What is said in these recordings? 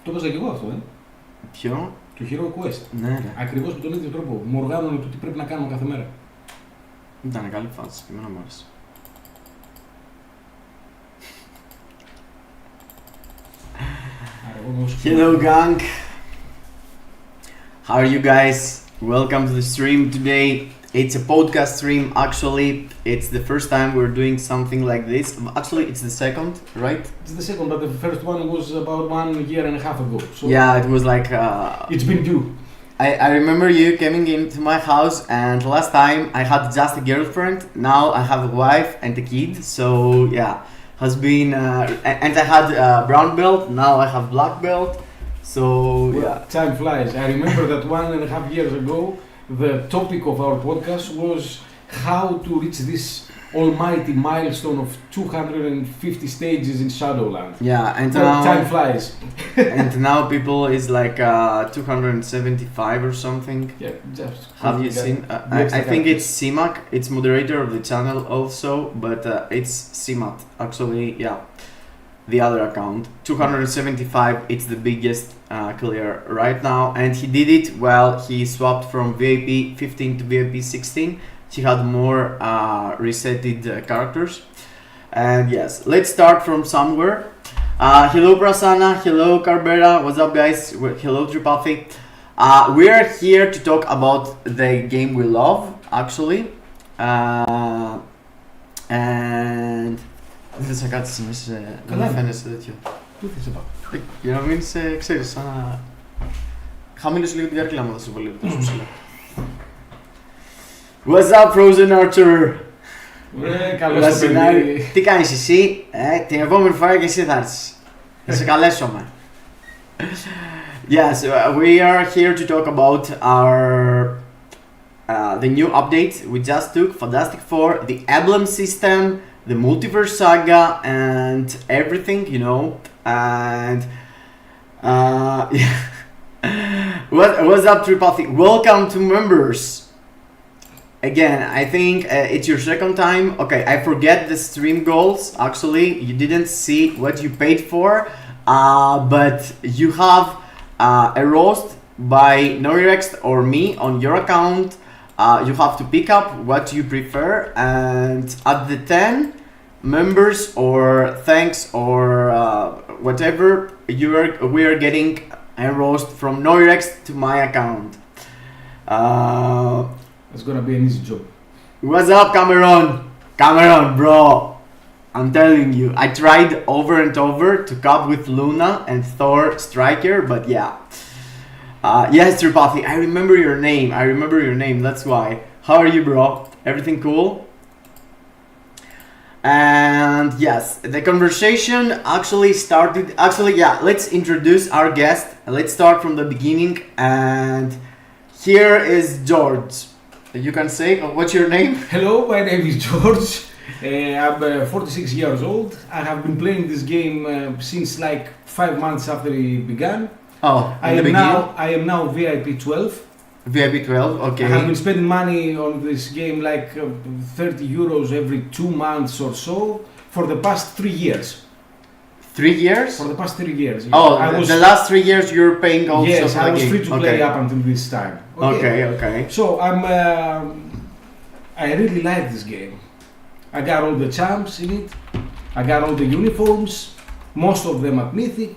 Το έπαιζα και εγώ αυτό, Ποιο? Το Hero Quest. Ναι. Ακριβώς με τον ίδιο τρόπο. Μου οργάνωνε το τι πρέπει να κάνουμε κάθε μέρα. Ήταν καλή φάση και εμένα μου άρεσε. Hello gang! How are you guys? Welcome to the stream today. It's a podcast stream actually. It's the first time we're doing something like this. Actually, it's the second, right? It's the second, but the first one was about 1.5 years ago. So yeah, it was like... it's been due. I remember you coming into my house, and last time I had just a girlfriend. Now I have a wife and a kid. So yeah, has been... and I had brown belt, now I have black belt. So yeah. Time flies. I remember that 1.5 years ago, the topic of our podcast was how to reach this almighty milestone of 250 stages in Shadowland. Yeah, and well, now time flies. and now people is like 275 or something. Yeah, just have you seen? I think it's Simak. It's moderator of the channel also, but it's Simat actually. Yeah, the other account 275. It's the biggest clear right now, and he did it while he swapped from VIP 15 to VIP 16. He had more resetted characters. And yes, let's start from somewhere. Hello Prasanna, hello Carbera, what's up guys? Hello Tripathy. We are here to talk about the game we love actually. And δεν θα κάτσεις μέσα, δεν φαίνεσαι τέτοιο. Τι θες να πάω? Για να μην σε ξέρεις, σαν να... Χαμήλωσε λίγο τη διάρκεια μου, θα σε πολύ τόσο ψηλά. What's up Frozen Archer? Καλώς το παιδί. Τι κάνεις εσύ? Την επόμενη φορά και εσύ θα έρθεις. Θα σε καλέσουμε. Yes, we are here to talk about our the new update we just took, Fantastic Four, the Emblem system, the multiverse saga, and everything, you know. And yeah. What's up Tripathy? Welcome to members. Again, I think it's your second time. Okay, I forget the stream goals. Actually, you didn't see what you paid for, but you have a roast by NOIREXT or me on your account. You have to pick up what you prefer, and at the 10 members or thanks or whatever, we are getting a roast from NOIREXT to my account. It's gonna be an easy job. What's up, Cameron? Cameron, bro. I'm telling you, I tried over and over to cop with Luna and Thor Striker, but yeah. Yes, Tripathy, I remember your name. I remember your name, that's why. How are you, bro? Everything cool? And yes, the conversation actually started. Actually, yeah, let's introduce our guest. Let's start from the beginning. And here is George. You can say, what's your name? Hello, my name is George. I'm 46 years old. I have been playing this game since like 5 months after it began. Oh, I am now VIP 12. VIP 12, okay. I have been spending money on this game like 30 euros every 2 months or so for the past 3 years. 3 years? For the past 3 years. Yeah. Oh, the last 3 years you're paying also yes, for I the was game. free to play up until this time. Okay. So I really like this game. I got all the champs in it. I got all the uniforms, most of them at Mythic.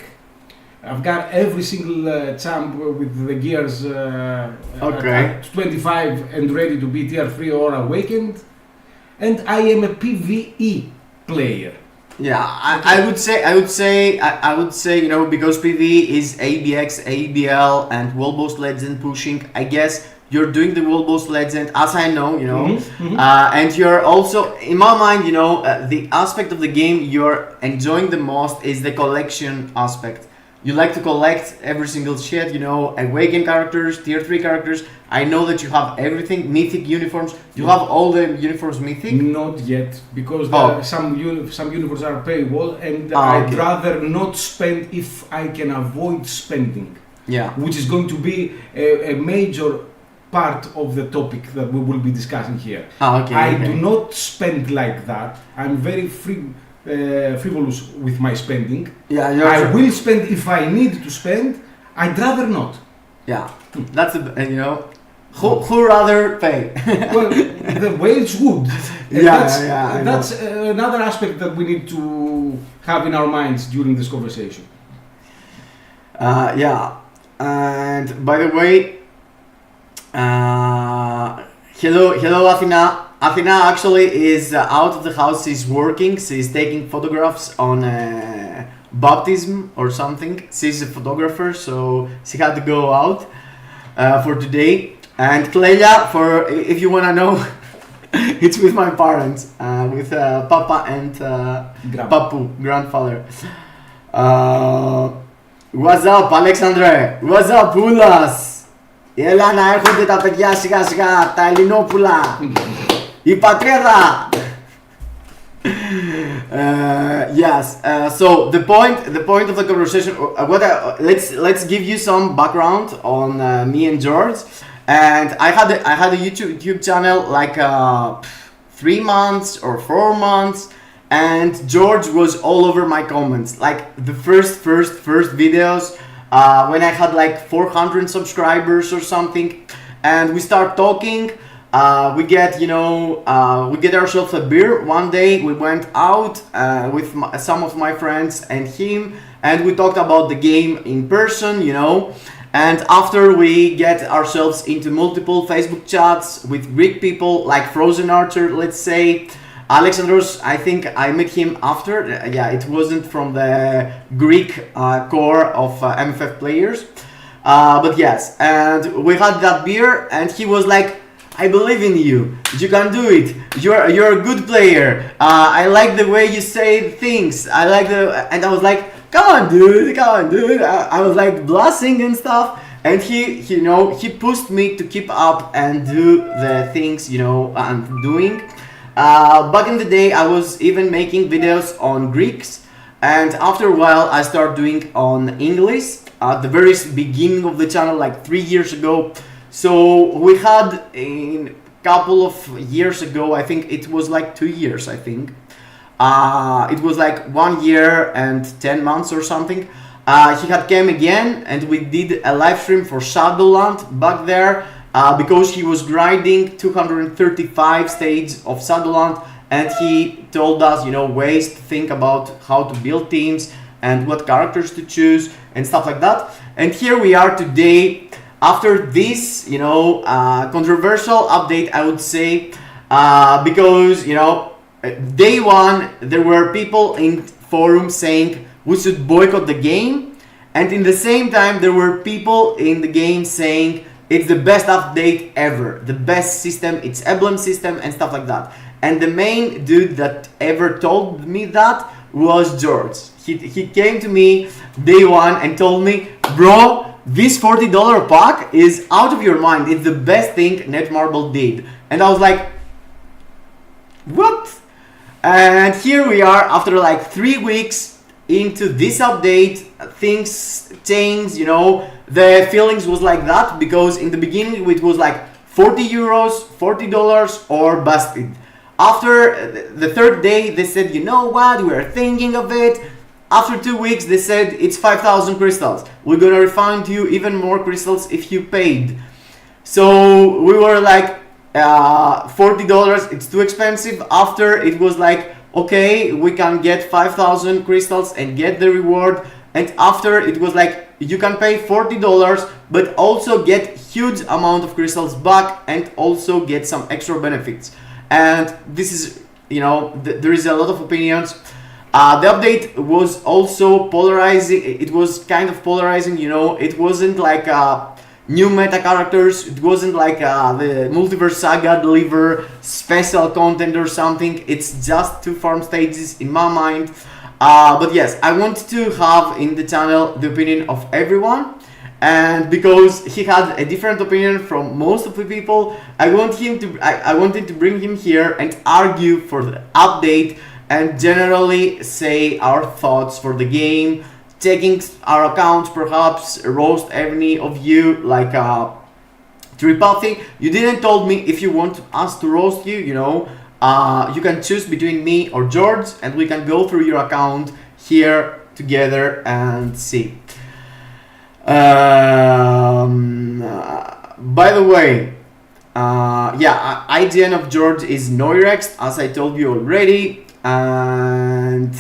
I've got every single champ with the gears at 25 and ready to be tier 3 or awakened. And I am a PvE player. Yeah, I would say, you know, because PvE is ABX, ABL, and World Boss Legend pushing. I guess you're doing the World Boss Legend, as I know, you know, and you're also, in my mind, you know, the aspect of the game you're enjoying the most is the collection aspect. You like to collect every single shit, you know, awakened characters, tier 3 characters. I know that you have everything, mythic uniforms. You have all the uniforms mythic? Not yet, because some uniforms are paywall, and I'd rather not spend if I can avoid spending. Yeah. Which is going to be a major part of the topic that we will be discussing here. I do not spend like that. I'm very free frivolous with my spending. Yeah, I will spend if I need to spend. I'd rather not. Yeah, that's who rather pay? Well, the way it's good. That's another aspect that we need to have in our minds during this conversation. And by the way, hello Athena. Athena actually is out of the house. She's working. She's taking photographs on baptism or something. She's a photographer, so she had to go out for today. And Clelia, for if you wanna know, it's with my parents, with Papa and Papu, grandfather. What's up, Alexandre? What's up, Poulas? Έλα να έρχονται τα παιδιά σιγά σιγά, τα Ελληνόπουλα, η πατρίδα. Yes. So the point of the conversation. Let's give you some background on me and George. And I had a YouTube channel like 3 months or 4 months, and George was all over my comments. Like the first videos when I had like 400 subscribers or something, and we start talking. We get ourselves a beer. One day we went out with some of my friends and him, and we talked about the game in person, And after we get ourselves into multiple Facebook chats with Greek people like Frozen Archer, let's say, Alexandros, I think I met him after. It wasn't from the Greek core of MFF players. But yes, and we had that beer, and he was like, I believe in you. You can do it. You're a good player. I like the way you say things. And I was like, come on, dude. I was like blushing and stuff. And he pushed me to keep up and do the things, I'm doing. Back in the day, I was even making videos on Greeks. And after a while, I started doing on English. At the very beginning of the channel, like 3 years ago. So we had a couple of years ago, I think it was like 2 years, I think. It was like 1 year and 10 months or something. He had came again, and we did a live stream for Shadowland back there because he was grinding 235 stages of Shadowland, and he told us, ways to think about how to build teams and what characters to choose and stuff like that. And here we are today. After this, controversial update, I would say, because, day one, there were people in forums saying we should boycott the game. And in the same time, there were people in the game saying it's the best update ever, the best system, it's Emblem system and stuff like that. And the main dude that ever told me that was George. He came to me day one and told me, bro, this $40 pack is out of your mind. It's the best thing Netmarble did. And I was like, what? And here we are after like 3 weeks into this update. Things changed, the feelings was like that because in the beginning it was like 40 euros, $40 or busted. After the third day they said, you know what, we're thinking of it. After 2 weeks they said it's 5,000 crystals. We're gonna refund you even more crystals if you paid. So we were like, $40, it's too expensive. After it was like, okay, we can get 5,000 crystals and get the reward. And after it was like, you can pay $40 but also get huge amount of crystals back and also get some extra benefits. And this is, there is a lot of opinions. The update was also polarizing. It was kind of polarizing, it wasn't like new meta characters. It wasn't like the Multiverse Saga deliver special content or something. It's just 2 farm stages in my mind. But yes, I want to have in the channel the opinion of everyone. And because he had a different opinion from most of the people, I wanted to bring him here and argue for the update and generally say our thoughts for the game. Taking our accounts, perhaps roast any of you like Tripathy. You didn't told me if you want us to roast you, You can choose between me or George, and we can go through your account here together and see. By the way, IGN of George is NOIREXT, as I told you already. And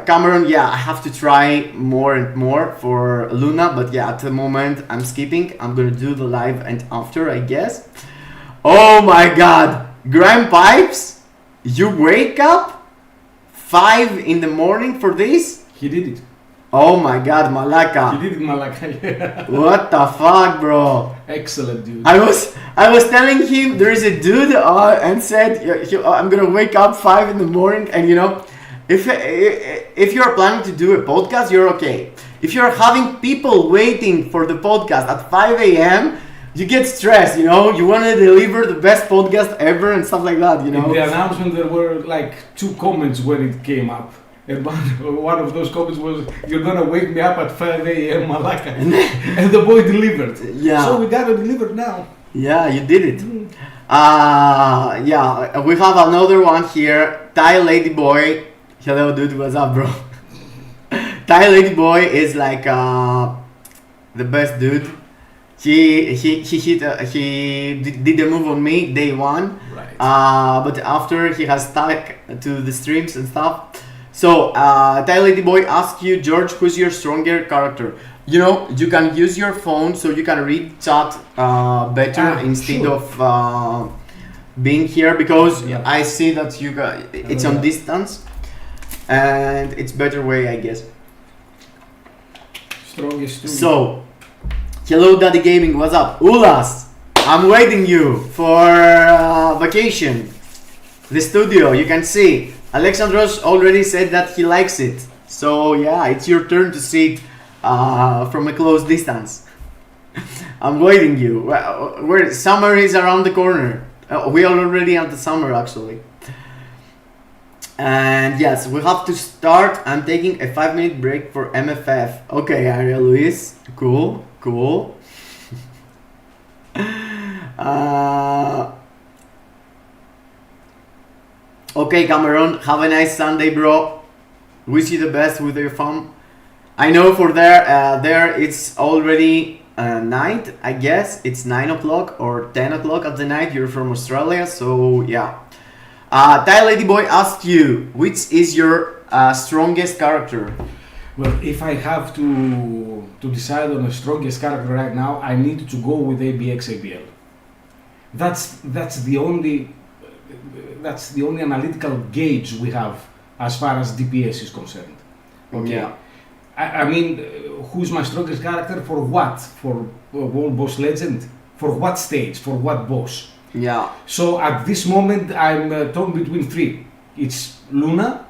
Cameron, I have to try more and more for Luna, but at the moment I'm skipping. I'm gonna do the live and after, I guess. Oh my god, Graham Pipes, you wake up 5 in the morning for this? He did it. Oh my god, Malaka. He did it, Malaka. What the fuck, bro? Excellent, dude. I was telling him there is a dude and said I'm gonna wake up 5 in the morning, and if you're planning to do a podcast, you're okay. If you're having people waiting for the podcast at 5 a.m., you get stressed, you want to deliver the best podcast ever and stuff like that, In the announcement there were like 2 comments when it came up. And one of those comments was, "You're gonna wake me up at 5 a.m. Malaka," and the boy delivered. Yeah. So we gotta deliver now. Yeah, you did it. We have another one here. Thai Ladyboy. Hello, dude. What's up, bro? Thai Ladyboy is like the best dude. He did a move on me day one. Right. But after he has stuck to the streams and stuff. So, Thai Ladyboy asks you, George, who's your stronger character? You can use your phone so you can read chat better instead of being here, because I see that it's on distance, and it's better way, I guess. Strongest. So, hello, Daddy Gaming. What's up, Ulas? I'm waiting you for vacation. The studio, you can see. Alexandros already said that he likes it. So it's your turn to see it from a close distance. I'm waiting you. Where summer is around the corner. We are already at the summer, actually. And yes, we have to start. I'm taking a 5-minute break for MFF. Okay, Aria Luis. Cool. Okay, Cameron, have a nice Sunday, bro. Wish you the best with your fun. I know for there it's already night, I guess. It's 9 o'clock or 10 o'clock at the night. You're from Australia, so Thai Ladyboy asked you, which is your strongest character? Well, if I have to decide on the strongest character right now, I need to go with ABX-ABL. That's the only analytical gauge we have as far as DPS is concerned. Okay. Yeah. I mean, who's my strongest character for what? For World Boss Legend? For what stage? For what boss? Yeah. So at this moment, I'm torn between 3. It's Luna,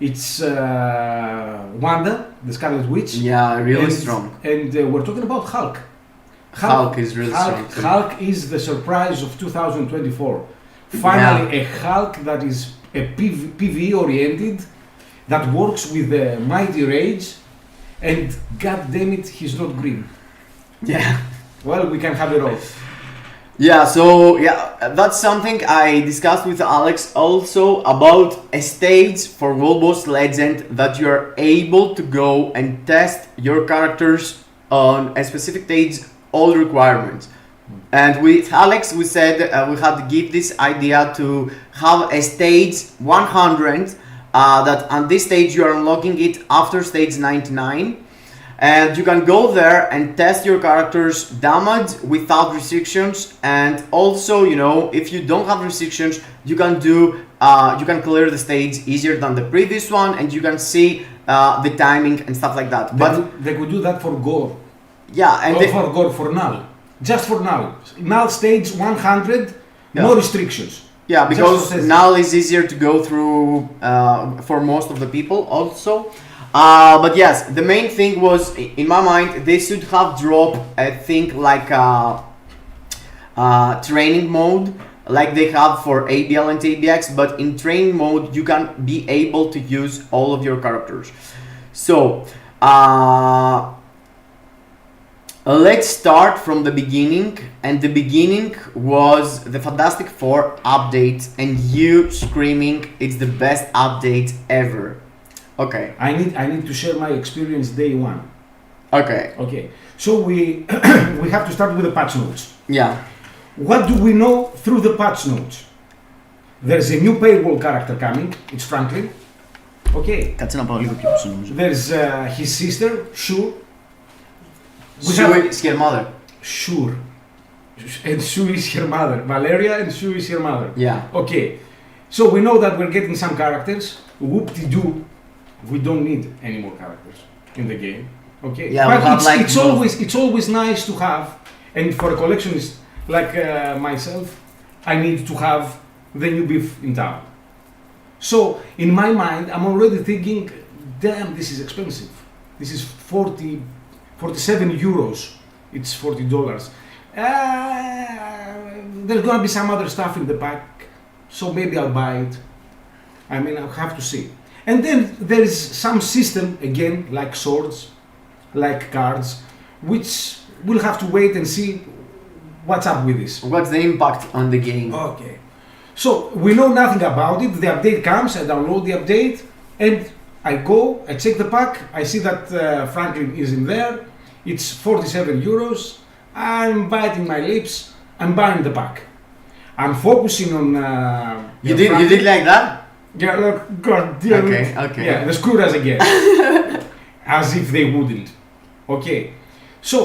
it's Wanda, the Scarlet Witch. Yeah, really strong. And we're talking about Hulk. Hulk is really strong too. Hulk is the surprise of 2024. Finally, a Hulk that is a PvE oriented, that works with the mighty rage, and god damn it, he's not green. Yeah. Well, we can have it all. Yeah, so that's something I discussed with Alex also, about a stage for World Boss Legend that you are able to go and test your characters on a specific stage, all requirements. And with Alex, we said we had to give this idea to have a stage 100, that on this stage you are unlocking it after stage 99. And you can go there and test your character's damage without restrictions. And also, if you don't have restrictions, you can clear the stage easier than the previous one, and you can see the timing and stuff like that. But they could do that for Gore. Yeah, and for Gore, for Null. Just for Null. Null stage 100, no restrictions. Yeah, because Null is easier to go through for most of the people also. But yes, the main thing was, in my mind, they should have dropped a thing like training mode, like they have for ABL and ABX, but in training mode you can be able to use all of your characters. So Let's start from the beginning, and the beginning was the Fantastic Four update, and you screaming, "It's the best update ever." Okay. I need to share my experience day one. Okay. Okay. So we we have to start with the patch notes. Yeah. What do we know through the patch notes? There's a new paywall character coming. It's Franklin. Okay. Κάτσε να πάω λίγο πιο πίσω νομίζω. There's his sister, Sue. Sue is her mother. Sure. And Sue is her mother. Valeria and Sue is her mother. Yeah. Okay. So we know that we're getting some characters. Whoop-de-doo. We don't need any more characters in the game. Okay. Yeah, but we have it's always nice to have, and for a collectionist like myself, I need to have the new beef in town. So in my mind, I'm already thinking, damn, this is expensive. This is 47 euros. It's $40. There's gonna be some other stuff in the pack, so maybe I'll buy it. I mean, I'll have to see. And then there is some system, again, like swords, like cards, which we'll have to wait and see what's up with this. What's the impact on the game? Okay. So we know nothing about it. The update comes, I download the update, and I go, I check the pack, I see that Franklin is in there. It's 47 euros. I'm biting my lips. I'm buying the pack. I'm focusing on. You did like that? Yeah, look, God damn it. Okay. Yeah, they screwed us again. As if they wouldn't. Okay. So,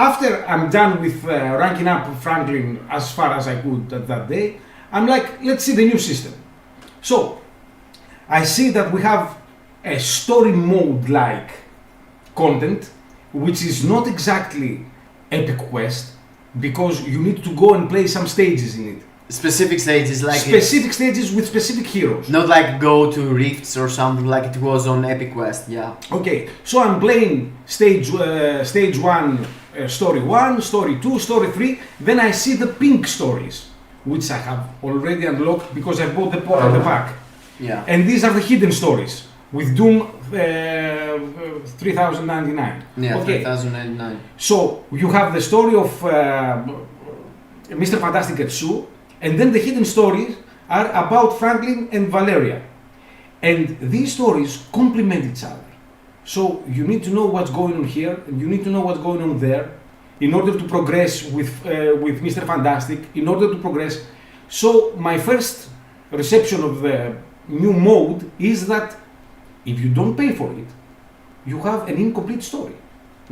after I'm done with ranking up Franklin as far as I could that day, I'm like, let's see the new system. So, I see that we have a story mode like content, which is not exactly Epic Quest, because you need to go and play some stages in it. Specific stages, like specific stages with specific heroes. Not like go to Rifts or something like it was on Epic Quest, yeah. Okay, so I'm playing stage 1, story 1, story 2, story 3. Then I see the pink stories, which I have already unlocked because I bought the pack. Yeah. And these are the hidden stories with Doom 3099. Yeah, okay. 3099. So you have the story of Mr. Fantastic and Sue, and then the hidden stories are about Franklin and Valeria. And these stories complement each other. So you need to know what's going on here, and you need to know what's going on there, in order to progress with Mr. Fantastic, in order to progress. So my first reception of the new mode is that if you don't pay for it, you have an incomplete story.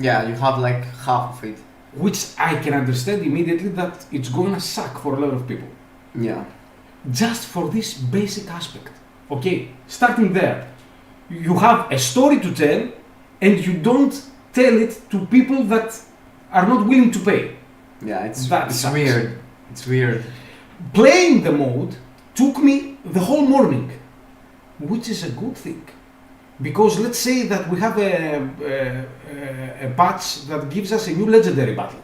Yeah, you have like half of it. Which I can understand immediately that it's going to suck for a lot of people. Yeah. Just for this basic aspect. Okay, starting there. You have a story to tell, and you don't tell it to people that are not willing to pay. Yeah, it's sucks. weird. It's weird. Playing the mode took me the whole morning, which is a good thing. Because let's say that we have a patch that gives us a new legendary battle.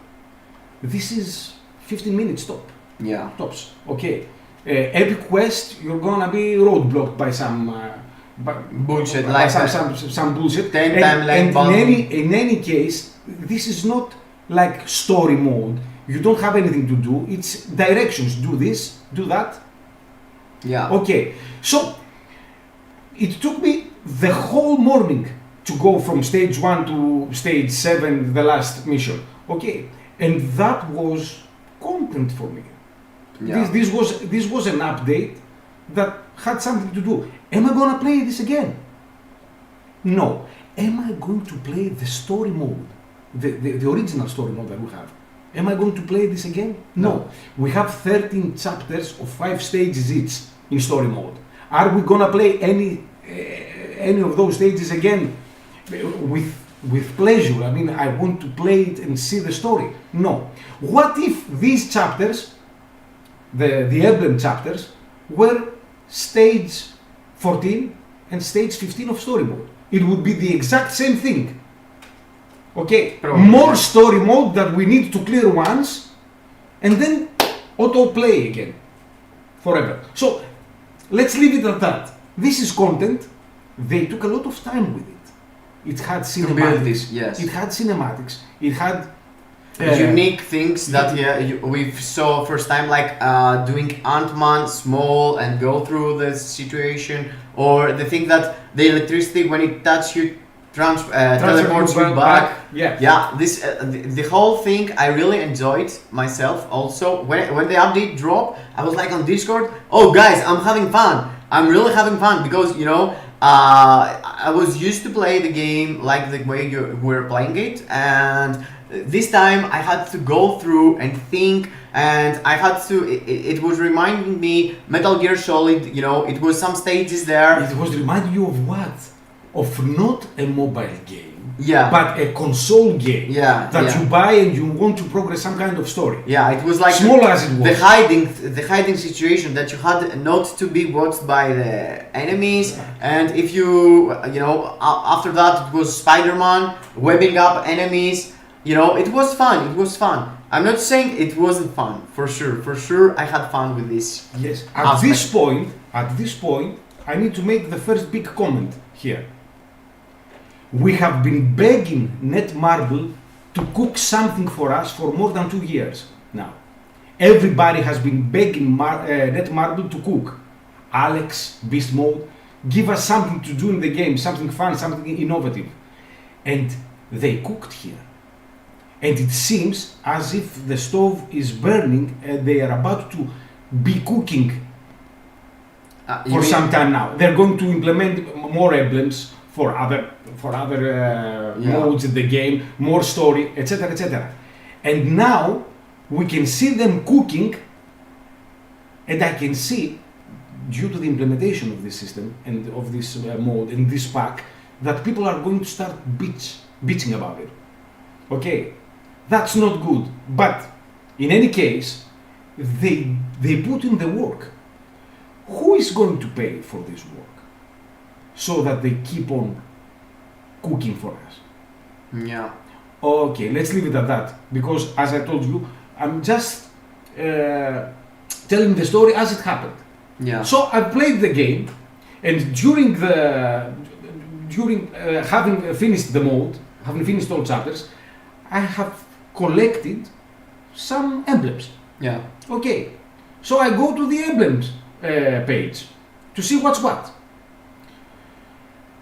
This is 15 minutes Yeah. tops. Okay. Epic Quest, you're gonna be roadblocked by some bullshit, by like some bullshit. 10 and, time like and in any case, this is not like story mode. You don't have anything to do. It's directions. Do this, do that. Yeah. Okay. So it took me the whole morning to go from stage 1 to stage 7, the last mission. Okay. And that was content for me. Yeah. This was an update that had something to do. Am I gonna play this again? No. Am I going to play the story mode, the original story mode that we have? Am I going to play this again? No. We have 13 chapters of 5 stages each in story mode. Are we gonna play any of those stages again with pleasure? I mean, I want to play it and see the story. No. What if these chapters, the Emblem chapters, were stage 14 and stage 15 of story mode? It would be the exact same thing. Okay, Probably. More story mode that we need to clear once, and then auto play again forever. So let's leave it at that. This is content. They took a lot of time with it. It had cinematics. Yes. It had cinematics. It had unique things that we saw first time, like doing Ant-Man small and go through the situation, or the thing that the electricity when it touches you teleports you back. Yeah. This the whole thing I really enjoyed myself. Also, when the update dropped, I was like on Discord. Oh guys, I'm having fun. I'm really having fun because I was used to play the game like the way you were playing it, and this time I had to go through and think, and I had to. It was reminding me Metal Gear Solid. It was some stages there. It was reminding you of what? Of not a mobile game, but a console game that you buy and you want to progress some kind of story. Yeah, it was like small as it was. The hiding situation that you had not to be watched by the enemies, and if you after that it was Spider-Man webbing up enemies. It was fun. It was fun. I'm not saying it wasn't fun. For sure, I had fun with this. Yes. At this point, I need to make the first big comment here. We have been begging Netmarble to cook something for us for more than 2 years now. Everybody has been begging Netmarble to cook. Alex, Beast Mode, give us something to do in the game, something fun, something innovative. And they cooked here. And it seems as if the stove is burning and they are about to be cooking for some time now. They're going to implement more emblems for other modes in the game, more story, etc., etc. And now we can see them cooking, and I can see, due to the implementation of this system and of this mode and this pack, that people are going to start bitching about it. Okay, that's not good. But in any case, they put in the work. Who is going to pay for this work so that they keep on cooking for us? Yeah. Okay, let's leave it at that, because as I told you, I'm just telling the story as it happened. Yeah. So I played the game, and during having finished the mode, having finished all chapters, I have collected some emblems. Yeah. Okay, so I go to the emblems page to see what's what.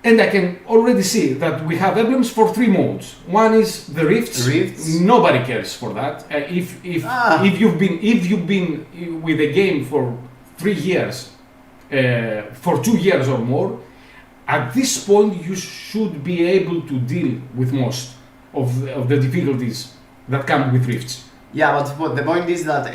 And I can already see that we have emblems for 3 modes. One is the rifts. Nobody cares for that. If you've been with a game for 3 years, for 2 years or more, at this point you should be able to deal with most of the difficulties that come with rifts. Yeah, but the point is that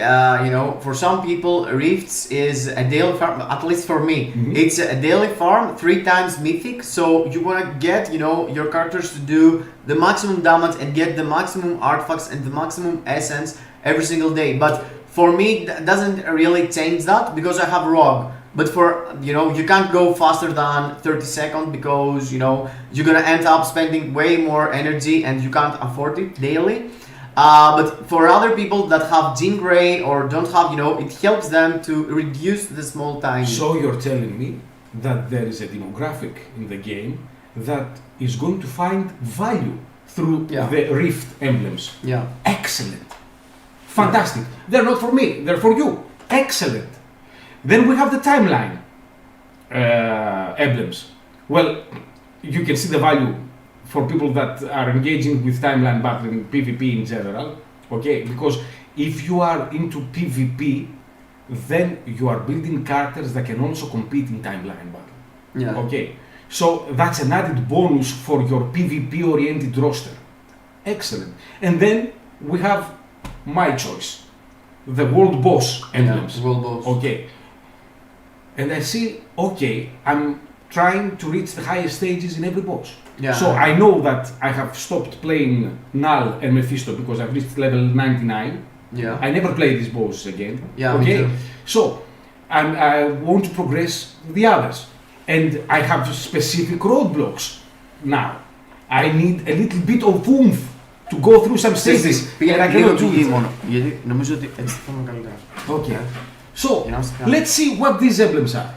for some people, rifts is a daily farm. At least for me, it's a daily farm, 3 times mythic. So you want to get your characters to do the maximum damage and get the maximum artifacts and the maximum essence every single day. But for me, that doesn't really change that because I have rogue. But for you can't go faster than 30 seconds because you're gonna end up spending way more energy and you can't afford it daily. But for other people that have Jean Grey or don't have, it helps them to reduce the small time. So you're telling me that there is a demographic in the game that is going to find value through the Rift emblems. Yeah. Excellent. Fantastic. They're not for me, they're for you. Excellent. Then we have the timeline emblems. Well, you can see the value for people that are engaging with timeline battle in PvP in general, okay? Because if you are into PvP, then you are building characters that can also compete in timeline battle. Yeah. Okay, so that's an added bonus for your PvP-oriented roster. Excellent. And then we have my choice, the world boss emblems. Yeah, world boss. Okay. And I see, okay, I'm trying to reach the highest stages in every boss. Yeah. So I know that I have stopped playing Null and Mephisto because I've reached level 99. Yeah. I never play these bosses again. Yeah. Okay. Me too. So I want to progress the others, and I have specific roadblocks now. I need a little bit of oomph to go through some stages. And I cannot do it. Okay. So let's see what these emblems are.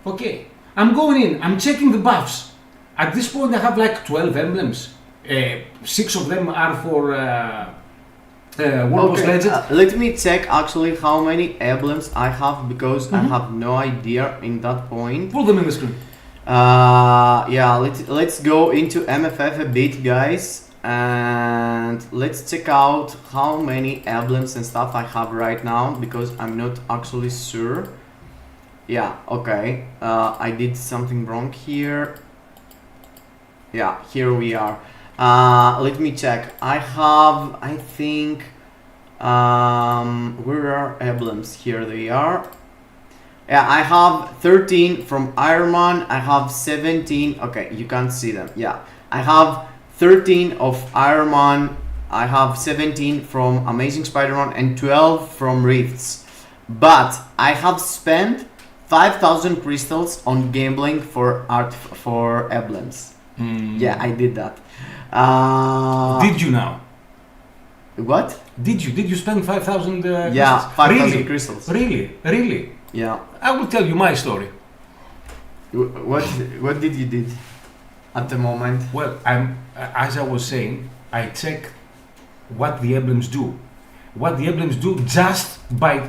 Okay. I'm going in. I'm checking the buffs. At this point, I have like 12 emblems. 6 of them are for World Boss Legend. Let me check actually how many emblems I have because I have no idea in that point. Put them in the screen. Yeah, let's go into MFF a bit, guys, and let's check out how many emblems and stuff I have right now because I'm not actually sure. Yeah, okay, I did something wrong here. Yeah, here we are. Let me check. I have, I think, where are emblems? Here they are. Yeah, I have 13 from Iron Man. I have 17. Okay, you can't see them. Yeah, I have 13 of Iron Man. I have 17 from Amazing Spider-Man and 12 from Rifts. But I have spent 5,000 crystals on gambling for emblems. Yeah, I did that. Did you now? What? Did you spend 5,000 Yeah, crystals? 5,000 crystals. Really? Yeah. I will tell you my story. What did you did at the moment? Well, as I was saying, I check what the emblems do. What the emblems do just by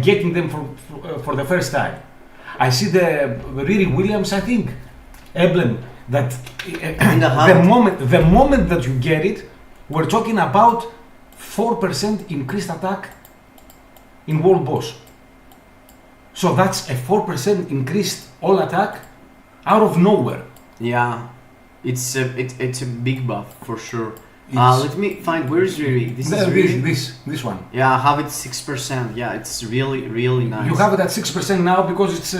getting them for the first time. I see the Riri Williams, I think, emblem that the moment that you get it, we're talking about 4% increased attack in World Boss. So that's a 4% increased all attack out of nowhere. Yeah, it's a big buff for sure. Let me find, where's Riri? This one. Yeah, I have it 6%. Yeah, it's really nice. You have it at 6% now because it's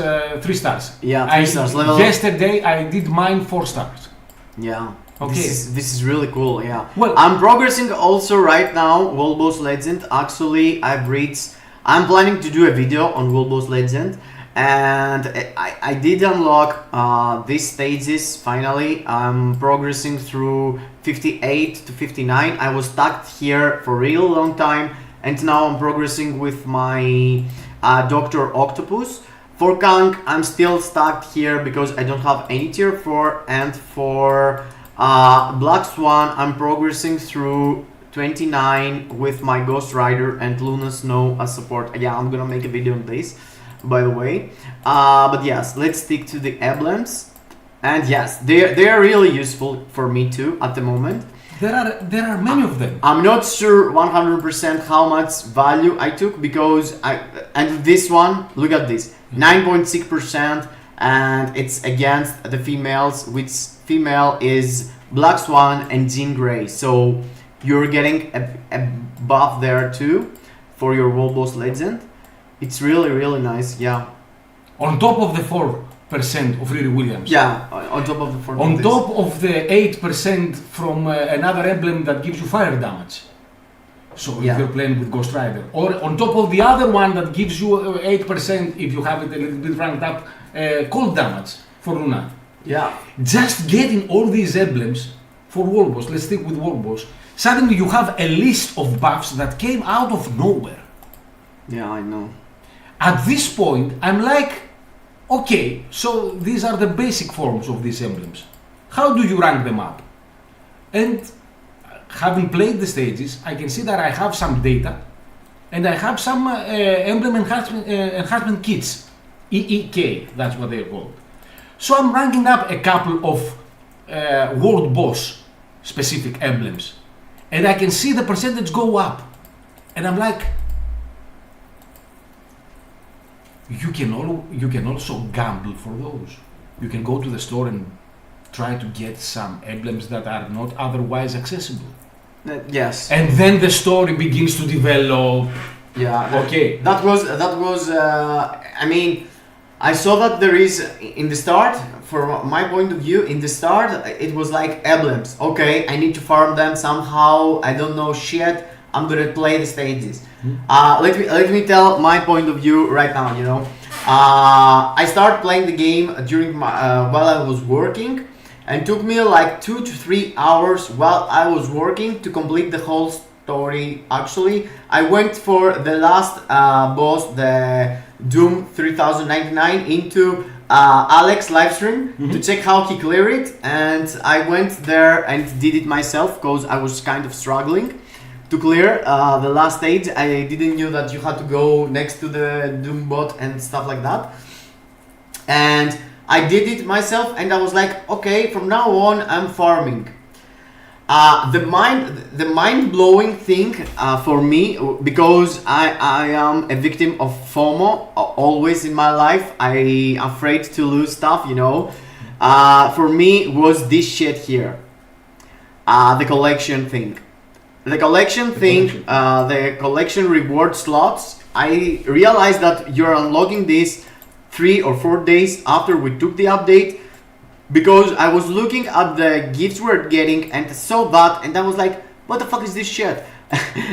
3 stars. Yeah, 3 stars level. Yesterday I did mine 4 stars. Yeah. Okay. This is really cool. Yeah. Well, I'm progressing also right now. World Boss Legend. Actually, I'm planning to do a video on World Boss Legend, and I did unlock these stages finally. I'm progressing through 58 to 59. I was stuck here for a real long time, and now I'm progressing with my Dr. Octopus. For Kang, I'm still stuck here because I don't have any tier 4, and for Black Swan, I'm progressing through 29 with my Ghost Rider and Luna Snow as support. Yeah, I'm gonna make a video on this, by the way. But yes, let's stick to the emblems. And yes, they are really useful for me too at the moment. There are many of them. I'm not sure 100% how much value I took because and this one, look at this, 9.6%, and it's against the females, which female is Black Swan and Jean Grey. So you're getting a buff there too for your World Boss Legend. It's really nice, yeah. On top of the 4% of Riri Williams. Yeah, on top of the 4%. On top of the 8% from another emblem that gives you fire damage. So if you're playing with Ghost Rider. Or on top of the other one that gives you 8% if you have it a little bit ranked up, cold damage for Luna. Yeah. Just getting all these emblems for World Boss, let's stick with World Boss. Suddenly you have a list of buffs that came out of nowhere. Yeah, I know. At this point, I'm like, okay, so these are the basic forms of these emblems. How do you rank them up? And having played the stages, I can see that I have some data and I have some emblem enhancement kits, EEK, that's what they're called. So I'm ranking up a couple of World Boss specific emblems and I can see the percentage go up. And I'm like, you can also gamble for those. You can go to the store and try to get some emblems that are not otherwise accessible. Yes. And then the story begins to develop. Yeah. Okay. That was. I mean, I saw that there is in the start. From my point of view, in the start, it was like emblems. Okay, I need to farm them somehow. I don't know shit. I'm gonna play the stages. Let me tell my point of view right now. You know, I started playing the game during while I was working, and took me like 2 to 3 hours while I was working to complete the whole story. Actually, I went for the last boss, the Doom 3099, into Alex livestream to check how he cleared it, and I went there and did it myself because I was kind of struggling. to clear the last stage. I didn't knew that you had to go next to the Doom bot and stuff like that. And I did it myself, and I was like, okay, from now on I'm farming. The mind-blowing thing for me, because I am a victim of FOMO always in my life. I'm afraid to lose stuff, you know. For me was this shit here, the collection thing. The collection reward slots. I realized that you're unlocking this 3 or 4 days after we took the update, because I was looking at the gifts we're getting and saw that, and I was like, what the fuck is this shit?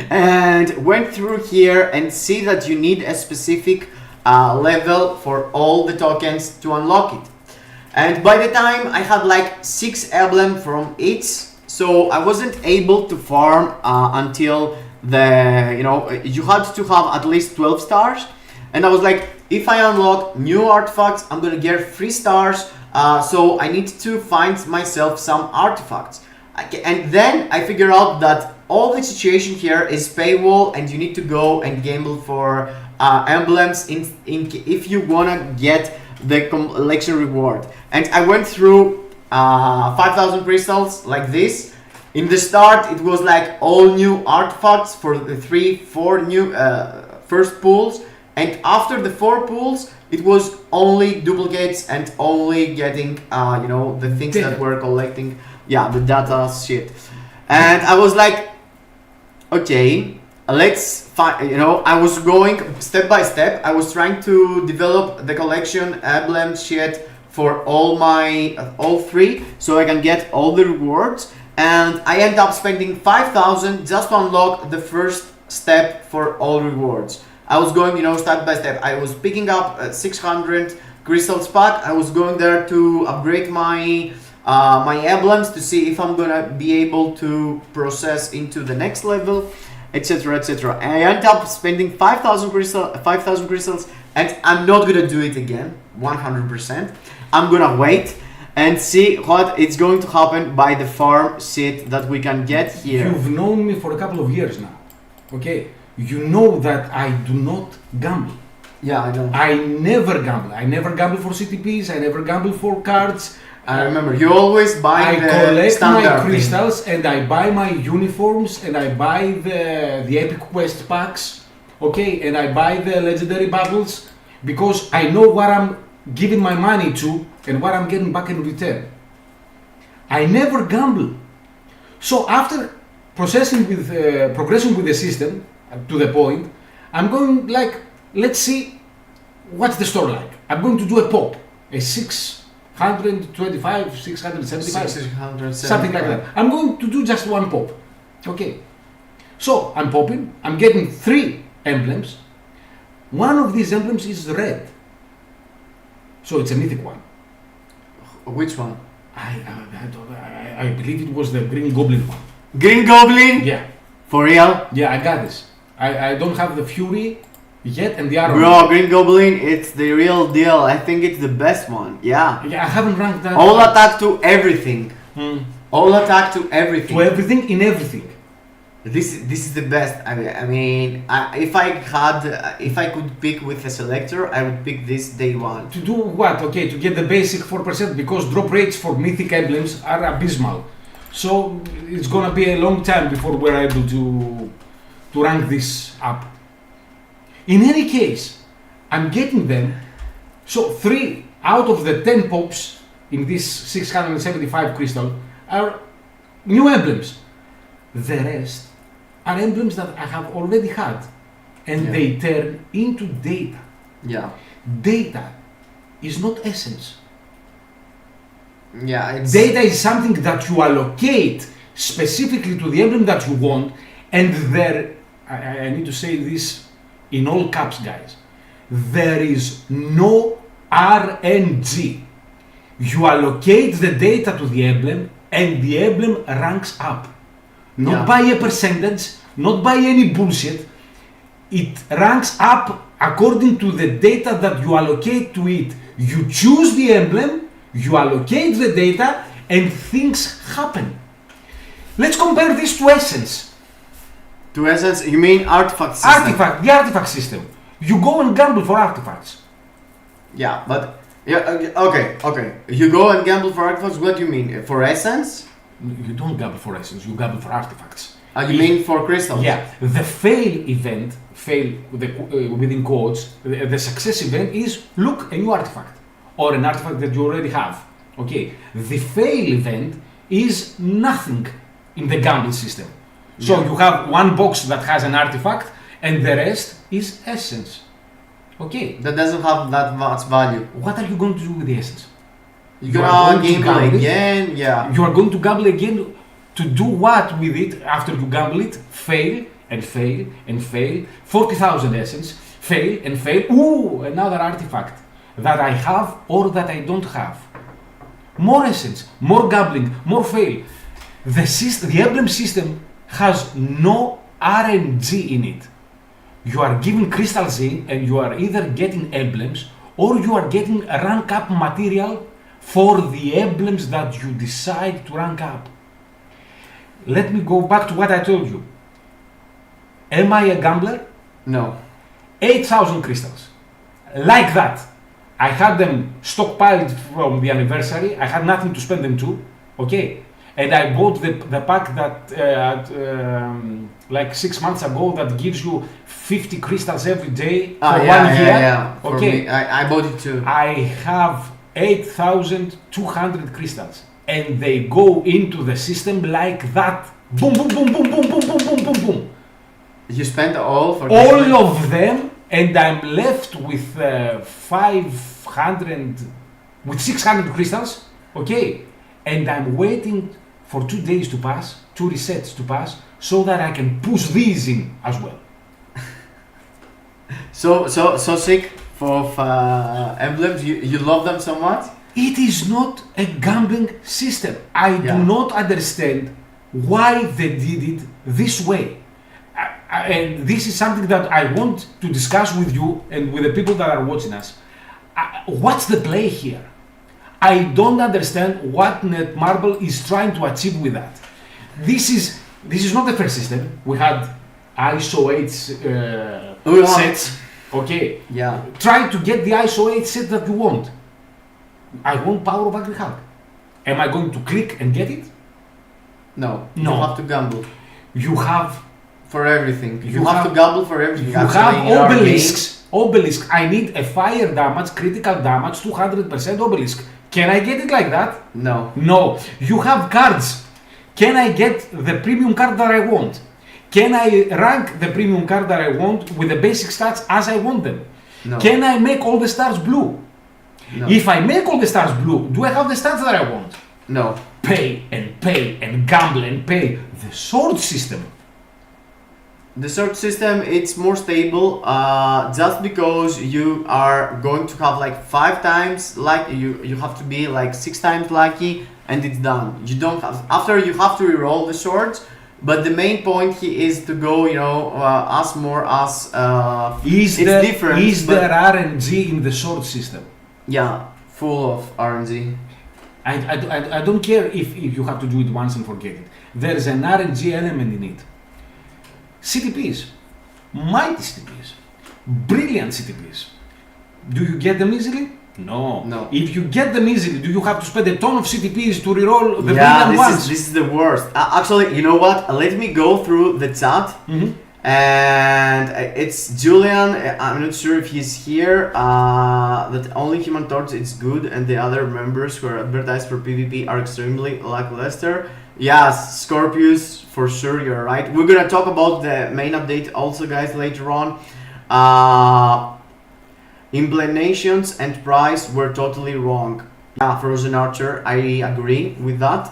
And went through here and see that you need a specific level for all the tokens to unlock it. And by the time I had like 6 emblem from each, so I wasn't able to farm until the, you know, you had to have at least 12 stars. And I was like, if I unlock new artifacts, I'm gonna get 3 stars. So I need to find myself some artifacts. And then I figure out that all the situation here is paywall, and you need to go and gamble for emblems if you wanna get the collection reward. And I went through 5,000 crystals like this. In the start it was like all new artifacts for the 3-4 new first pools, and after the 4 pools it was only duplicates and only getting you know, the things that we're collecting, yeah, the data shit. And I was like, okay, let's find, you know, I was going step by step. I was trying to develop the collection emblem shit for all 3, so I can get all the rewards. And I end up spending 5,000 just to unlock the first step for all rewards. I was going, you know, step by step. I was picking up 600 crystals pack. I was going there to upgrade my my emblems to see if I'm gonna be able to process into the next level, etc, etc. I end up spending 5,000 crystals, and I'm not gonna do it again, 100%. I'm gonna wait and see what is going to happen by the farm shit that we can get here. You've known me for a couple of years now, okay? You know that I do not gamble. Yeah, I know. I never gamble. I never gamble for CTPs. I never gamble for cards. I remember you always buy the collect standard my crystals thing. And I buy my uniforms, and I buy the epic quest packs, okay, and I buy the legendary bubbles, because I know what I'm giving my money to and what I'm getting back in return. I never gamble. So after progressing with the system to the point, I'm going like, let's see what's the store like. I'm going to do a pop, a 625, 675, 675, something like that. I'm going to do just one pop, okay. So I'm popping, I'm getting 3 emblems. One of these emblems is red, so it's a mythic one. Which one? I believe it was the Green Goblin one. Green Goblin? Yeah. For real? Yeah, I got this. I don't have the Fury yet, and the Arrow. Bro, Green Goblin, it's the real deal. I think it's the best one. Yeah. Yeah, I haven't ranked that. All attack to everything. All attack to everything. To everything in everything. This is the best. I mean, if I could pick with a selector, I would pick this day one. To do what? Okay, to get the basic 4%, because drop rates for mythic emblems are abysmal. So it's gonna be a long time before we're able to rank this up. In any case, I'm getting them. So 3 out of the 10 pops in this 675 crystal are new emblems. The rest are emblems that I have already had, and they turn into data. Yeah. Data is not essence. Yeah, it's... Data is something that you allocate specifically to the emblem that you want, and there, I need to say this in all caps, guys, there is no RNG. You allocate the data to the emblem, and the emblem ranks up. Not by a percentage, not by any bullshit. It ranks up according to the data that you allocate to it. You choose the emblem, you allocate the data, and things happen. Let's compare this to Essence. To essence, you mean artifact system? The artifact system. You go and gamble for artifacts. Yeah, but okay. You go and gamble for artifacts. What do you mean? For essence? You don't gamble for essence. You gamble for artifacts. You mean for crystals? Yeah. The fail event, within quotes, the success event is look a new artifact or an artifact that you already have. Okay. The fail event is nothing in the gamble system. So you have one box that has an artifact and the rest is essence. Okay. That doesn't have that much value. What are you going to do with the essence? You're gonna gamble again, yeah. You are going to gamble again to do what with it after you gamble it? Fail and fail and fail. 40,000 essence, fail and fail. Ooh, another artifact that I have or that I don't have. More essence, more gambling, more fail. The emblem system has no RNG in it. You are given crystals in and you are either getting emblems or you are getting rank up material for the emblems that you decide to rank up. Let me go back to what I told you. Am I a gambler? No. 8,000 crystals. Like that. I had them stockpiled from the anniversary. I had nothing to spend them to. Okay. And I bought the pack that like 6 months ago that gives you 50 crystals every day for 1 year. Yeah. Okay. Me, I bought it too. I have 8,200 crystals and they go into the system like that. Boom, boom, boom, boom, boom, boom, boom, boom, boom, boom. You spent all for all of them, and I'm left with 500, with 600 crystals. Okay, and I'm waiting for 2 days to pass, 2 resets to pass, so that I can push these in as well. So sick of emblems. You love them so much. It is not a gambling system. I do not understand why they did it this way. And this is something that I want to discuss with you and with the people that are watching us. What's the play here? I don't understand what Netmarble is trying to achieve with that. This is not the first system. We had ISO 8 sets. Okay. Yeah. Try to get the ISO 8 set that you want. I want Power of Ugly Hulk. Am I going to click and get it? No. No. You have to gamble. You have for everything. You have to gamble for everything. You have obelisks. Obelisk. I need a fire damage, critical damage, 200% obelisk. Can I get it like that? No. No. You have cards. Can I get the premium card that I want? Can I rank the premium card that I want with the basic stats as I want them? No. Can I make all the stars blue? No. If I make all the stars blue, do I have the stats that I want? No. Pay and gamble and pay. The sword system. The sword system, it's more stable just because you are going to have like 5 times lucky, you have to be like 6 times lucky and it's done. You don't have, after you have to reroll the swords, but the main point here is to go, as more as it's different. Is there RNG in the sword system? Yeah, full of RNG. I don't care if you have to do it once and forget it. There is an RNG element in it. CTPs, mighty CTPs, brilliant CTPs. Do you get them easily? No. No. If you get them easily, do you have to spend a ton of CTPs to reroll the brilliant ones? This is the worst. Actually, you know what? Let me go through the chat. Mm-hmm. And it's Julian. I'm not sure if he's here. That only Human Torch is good, and the other members who are advertised for PvP are extremely lackluster. Yes, Scorpius, for sure, you're right. We're gonna talk about the main update also, guys, later on. Implementations and price were totally wrong. Frozen Archer, I agree with that.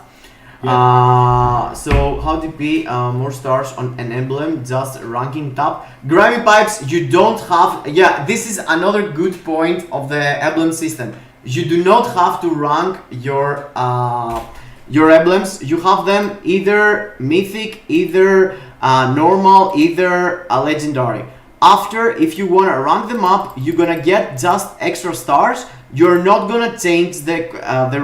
Yeah. So how to be more stars on an emblem, just ranking top. Gravity pipes, you don't have, this is another good point of the emblem system. You do not have to rank your emblems. You have them either mythic, either normal, either a legendary. After, if you want to rank them up, you're gonna get just extra stars. You're not gonna change the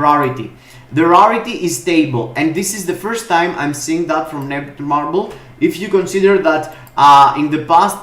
rarity. The rarity is stable, and this is the first time I'm seeing that from Netmarble. if you consider that in the past,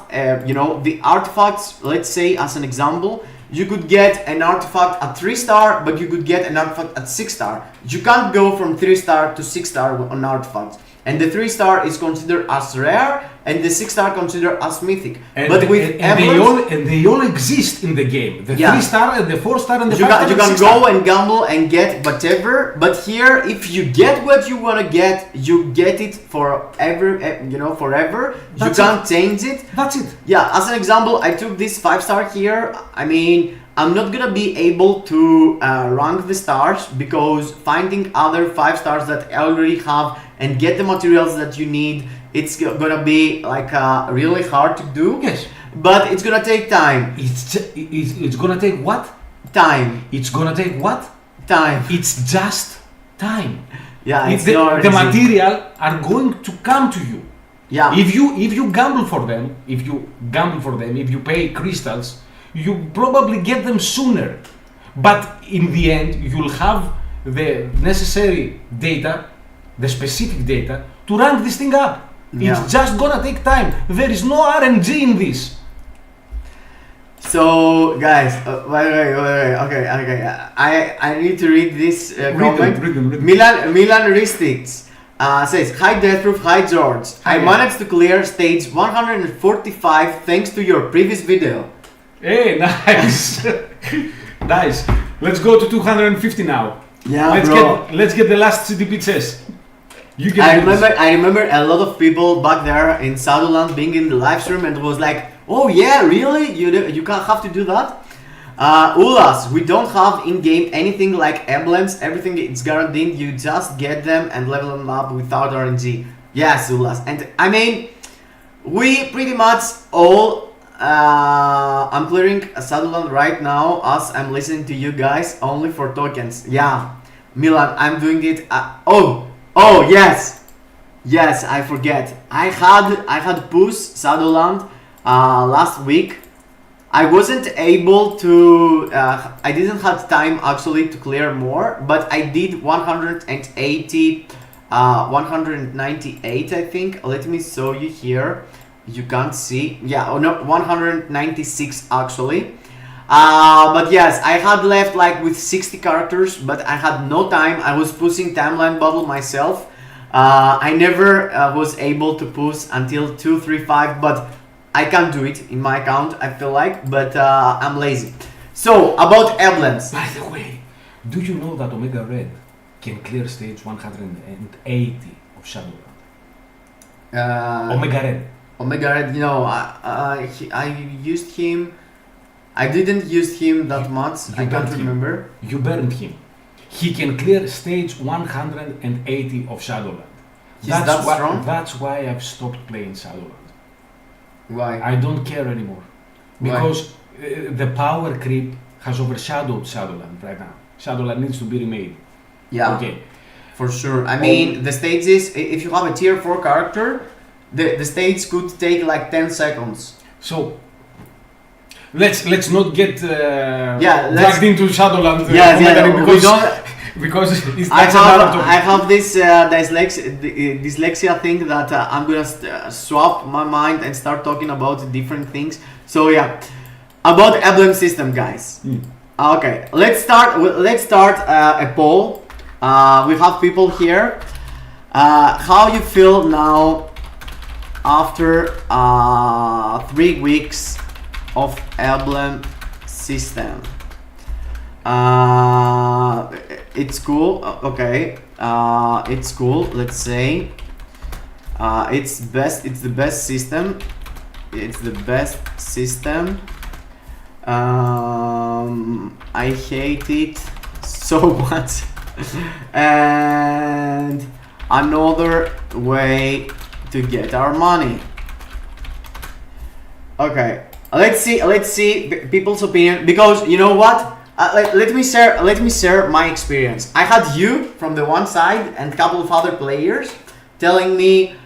you know, the artifacts, let's say as an example, you could get an artifact at 3-star, but you could get an artifact at 6-star. You can't go from 3-star to 6-star on artifacts. And the 3-star is considered as rare, and the 6-star considered as mythic. And but with they all exist in the game. The 3-star and the 4-star and the 5-star. You can go and gamble and get whatever. But here, if you get what you want to get, you get it forever. You know, forever. You can't change it. That's it. Yeah. As an example, I took this 5-star here. I mean, I'm not gonna be able to rank the stars because finding other 5-stars that I already have and get the materials that you need, it's gonna be like really hard to do. Yes. But it's gonna take time. It's gonna take what? Time. It's gonna take what? Time. It's just time. Yeah. It's the material are going to come to you. Yeah. If you gamble for them, if you pay crystals, you probably get them sooner. But in the end, you'll have the necessary data, the specific data, to rank this thing up. Yeah. It's just gonna take time. There is no RNG in this. So guys, wait. Okay. I need to read this comment. Read them. Milan Ristix says, "Hi Deathproof, hi George. I managed to clear stage 145 thanks to your previous video." Hey, nice. Nice. Let's go to 250 now. Yeah, let's get the last CDP chess. I remember a lot of people back there in Shadowland being in the live stream and was like, "Oh yeah, really? You can't have to do that?" Ulas, we don't have in-game anything like emblems. Everything is guaranteed. You just get them and level them up without RNG. Yes, Ulas. And I mean, we pretty much all. I'm clearing Shadowland right now as I'm listening to you guys only for tokens. Yeah, Milan, I'm doing it. Oh yes, I forget. I had push Shadowland last week. I wasn't able to. I didn't have time actually to clear more, but I did 180, 198 I think. Let me show you here. You can't see. Yeah, oh no, 196 actually. But yes, I had left like with 60 characters, but I had no time. I was pushing timeline bubble myself. I never was able to push until 235, but I can't do it in my account, I feel like, but I'm lazy. So, about emblems. By the way, do you know that Omega Red can clear stage 180 of Shadowland? Omega Red. Omega Red, you know, I used him. I didn't use him that much. I can't remember. You burned him. He can clear stage 180 of Shadowland. Strong? That's why I've stopped playing Shadowland. Why? I don't care anymore. Because the power creep has overshadowed Shadowland right now. Shadowland needs to be remade. Yeah. Okay. For sure. I mean, the stages, if you have a tier 4 character, the stage could take like 10 seconds. So let's not get dragged into Shadowland. Because it's I have this dyslexia thing that I'm gonna swap my mind and start talking about different things. So yeah, about emblem system, guys. Okay, let's start a poll. We have people here. How you feel now after 3 weeks of emblem system? It's cool. Okay, it's cool. Let's say it's the best system. It's the best system. I hate it so much. And another way to get our money. Okay, let's see people's opinion, because you know what? Let me share my experience. I had you from the one side and a couple of other players telling me,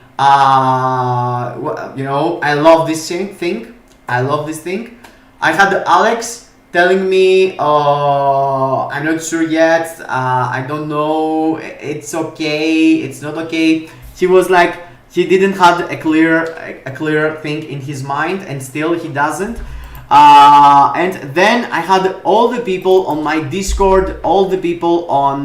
you know, I love this thing. I love this thing. I had Alex telling me, I'm not sure yet. I don't know. It's okay. It's not okay. He was like He didn't have a clear thing in his mind, and still he doesn't. And then I had all the people on my Discord, all the people on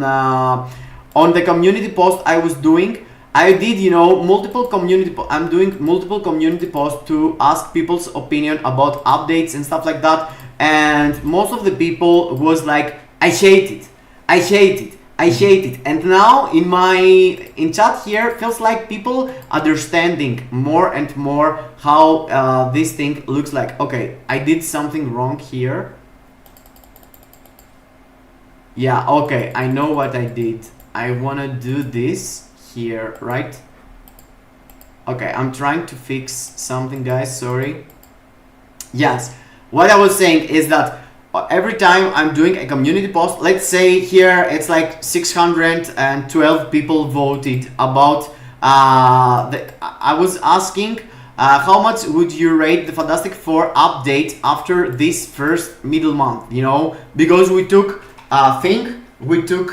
the community post I was doing. I did, I'm doing multiple community posts to ask people's opinion about updates and stuff like that. And most of the people was like, I hate it. I hate it. I hate it. And now in chat here feels like people understanding more and more how this thing looks like. Okay, I did something wrong here. Yeah, okay, I know what I did. I wanna do this here, right? Okay, I'm trying to fix something, guys, sorry. Yes, what I was saying is that every time I'm doing a community post, let's say here it's like 612 people voted about I was asking how much would you rate the Fantastic Four update after this first middle month, because we took Thing, we took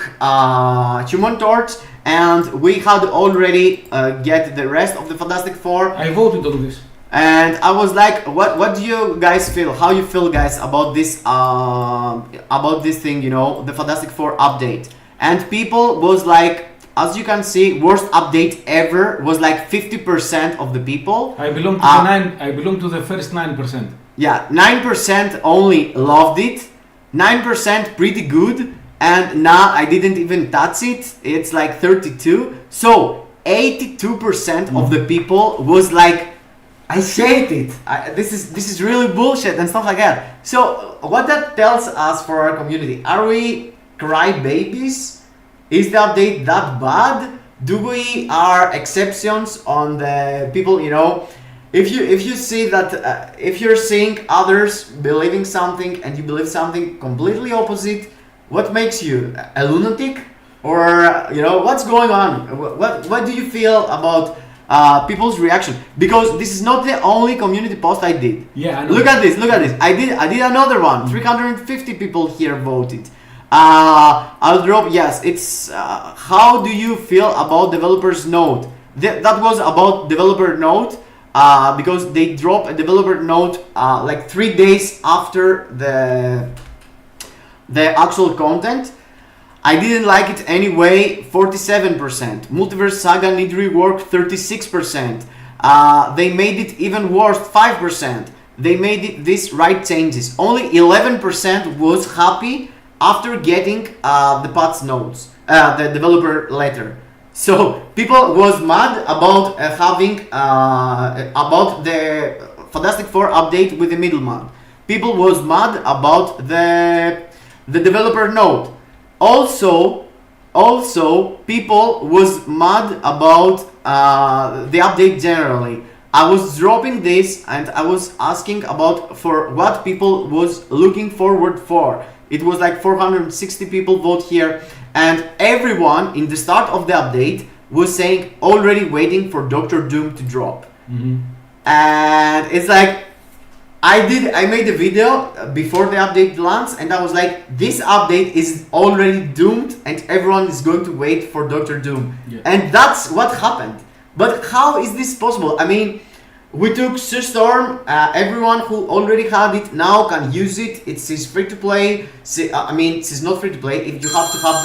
Human Torch, and we had already get the rest of the Fantastic Four. I voted on this. And I was like, what do you guys feel? How you feel, guys, about this thing, the Fantastic Four update? And people was like, as you can see, worst update ever was like 50% of the people. I belong to the first 9%. Yeah, 9% only loved it, 9% pretty good, and now I didn't even touch it. It's like 32. So 82% of the people was like, I hate it. This is really bullshit and stuff like that. So what that tells us for our community? Are we crybabies? Is the update that bad? Do we are exceptions on the people? If you see that if you're seeing others believing something and you believe something completely opposite, what makes you a lunatic? Or what's going on? What do you feel about people's reaction? Because this is not the only community post I did. Yeah, I know. Look at this. I did another one. 350 people here voted. I'll drop. Yes, it's how do you feel about developers note? That was about developer note because they dropped a developer note like 3 days after the actual content. I didn't like it anyway, 47%. Multiverse Saga need rework, 36%. They made it even worse, 5%. They made it these right changes. Only 11% was happy after getting the patch notes, the developer letter. So people was mad about having about the Fantastic Four update with the middleman. People was mad about the developer note. Also, people was mad about the update generally. I was dropping this and I was asking about for what people was looking forward for. It was like 460 people vote here, and everyone in the start of the update was saying already waiting for Doctor Doom to drop. Mm-hmm. And it's like I made a video before the update lands, and I was like, this update is already doomed and everyone is going to wait for Doctor Doom. Yeah. And that's what happened. But how is this possible? I mean, we took Sue Storm, everyone who already had it now can use it. It's free to play. It's not free to play. If you have to have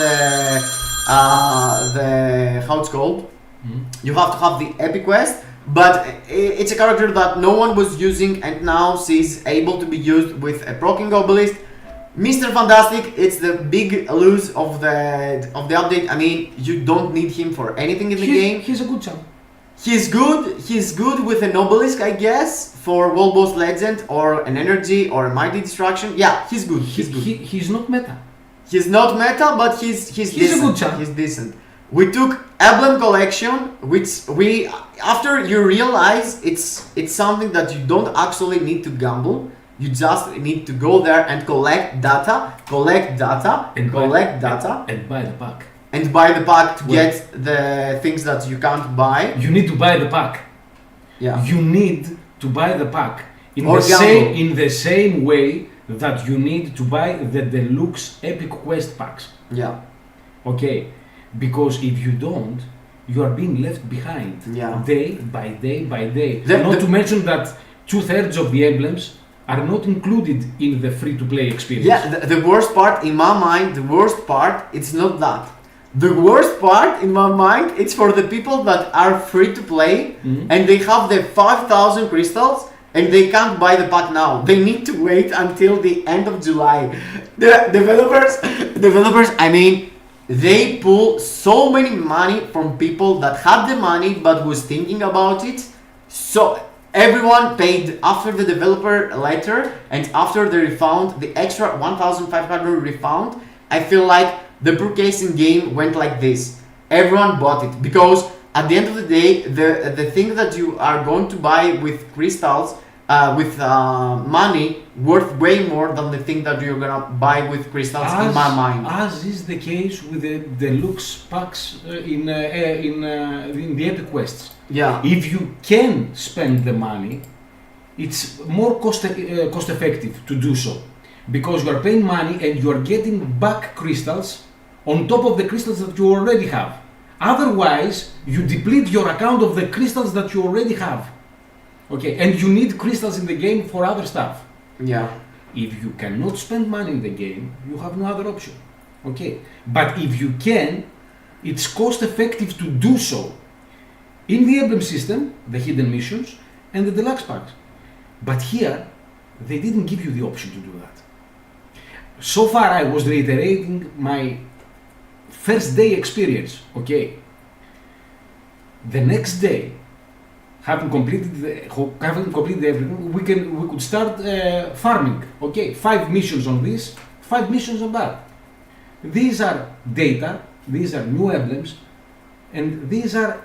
the how it's called, you have to have the Epic Quest. But it's a character that no one was using, and now she's able to be used with a proccing obelisk. Mr. Fantastic, it's the big lose of the update. I mean, you don't need him for anything in the game. He's a good champ. He's good with an obelisk, I guess, for World Boss Legend or an energy or a mighty destruction. Yeah, he's good. He's not meta. He's not meta, but he's decent. A good champ. He's decent. We took Emblem collection, which after you realize it's something that you don't actually need to gamble. You just need to go there and collect data, and buy the pack. And buy the pack to get the things that you can't buy. You need to buy the pack. Yeah. You need to buy the pack in the same way that you need to buy the deluxe Epic Quest packs. Yeah. Okay. Because if you don't, you are being left behind day by day by day. Not to mention that 2/3 of the emblems are not included in the free-to-play experience. Yeah, the worst part in my mind, it's not that. The worst part in my mind, it's for the people that are free to play and they have the 5,000 crystals and they can't buy the pack now. They need to wait until the end of July. The developers, I mean, they pull so many money from people that had the money but was thinking about it. So everyone paid after the developer letter and after the refund, the extra 1,500 refund. I feel like the purchasing game went like this. Everyone bought it because at the end of the day, the thing that you are going to buy with crystals, with money, worth way more than the thing that you're gonna buy with crystals. In my mind, as is the case with the deluxe packs in the epic quests. Yeah. If you can spend the money, it's more cost effective to do so, because you are paying money and you are getting back crystals on top of the crystals that you already have. Otherwise, you deplete your account of the crystals that you already have. Okay, and you need crystals in the game for other stuff. Yeah. If you cannot spend money in the game, you have no other option. Okay, but if you can, it's cost effective to do so. In the Emblem system, the hidden missions and the deluxe packs. But here, they didn't give you the option to do that. So far, I was reiterating my first day experience. Okay. The next day, having completed everything, we could start farming. Okay, 5 missions on this, 5 missions on that. These are data, these are new emblems, and these are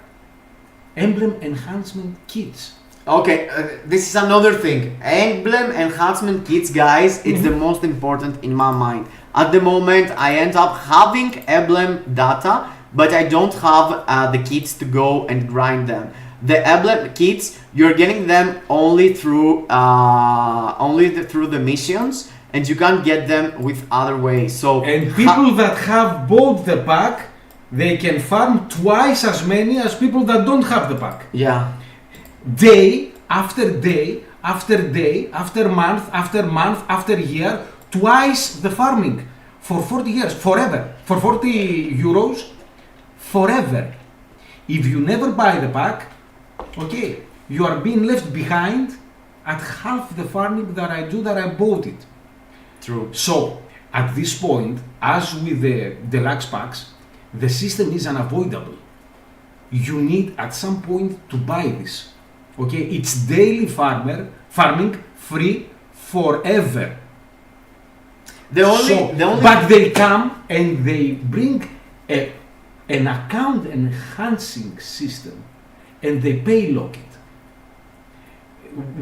emblem enhancement kits. Okay, this is another thing. Emblem enhancement kits, guys, it's the most important in my mind. At the moment, I end up having emblem data, but I don't have the kits to go and grind them. The emblem kits, you're getting them only through the missions, and you can't get them with other ways. So and people that have bought the pack, they can farm twice as many as people that don't have the pack. Yeah. Day after day after day after month after year, twice the farming for 40 years, forever, for 40 euros, forever. If you never buy the pack, okay, you are being left behind at half the farming that I bought it. True. So, at this point, as with the deluxe packs, the system is unavoidable. You need at some point to buy this. Okay, it's daily farming free forever. But they come and they bring an account enhancing system, and they pay lock it,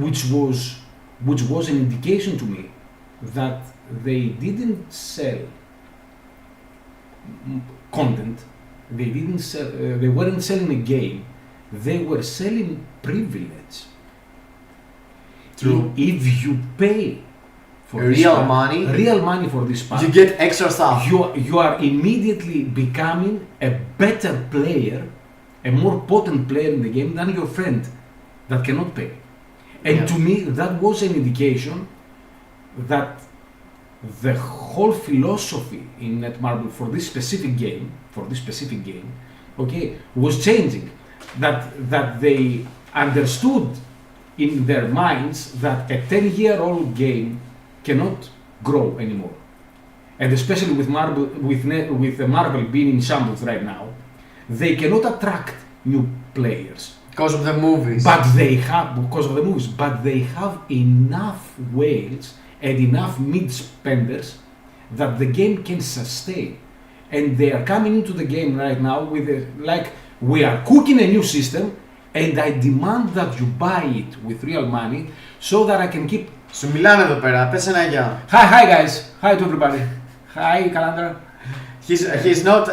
which was an indication to me that they didn't sell content. They weren't selling a game. They were selling privilege. True. If you pay for real money for this pack, you get extra stuff. You are immediately becoming a better player, a more potent player in the game than your friend that cannot pay. And to me, that was an indication that the whole philosophy in Netmarble for this specific game, okay, was changing. That they understood in their minds that a 10-year-old game cannot grow anymore, and especially with Marvel being in shambles right now, they cannot attract new players because of the movies. But they have enough whales and enough mid-spenders that the game can sustain, and they are coming into the game right now with we are cooking a new system, and I demand that you buy it with real money so that I can keep. Σου μιλάνε εδώ πέρα, πες ένα γεια. Hi guys, hi to everybody. Hi Calendar. He's not,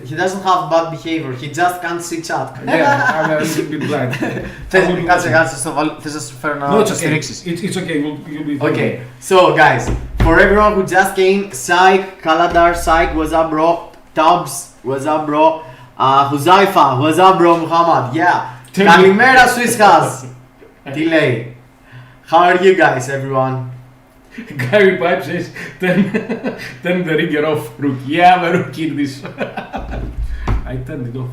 he doesn't have bad behavior, he just can't see chat. Yeah, I'm a little bit blind. Κάτσε, θες να σου φέρω να το στηρίξεις. It's okay, you'll be fine. Okay, so guys, for everyone who just came, Psych, Kaladar, Psych, what's up bro? Tubbs, what's up bro? Huzaifa, what's up, bro? Muhammad, yeah. Thank you. Kalimera Swisskas. Delay. How are you guys, everyone? Gary Pipe says, turn the rigger off, Rook. Yeah, but Rook in this. I turned it off.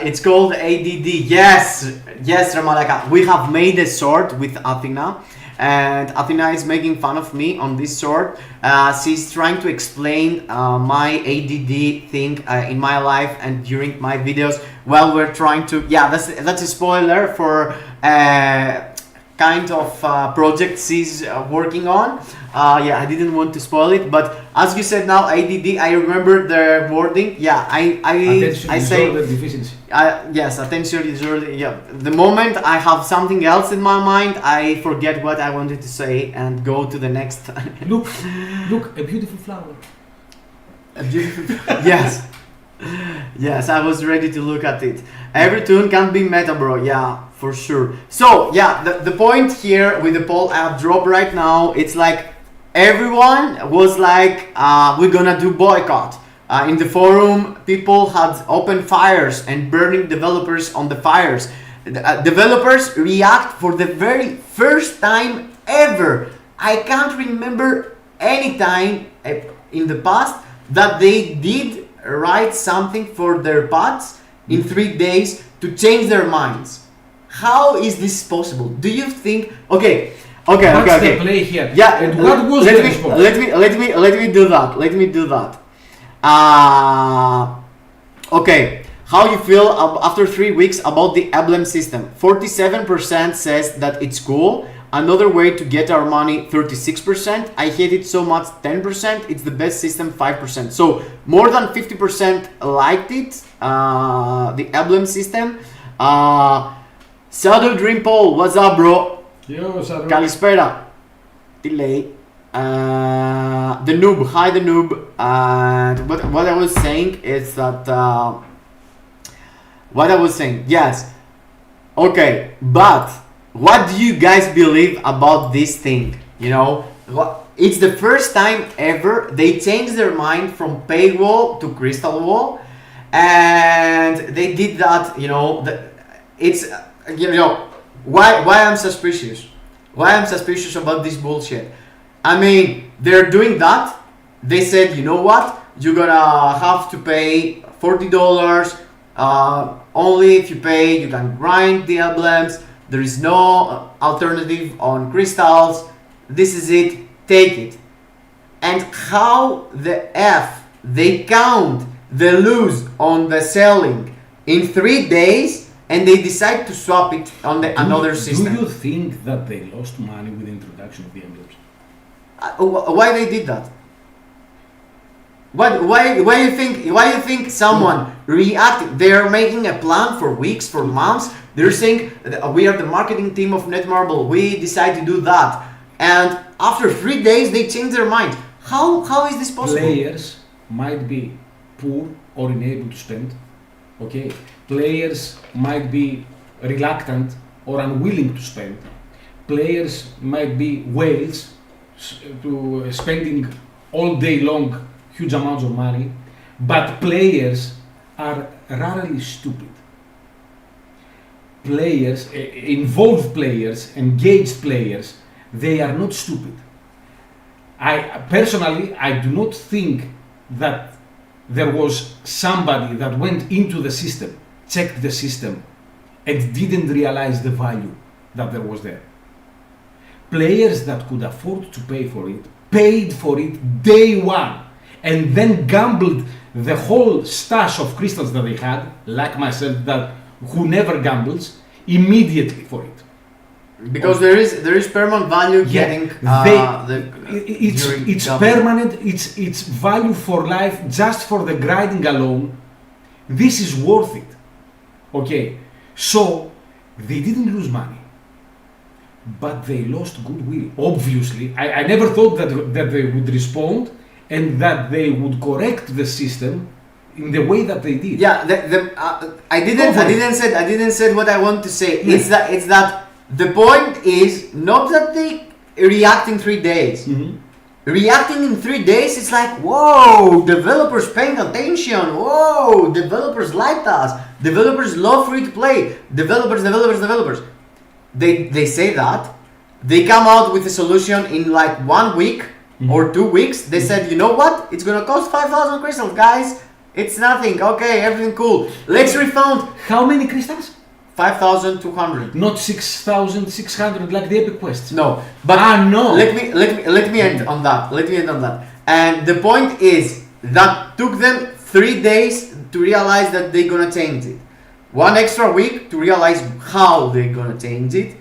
It's called ADD. Yes, Ramalaka. We have made a sword with Athena, and Athena is making fun of me on this sword. She's trying to explain my ADD thing in my life and during my videos. Well, we're trying to. Yeah, that's a spoiler for kind of project she's working on. Yeah, I didn't want to spoil it, but as you said now, ADD, I remember the wording. Yeah, I say deficiency. yes, attention disorder. Yeah, the moment I have something else in my mind, I forget what I wanted to say and go to the next. Look, a beautiful flower. A beautiful. Yes. Yes, I was ready to look at it. Every tune can be meta, bro. Yeah, for sure. So, yeah, the point here with the poll I have dropped right now, it's like everyone was like, we're gonna do boycott. In the forum, people had open fires and burning developers on the fires. Developers react for the very first time ever. I can't remember any time in the past that they did write something for their bots in 3 days to change their minds. How is this possible? Do you think? Okay. What's the play here? Yeah. And what was the response? Let me do that. Let me do that. Okay. How you feel after 3 weeks about the Emblem system? 47% says that it's cool. Another way to get our money, 36%. I hate it so much, 10%. It's the best system, 5%. So more than 50% liked it, the Emblem system. Shadow Dream Paul, what's up, bro? Yo, Shadow. Kalispera. Delay. The noob, hi the noob. What I was saying is that yes. Okay, but what do you guys believe about this thing? You know, it's the first time ever they changed their mind from paywall to crystal wall, and they did that. You know, it's why I'm suspicious. Why I'm suspicious about this bullshit. I mean, they're doing that. They said, you know what? You're gonna have to pay $40. Only if you pay, you can grind the emblems. There is no alternative on crystals. This is it. Take it. And how the F they count the lose on the selling in 3 days, and they decide to swap it on another system. Do you think that they lost money with the introduction of the emblems? Why they did that? Why you think someone reacted? They are making a plan for weeks, for months. They're saying we are the marketing team of Netmarble. We decide to do that, and after 3 days they change their mind. How is this possible? Players might be poor or unable to spend. Okay, players might be reluctant or unwilling to spend. Players might be whales to spending all day long huge amounts of money, but players are rarely stupid. Players, involved players, engaged players, they are not stupid. I do not think that there was somebody that went into the system, checked the system, and didn't realize the value that there was there. Players that could afford to pay for it, paid for it day one, and then gambled the whole stash of crystals that they had, like myself, who never gambles, immediately for it. Because there is permanent value getting it's permanent, it's value for life just for the grinding alone. This is worth it. Okay, so they didn't lose money, but they lost goodwill. Obviously, I never thought that they would respond and that they would correct the system in the way that they did. Yeah, I didn't say what I want to say. Yeah. It's that the point is not that they react in 3 days. Mm-hmm. reacting in 3 days, it's like, whoa, developers paying attention, whoa, developers liked us, developers love free to play, developers. They say that, they come out with a solution in like 1 week or 2 weeks. They said, you know what, it's gonna cost 5,000 crystals, guys, it's nothing, okay, everything cool, let's refund. How many crystals? 5,200. Not 6,600 like the epic quests. No, but no. Let me end on that. And the point is that took them 3 days to realize that they're gonna change it. 1 extra week to realize how they're gonna change it.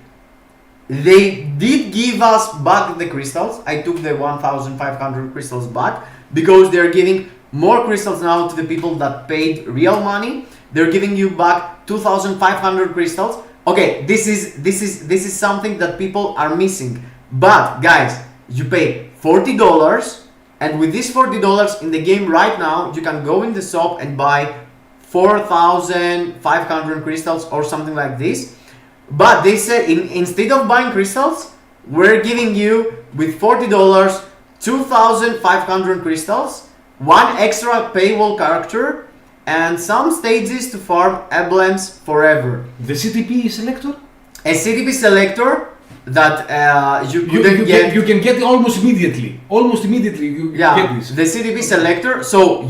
They did give us back the crystals. I took the 1,500 crystals back because they're giving more crystals now to the people that paid real money. They're giving you back 2,500 crystals. Okay, this is something that people are missing. But guys, you pay $40, and with this $40 in the game right now, you can go in the shop and buy 4,500 crystals or something like this. But they said instead of buying crystals, we're giving you with $40 2,500 crystals, 1 extra paywall character, and some stages to farm emblems forever. The CTP selector? A CTP selector that you can get almost immediately. You get this. The CTP selector. So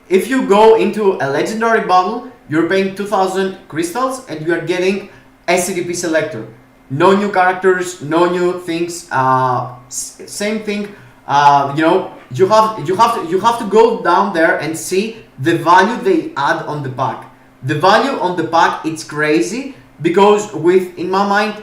if you go into a legendary battle, you're paying 2,000 crystals and you are getting a CTP selector. No new characters, no new things. Same thing. You have to go down there and see the value they add on the pack. The value on the pack, it's crazy because in my mind,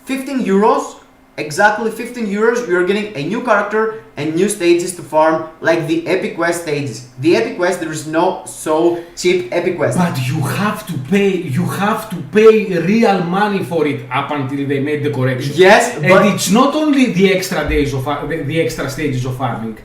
15 euros, exactly 15 euros, you're getting a new character and new stages to farm, like the epic quest stages. The epic quest, there is no so cheap epic quest. But you have to pay real money for it up until they made the correction. Yes, and it's not only the extra days of the extra stages of farming.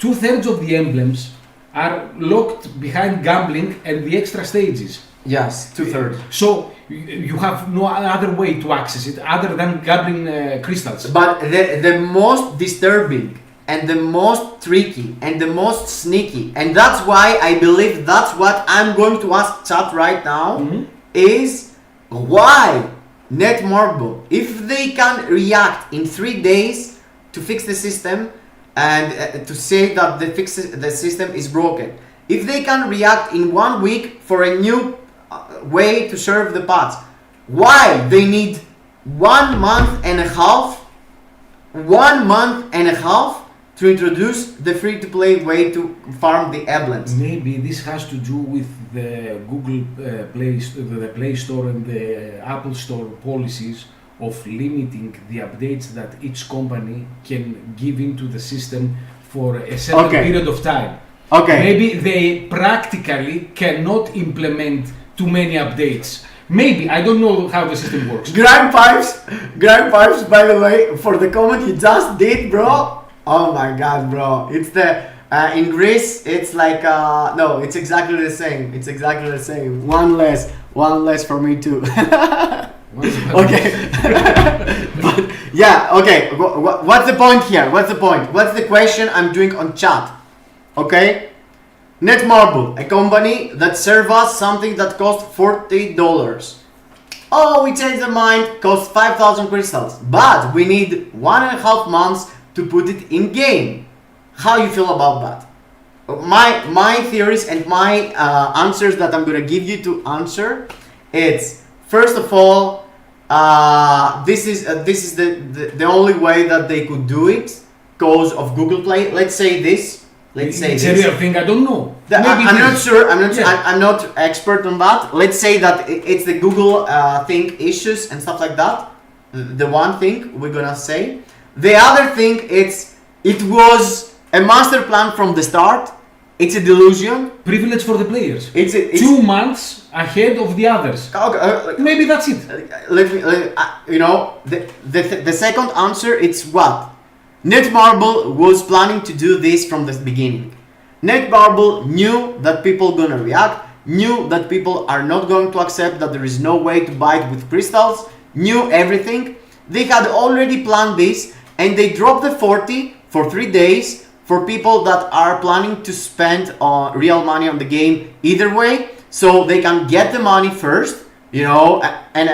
2/3 of the emblems are locked behind gambling and the extra stages. Yes, 2/3. So you have no other way to access it other than gambling crystals. But the most disturbing and the most tricky and the most sneaky, and that's why I believe that's what I'm going to ask chat right now, is why Netmarble, if they can react in 3 days to fix the system and to say that the system is broken, if they can react in 1 week for a new way to serve the pots, why they need 1 month and a half to introduce the free-to-play way to farm the emblems? Maybe this has to do with the Google the Play Store and the Apple Store policies of limiting the updates that each company can give into the system for a certain period of time. Okay. Maybe they practically cannot implement too many updates. Maybe, I don't know how the system works. Grand Pipes, by the way, for the comment you just did, bro. Oh my god, bro. It's the, in Greece, it's like, no, it's exactly the same. It's exactly the same. One less for me too. Okay. But, yeah, okay. What's the point here? What's the question I'm doing on chat? Okay. Netmarble, a company that serves us something that costs $40. Oh, we changed the mind, costs 5,000 crystals, but we need 1.5 months to put it in game. How you feel about that? My theories and my answers that I'm gonna give you to answer, it's first of all, this is the only way that they could do it because of Google Play. Let's say this. It's a real thing. I don't know. I'm not sure. I'm not expert on that. Let's say that it's the Google thing issues and stuff like that. The one thing we're gonna say. The other thing, it was a master plan from the start. It's a delusion. Privilege for the players. It's 2 months ahead of the others. Okay, maybe that's it. The second answer, it's what? Netmarble was planning to do this from the beginning. Netmarble knew that people gonna react, knew that people are not going to accept that there is no way to buy it with crystals, knew everything. They had already planned this and they dropped the 40 for 3 days for people that are planning to spend real money on the game either way, so they can get the money first, you know, and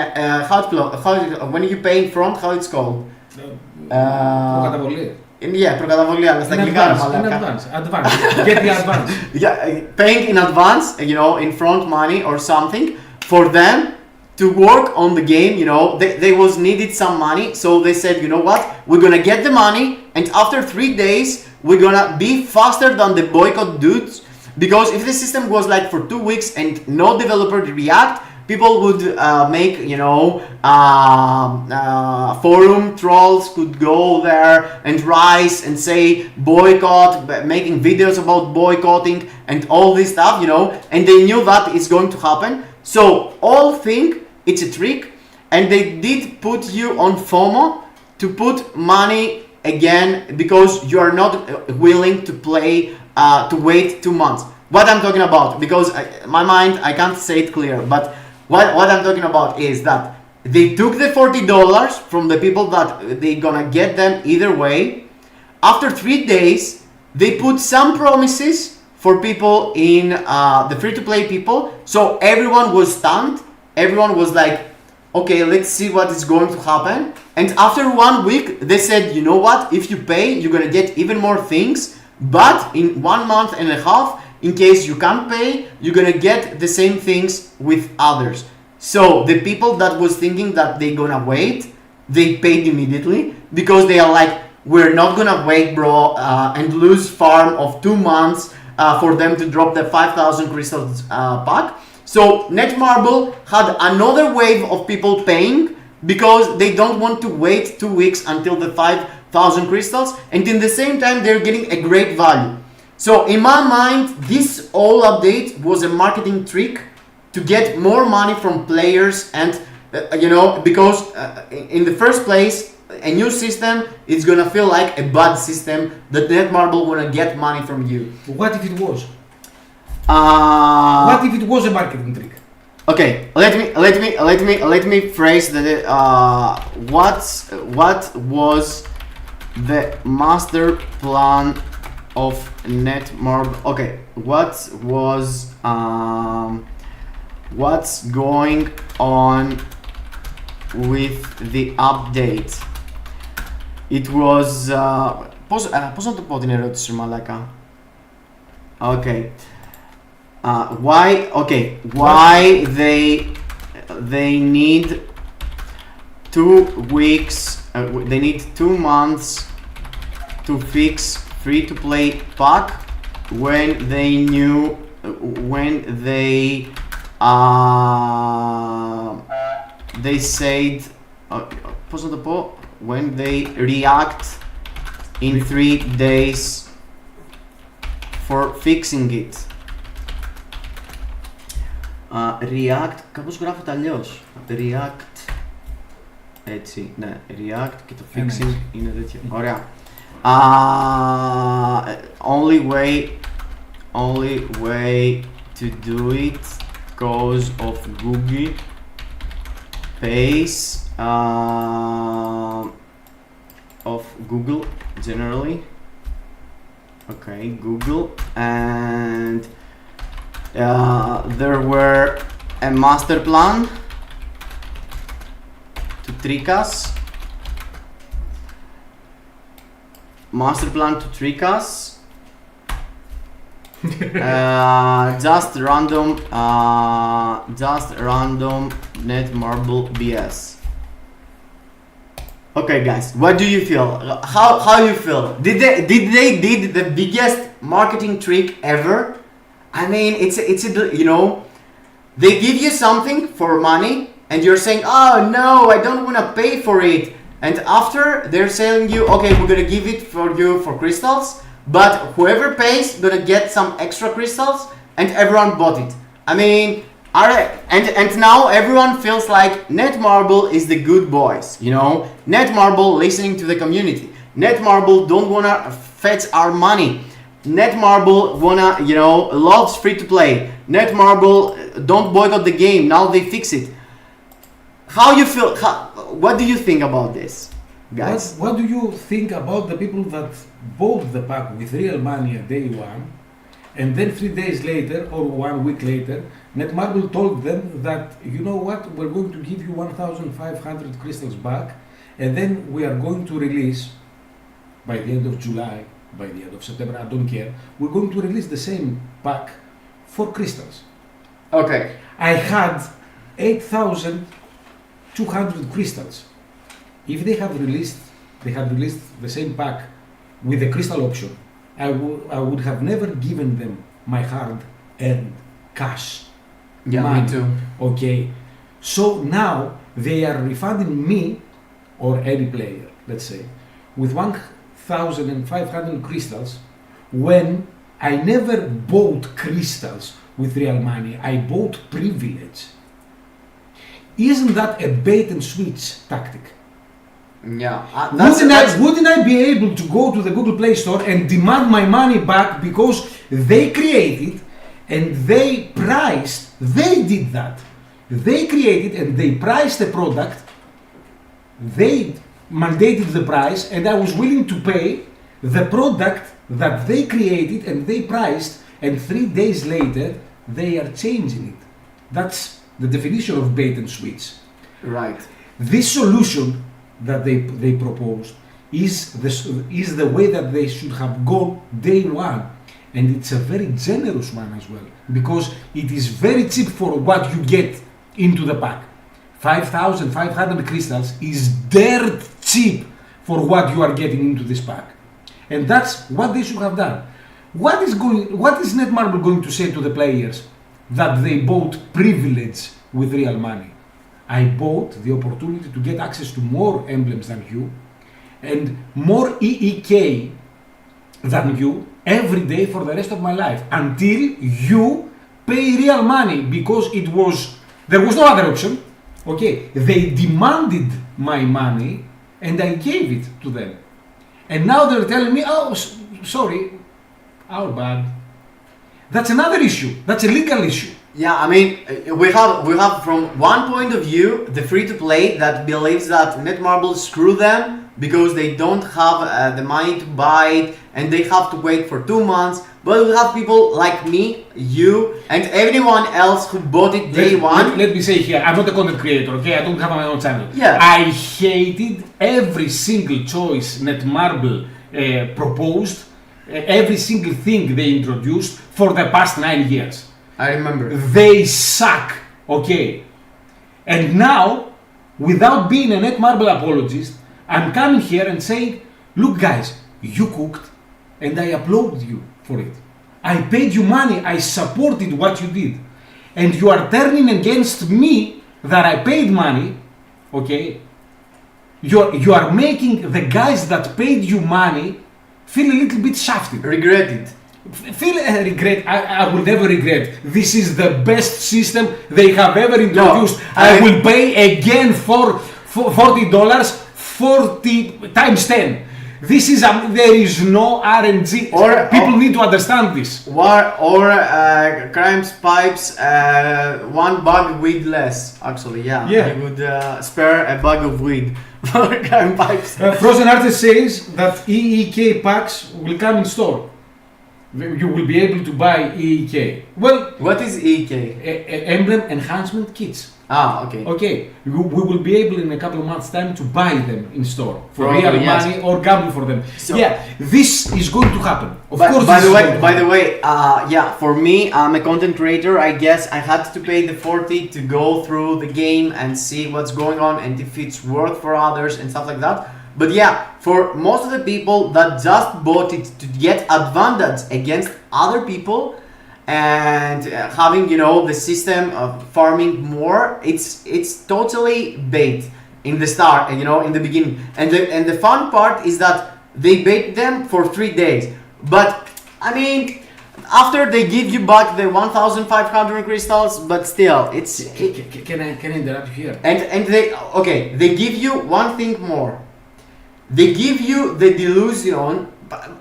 when you pay in front, how it's called? Yeah, προκαταβολή, αλλά στα αγγλικά ρε μαλάκα. Advance. Get the advance. Yeah, paying in advance, you know, in front money or something for them to work on the game, you know, they was needed some money, so they said, you know what, we're gonna get the money, and after 3 days, we're gonna be faster than the boycott dudes, because if the system was like for 2 weeks and no developer react, people would make, you know, forum trolls could go there and rise and say boycott, making videos about boycotting and all this stuff, you know, and they knew that it's going to happen. So all think it's a trick, and they did put you on FOMO to put money again because you are not willing to play, to wait 2 months. What I'm talking about, because my mind, I can't say it clear, but what I'm talking about is that they took the $40 from the people that they gonna get them either way. After 3 days, they put some promises for people in the free-to-play people. So everyone was stunned. Everyone was like, okay, let's see what is going to happen. And after 1 week, they said, you know what? If you pay, you're gonna get even more things. But in 1 month and a half, in case you can't pay, you're gonna get the same things with others. So the people that was thinking that they're gonna wait, they paid immediately because they are like, we're not gonna wait, bro, and lose farm of 2 months for them to drop the 5,000 crystals pack. So Netmarble had another wave of people paying because they don't want to wait 2 weeks until the 5,000 crystals, and in the same time they're getting a great value. So in my mind, this whole update was a marketing trick to get more money from players, and you know, because in the first place, a new system is gonna feel like a bad system that Netmarble wanna get money from you. What if it was? What if it was a marketing trick? Okay, let me phrase that. What was the master plan of Netmarble? Okay, what was what's going on with the update? It was πώς να το πω την ερώτηση μαλάκα? Okay. Why they need 2 weeks, they need 2 months to fix free-to-play pack when they knew, when they said, πώς να το πω, when they react in 3 days for fixing it. React, κάπως γράφεται αλλιώς. React, έτσι, ναι, React και το fixing είναι τέτοιο. Ωραία. Only way to do it because of Google pays of Google generally. Okay, Google, and there were a master plan to trick us. Just random Netmarble BS. Okay, guys, what do you feel? How you feel? Did they did the biggest marketing trick ever? I mean, it's you know, they give you something for money, and you're saying, oh no, I don't want to pay for it. And after they're selling you, okay, we're gonna give it for you for crystals, but whoever pays gonna get some extra crystals, and everyone bought it. I mean, and now everyone feels like Netmarble is the good boys, you know. Netmarble listening to the community. Netmarble don't wanna fetch our money. Netmarble wanna, you know, loves free to play. Netmarble don't boycott the game. Now they fix it. How you feel? What do you think about this? guys. What do you think about the people that bought the pack with real money at day one, and then 3 days later or 1 week later, Netmarble told them that, you know what, we're going to give you 1,500 crystals back, and then we are going to release, by the end of July, by the end of September, I don't care, we're going to release the same pack for crystals. Okay. I had 8,200 crystals. If they had released the same pack with the crystal option, I would have never given them my hard-earned cash. Yeah, money. me too. Okay, so now they are refunding me or any player, let's say, with 1,500 crystals when I never bought crystals with real money. I bought privilege. Isn't that a bait and switch tactic? Yeah. Wouldn't I be able to go to the Google Play Store and demand my money back because they created and they priced, they did that. They created and they priced a product, they mandated the price, and I was willing to pay the product that they created and they priced, and 3 days later they are changing it. That's the definition of bait and switch. Right. This solution that they proposed is the way that they should have gone day one, and it's a very generous one as well, because it is very cheap for what you get into the pack. 5,500 crystals is dirt cheap for what you are getting into this pack, and that's what they should have done. What is Netmarble going to say to the players that they bought privilege with real money? I bought the opportunity to get access to more emblems than you and more EEK than you every day for the rest of my life until you pay real money, because there was no other option. Okay, they demanded my money and I gave it to them, and now they're telling me, oh, sorry, our bad. That's another issue. That's a legal issue. Yeah, I mean, we have from one point of view the free-to-play that believes that Netmarble screw them because they don't have the money to buy it and they have to wait for 2 months. But we have people like me, you, and everyone else who bought it day one. Let me say here, I'm not a content creator, okay? I don't have my own channel. Yeah. I hated every single choice Netmarble proposed, every single thing they introduced for the past 9 years. I remember. They suck, okay? And now, without being a Netmarble apologist, I'm coming here and saying, look guys, you cooked and I applaud you for it. I paid you money, I supported what you did. And you are turning against me that I paid money, okay? You are making the guys that paid you money feel a little bit shafted. Regret it. Feel regret. I will never regret. This is the best system they have ever introduced. No, I will pay again for $40, 40 times 10. This is there is no RNG. People need to understand this. Crimes pipes, one bag weed less. Actually, yeah. You would spare a bag of weed for crime pipes. Frozen Artist says that EEK packs will come in store. You will be able to buy EEK. Well, what is EEK? Emblem enhancement kits. Ah, okay. Okay, we will be able in a couple of months' time to buy them in store for real money or gamble for them. So, yeah, this is going to happen. Of course. By the way, for me, I'm a content creator. I guess I had to pay the 40 to go through the game and see what's going on and if it's worth for others and stuff like that. But yeah, for most of the people that just bought it to get advantage against other people and having, the system of farming more, it's totally bait in the start, in the beginning. And the fun part is that they bait them for 3 days. But I mean, after they give you back the 1,500 crystals, but still, Can I interrupt here? And they give you one thing more. They give you the delusion.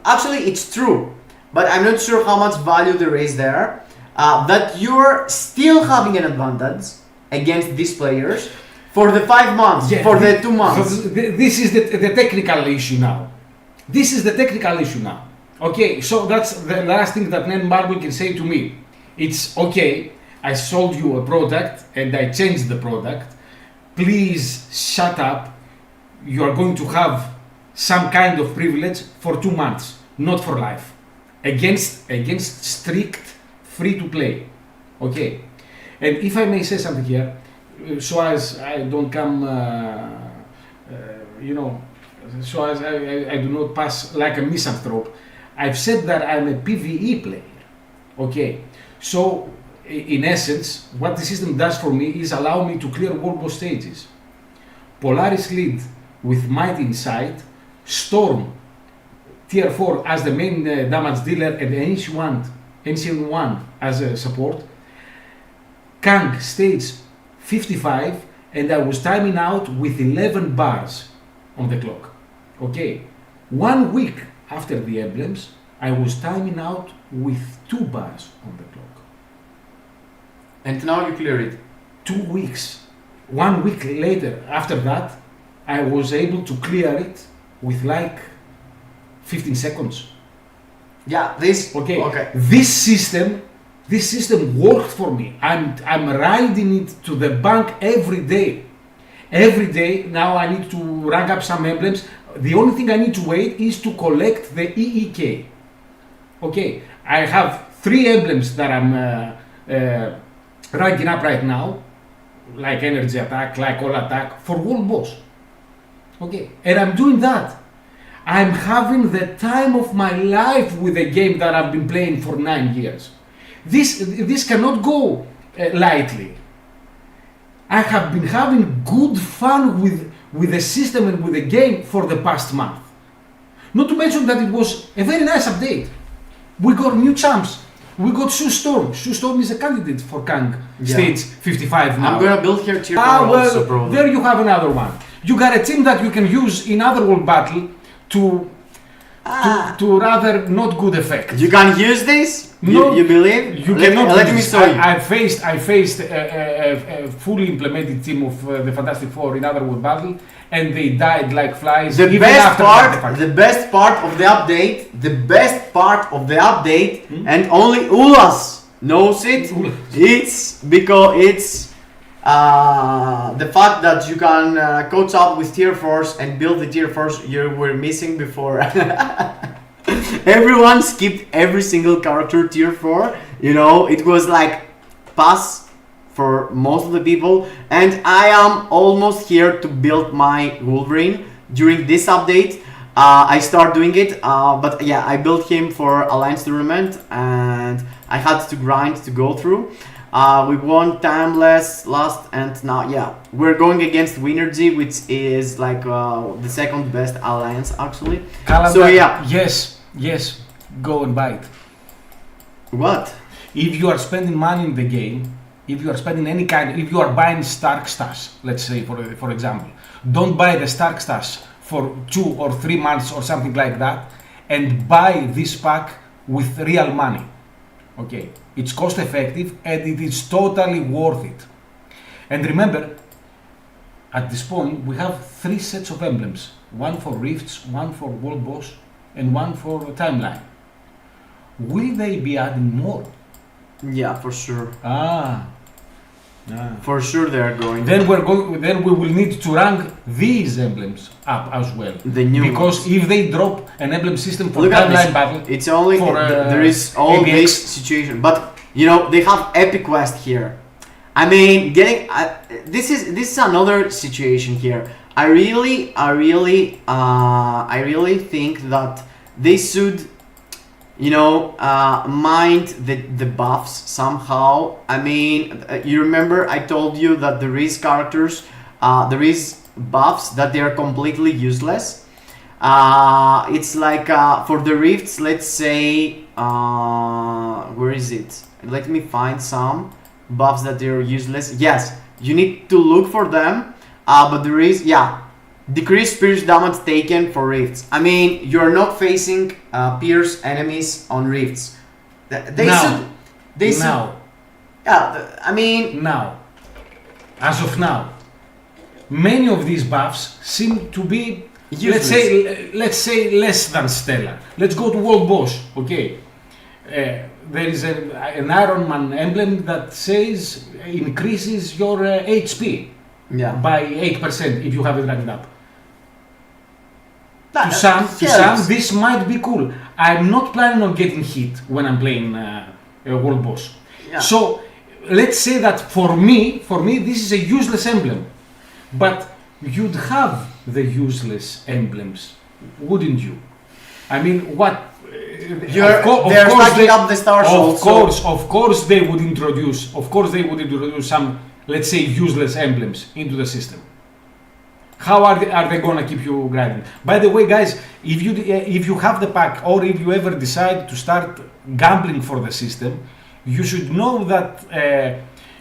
Actually, it's true, but I'm not sure how much value there is there. That you're still having an advantage against these players For the 5 months, Yeah, for the 2 months. So this is the technical issue now. This is the technical issue now. Okay, so that's the last thing that Netmarble can say to me. It's okay, I sold you a product and I changed the product. Please shut up. You are going to have some kind of privilege for 2 months, not for life. Against strict free to play. Okay. And if I may say something here, so as I don't come, so as I do not pass like a misanthrope, I've said that I'm a PvE player. Okay, so in essence, what the system does for me is allow me to clear world boss stages. Polaris lead with Might Insight, Storm, tier 4 as the main damage dealer and Ancient One as a support, Kang stage 55, and I was timing out with 11 bars on the clock. Okay, 1 week after the emblems, I was timing out with 2 bars on the clock. And now you clear it. 2 weeks. 1 week later, after that, I was able to clear it with like 15 seconds. Yeah, this. Okay. This system worked for me. I'm riding it to the bank every day. Every day now I need to rank up some emblems. The only thing I need to wait is to collect the EEK. Okay, I have 3 emblems that I'm ranking up right now, like energy attack, like all attack, for world boss. Okay, and I'm doing that. I'm having the time of my life with a game that I've been playing for 9 years. This cannot go lightly. I have been having good fun with the system and with the game for the past month. Not to mention that it was a very nice update. We got new champs. We got Sue Storm. Sue Storm is a candidate for Kang stage 55 now. I'm gonna build here tier 4 well, also, bro. there you have another one. You got a team that you can use in other world battle to rather not good effect. You can use this? No, you believe? You cannot. Let me show you. I faced a fully implemented team of the Fantastic Four in other world battle, and they died like flies. The even best after part, the best part of the update, and only Ulas knows it. It's because it's the fact that you can coach up with tier 4s and build the tier 4s you were missing before. Everyone skipped every single character tier 4. You know, it was like pass for most of the people, and I am almost here to build my Wolverine during this update. I start doing it, but yeah, I built him for Alliance tournament, and I had to grind to go through. We won Timeless last, and now yeah, we're going against Winergy, which is like the second best alliance actually. Calendar, so yeah, yes, go and buy it. What? If you are spending money in the game, if you are spending any kind, if you are buying Stark Stash, let's say for example, don't buy the Stark Stash for 2 or 3 months or something like that, and buy this pack with real money. Okay, it's cost effective and it is totally worth it. And remember, at this point we have 3 sets of emblems, one for Rifts, one for World Boss, and one for Timeline. Will they be adding more? Yeah, for sure. For sure they are going. Then we will need to rank these emblems up as well. The new because ones. If they drop an emblem system for Look at timeline this. battle, It's only for, there is all ABX. this situation, but you know they have Epic Quest here. I mean, getting this is another situation here. I really think that they should, you know, mind the buffs somehow. I mean, you remember I told you that there is characters, there is buffs that they are completely useless. It's like for the Rifts, let's say, where is it? Let me find some buffs that they are useless. Yes, you need to look for them, but there is, yeah, decreased pierce damage taken for Rifts. I mean, you're not facing pierce enemies on Rifts. They should. Now. Yeah, I mean. Now. As of now. many of these buffs seem to be, let's say less than stellar. Let's go to World Boss. Okay, there is an Iron Man emblem that says increases your HP by 8% if you have it ranked up. To some, this might be cool. I'm not planning on getting hit when I'm playing World Boss. Yeah. So let's say that for me, this is a useless emblem. But you'd have the useless emblems, wouldn't you? I mean, what? They're stacking up the stars. Of course, they would introduce. Of course, they would introduce some, let's say, useless emblems into the system. How are they gonna keep you grinding? By the way, guys, if you have the pack, or if you ever decide to start gambling for the system, you should know that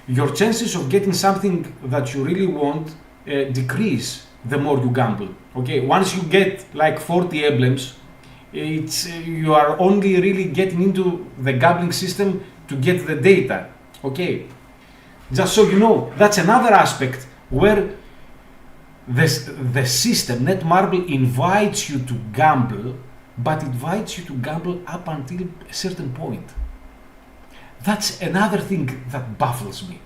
your chances of getting something that you really want decrease the more you gamble. Okay, once you get like 40 emblems, you are only really getting into the gambling system to get the data. Okay, just so you know, that's another aspect where the system, Netmarble, invites you to gamble, but invites you to gamble up until a certain point. That's another thing that baffles me.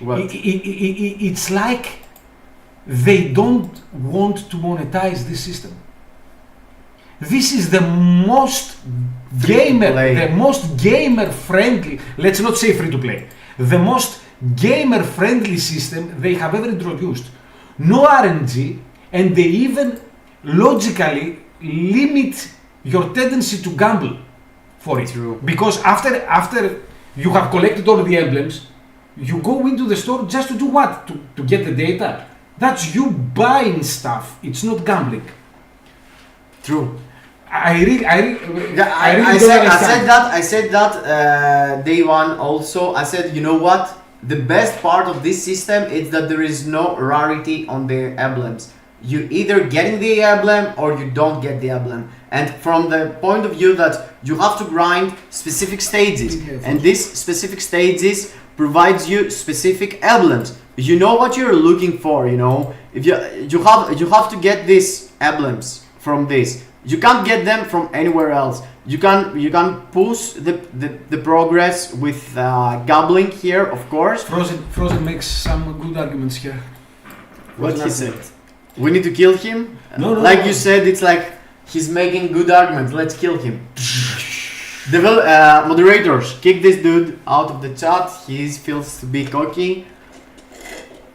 It's like they don't want to monetize this system. This is the most gamer friendly, let's not say free to play, the most gamer friendly system they have ever introduced. No RNG, and they even logically limit your tendency to gamble for it. True. Because after you have collected all the emblems, you go into the store just to do what? To get the data. That's you buying stuff. It's not gambling. True. I said that day one also. I said, you know what? The best part of this system is that there is no rarity on the emblems. You either getting the emblem or you don't get the emblem. And from the point of view that you have to grind specific stages, and these specific stages provides you specific emblems. You know what you're looking for. You know, if you have to get these emblems from this. You can't get them from anywhere else. You can push the progress with gambling here, of course. Frozen makes some good arguments here. What he said? We need to kill him? No. You said, it's like he's making good arguments. Let's kill him. Moderators, kick this dude out of the chat. He feels to be cocky.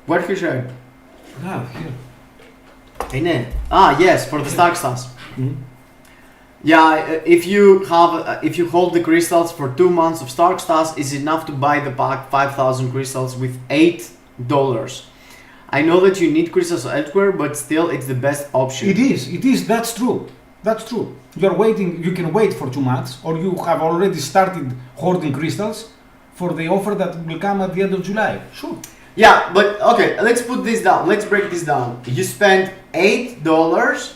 What he said? Here. Yes, for the Stark Stars. Mm-hmm. Yeah, if you hold the crystals for 2 months of Stark Stars, is enough to buy the pack 5,000 crystals with $8. I know that you need crystals elsewhere, but still it's the best option. It is, that's true. You can wait for 2 months, or you have already started hoarding crystals for the offer that will come at the end of July. Sure. Yeah, but okay, let's put this down. Let's break this down. You spend $8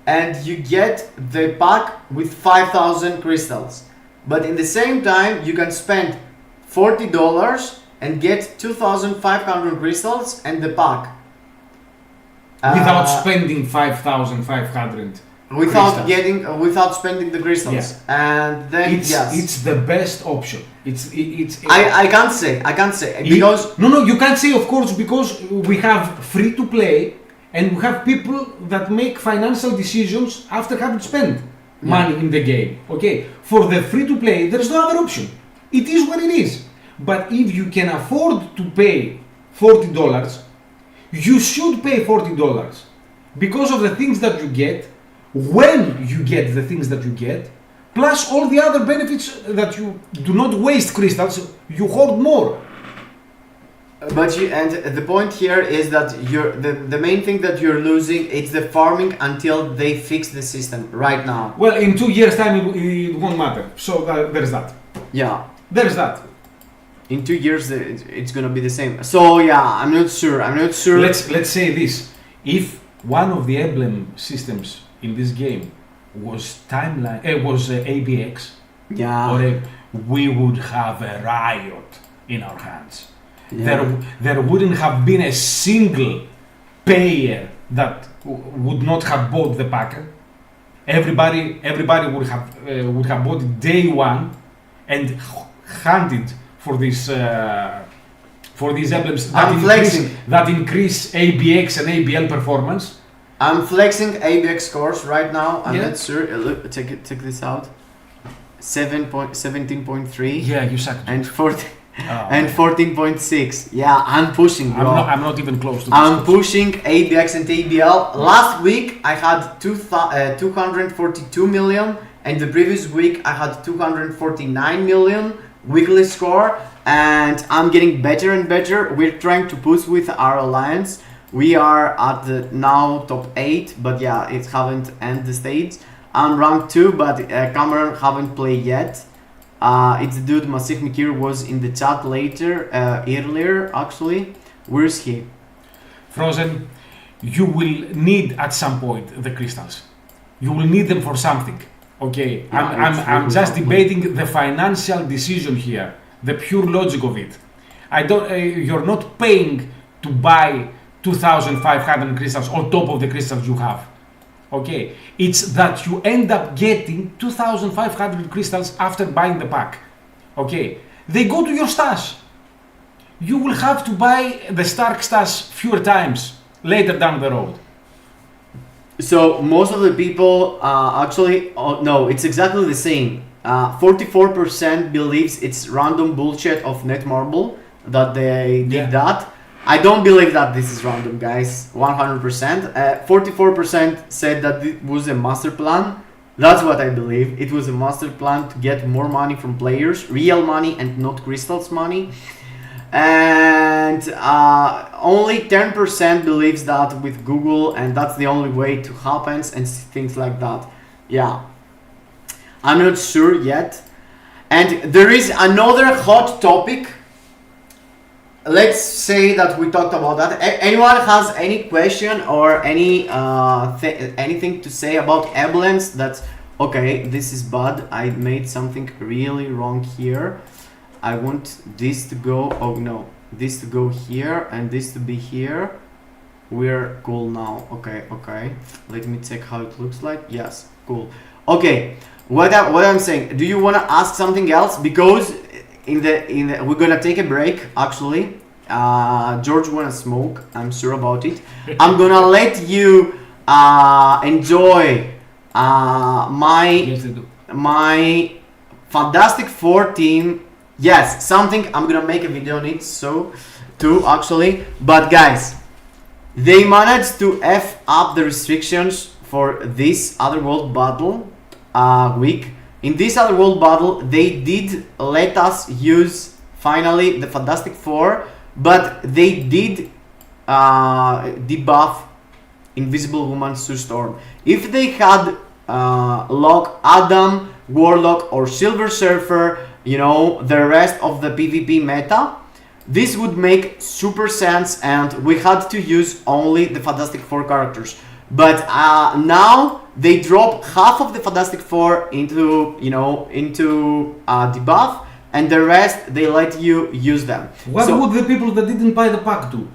and you get the pack with 5,000 crystals. But in the same time, you can spend $40 and get 2,500 crystals and the pack. Without spending 5,500. Without spending the crystals. Yeah. And then it's the best option. I can't say because no, you can't say, of course, because we have free to play. And we have people that make financial decisions after having spent money in the game. Okay, for the free to play, there is no other option. It is what it is. But if you can afford to pay $40, you should pay $40 because of the things that you get, when you get the things that you get, plus all the other benefits that you do not waste crystals, you hoard more. But the point here is that the main thing that you're losing, it's the farming until they fix the system right now. Well, in 2 years' time it won't matter. So there's that. Yeah. There's that. In 2 years it's gonna be the same. So yeah, I'm not sure. Let's say this: if one of the emblem systems in this game was ABX, we would have a riot in our hands. Yeah. There wouldn't have been a single payer that would not have bought the pack. Everybody would have bought it day one and hunted for these emblems that increase ABX and ABL performance. I'm flexing ABX scores right now. I'm not sure. Look, check this out. 17.3. Yeah, you suck. And 14.6. Yeah, I'm pushing, bro. I'm not even close to this. I'm pushing ABX and ABL. Last week I had 242 million, and the previous week I had 249 million weekly score, and I'm getting better and better. We're trying to push with our alliance. We are at the now top 8, but yeah, it haven't ended the stage. I'm rank 2, but Cameron haven't played yet. It's the dude Masih Mikir was in the chat earlier actually. Where's he? Frozen, you will need at some point the crystals. You will need them for something. Okay, Yeah, I'm just debating the financial decision here, the pure logic of it. You're not paying to buy 2,500 crystals on top of the crystals you have. Okay, it's that you end up getting 2,500 crystals after buying the pack. Okay, they go to your stash. You will have to buy the Stark stash fewer times later down the road. So most of the people no, it's exactly the same. 44% believes it's random bullshit of Netmarble that they did that. I don't believe that this is random, guys. 100%. 44% said that it was a master plan. That's what I believe. It was a master plan to get more money from players, real money and not crystals money. And only 10% believes that with Google, and that's the only way to happen and things like that. Yeah, I'm not sure yet. And there is another hot topic. Let's say that we talked about that. Anyone has any question or any anything to say about emblems? That's okay. This is bad. I made something really wrong here. I want this to go. Oh no, this to go here and this to be here. We're cool now. Okay. Let me check how it looks like. Yes, cool. Okay. What I'm saying? Do you want to ask something else? Because we're gonna take a break actually. George wanna smoke, I'm sure about it. I'm gonna let you enjoy my Fantastic Four team. Yes, something I'm gonna make a video on it too actually. But guys, they managed to F up the restrictions for this Otherworld battle week. In this Otherworld battle, they did let us use finally the Fantastic Four, but they did debuff Invisible Woman Sue Storm. If they had lock Adam, Warlock or Silver Surfer, you know, the rest of the PvP meta, this would make super sense, and we had to use only the Fantastic Four characters. But now they drop half of the Fantastic Four into debuff, and the rest they let you use them. What would the people that didn't buy the pack do?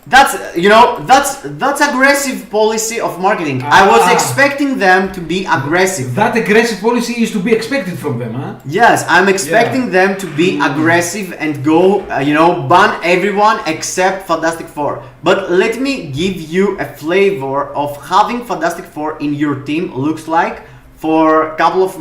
That's aggressive policy of marketing. I was expecting them to be aggressive. That aggressive policy is to be expected from them, huh? Yes, I'm expecting them to be aggressive and go, ban everyone except Fantastic Four. But let me give you a flavor of having Fantastic Four in your team looks like. For a couple of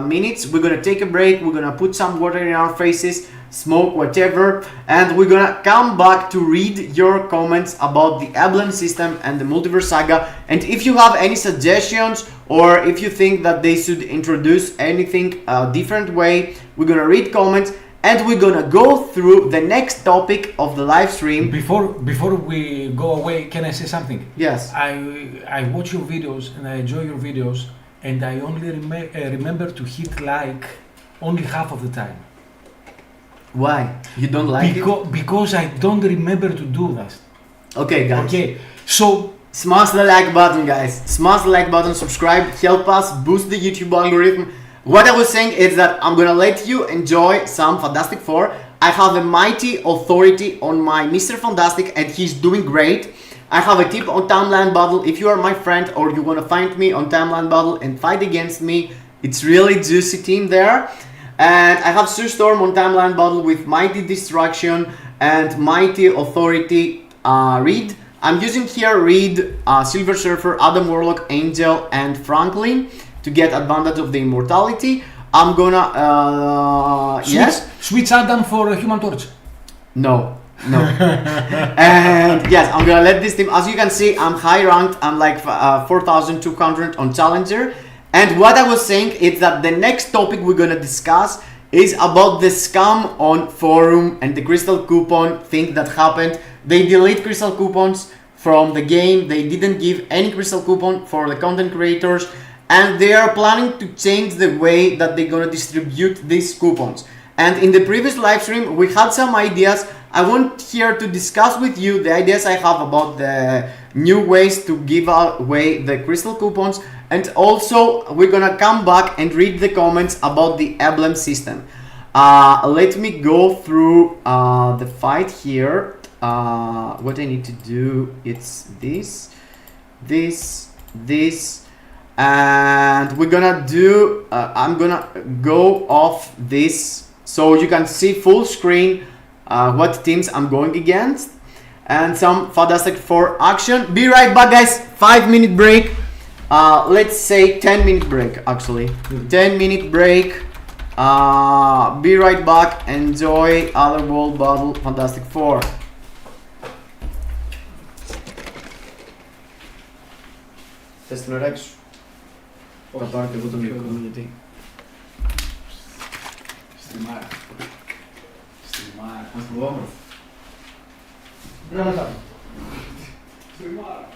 minutes, we're gonna take a break. We're gonna put some water in our faces, smoke, whatever, and we're gonna come back to read your comments about the Emblem system and the Multiverse Saga. And if you have any suggestions, or if you think that they should introduce anything different way, we're gonna read comments and we're gonna go through the next topic of the live stream. Before we go away, can I say something? Yes. I watch your videos and I enjoy your videos, and I only remember to hit like only half of the time. Why? You don't like it? Because I don't remember to do that. Okay, guys. Okay, so smash the like button, guys. Smash the like button, subscribe, help us boost the YouTube algorithm. What I was saying is that I'm gonna let you enjoy some Fantastic Four. I have a mighty authority on my Mr. Fantastic and he's doing great. I have a tip on Timeline Battle. If you are my friend or you want to find me on Timeline Battle and fight against me, it's really juicy team there. And I have Sue Storm on Timeline Battle with Mighty Distraction and Mighty Authority Reed. I'm using here Reed, Silver Surfer, Adam Warlock, Angel, and Franklin to get advantage of the immortality. I'm gonna switch Adam for Human Torch. No. And yes, I'm gonna let this team. As you can see, I'm high ranked. I'm like 4,200 on Challenger. And what I was saying is that the next topic we're gonna discuss is about the scam on forum and the crystal coupon thing that happened. They delete crystal coupons from the game. They didn't give any crystal coupon for the content creators, and they are planning to change the way that they're gonna distribute these coupons. And in the previous live stream, we had some ideas. I want here to discuss with you the ideas I have about the new ways to give away the crystal coupons. And also, we're gonna come back and read the comments about the Emblem system. Let me go through the fight here. What I need to do, it's this, and we're gonna do, I'm gonna go off this so you can see full screen what teams I'm going against and some Fantastic Four action. Be right back, guys. 5-minute break. Let's say 10-minute break, actually. 10-minute break. Be right back. Enjoy Otherworld Battle Fantastic Four. Θες την ώρα σου? Θα πάρω και εγώ το μικρό γιατί. Στριμάρα. Μας το όμορφο. Στριμάρα.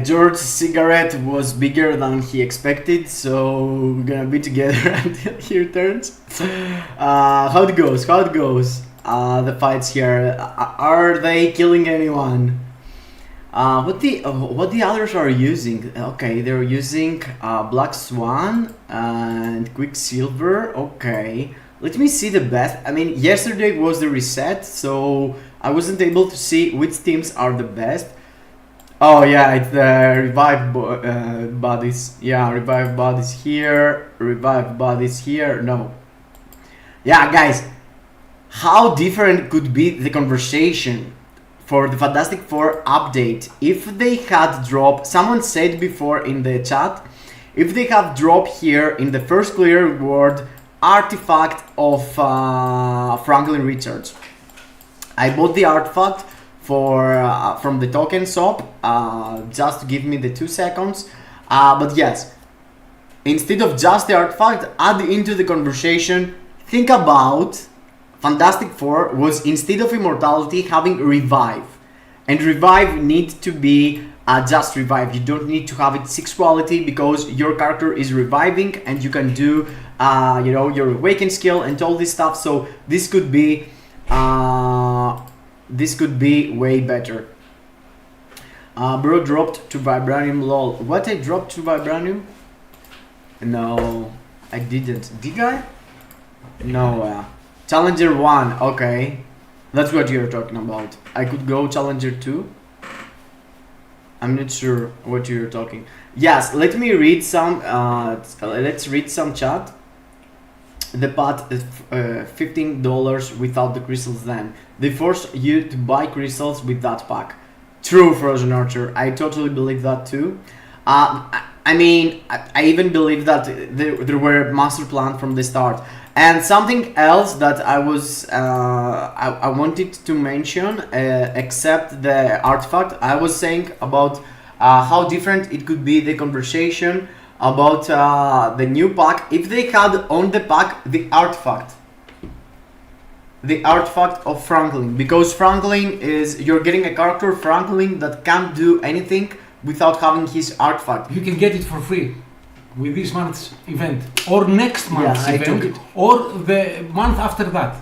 George's cigarette was bigger than he expected, so we're gonna be together until he returns. How it goes? The fights here. Are they killing anyone? What the others are using? Okay, they're using Black Swan and Quicksilver. Okay, let me see the best. I mean, yesterday was the reset, so I wasn't able to see which teams are the best. Oh yeah, it's the revived bodies. Yeah, revived bodies here, revived bodies here. No. Yeah, guys, how different could be the conversation for the Fantastic Four update if they had dropped, someone said before in the chat, if they have dropped here in the first clear reward artifact of Franklin Richards. I bought the artifact from the token shop, just to give me the 2 seconds, but yes, instead of just the artifact, add into the conversation, think about Fantastic Four was, instead of immortality, having revive, and revive needs to be just revive. You don't need to have it 6 quality because your character is reviving and you can do you know, your awaken skill and all this stuff, so this could be way better. Bro dropped to Vibranium, lol. What, I dropped to Vibranium? No, I didn't. Did I? No. Challenger 1, okay. That's what you're talking about. I could go Challenger 2. I'm not sure what you're talking. Yes, let me read some, let's read some chat. The path is $15 without the crystals then. They force you to buy crystals with that pack. True, Frozen Archer. I totally believe that too. I mean, I even believe that there were master plan from the start. And something else that I was I wanted to mention, except the artifact, I was saying about how different it could be the conversation about the new pack if they had on the pack the artifact of Franklin, because Franklin is, you're getting a character Franklin that can't do anything without having his artifact. You can get it for free with this month's event or next month's event or the month after that.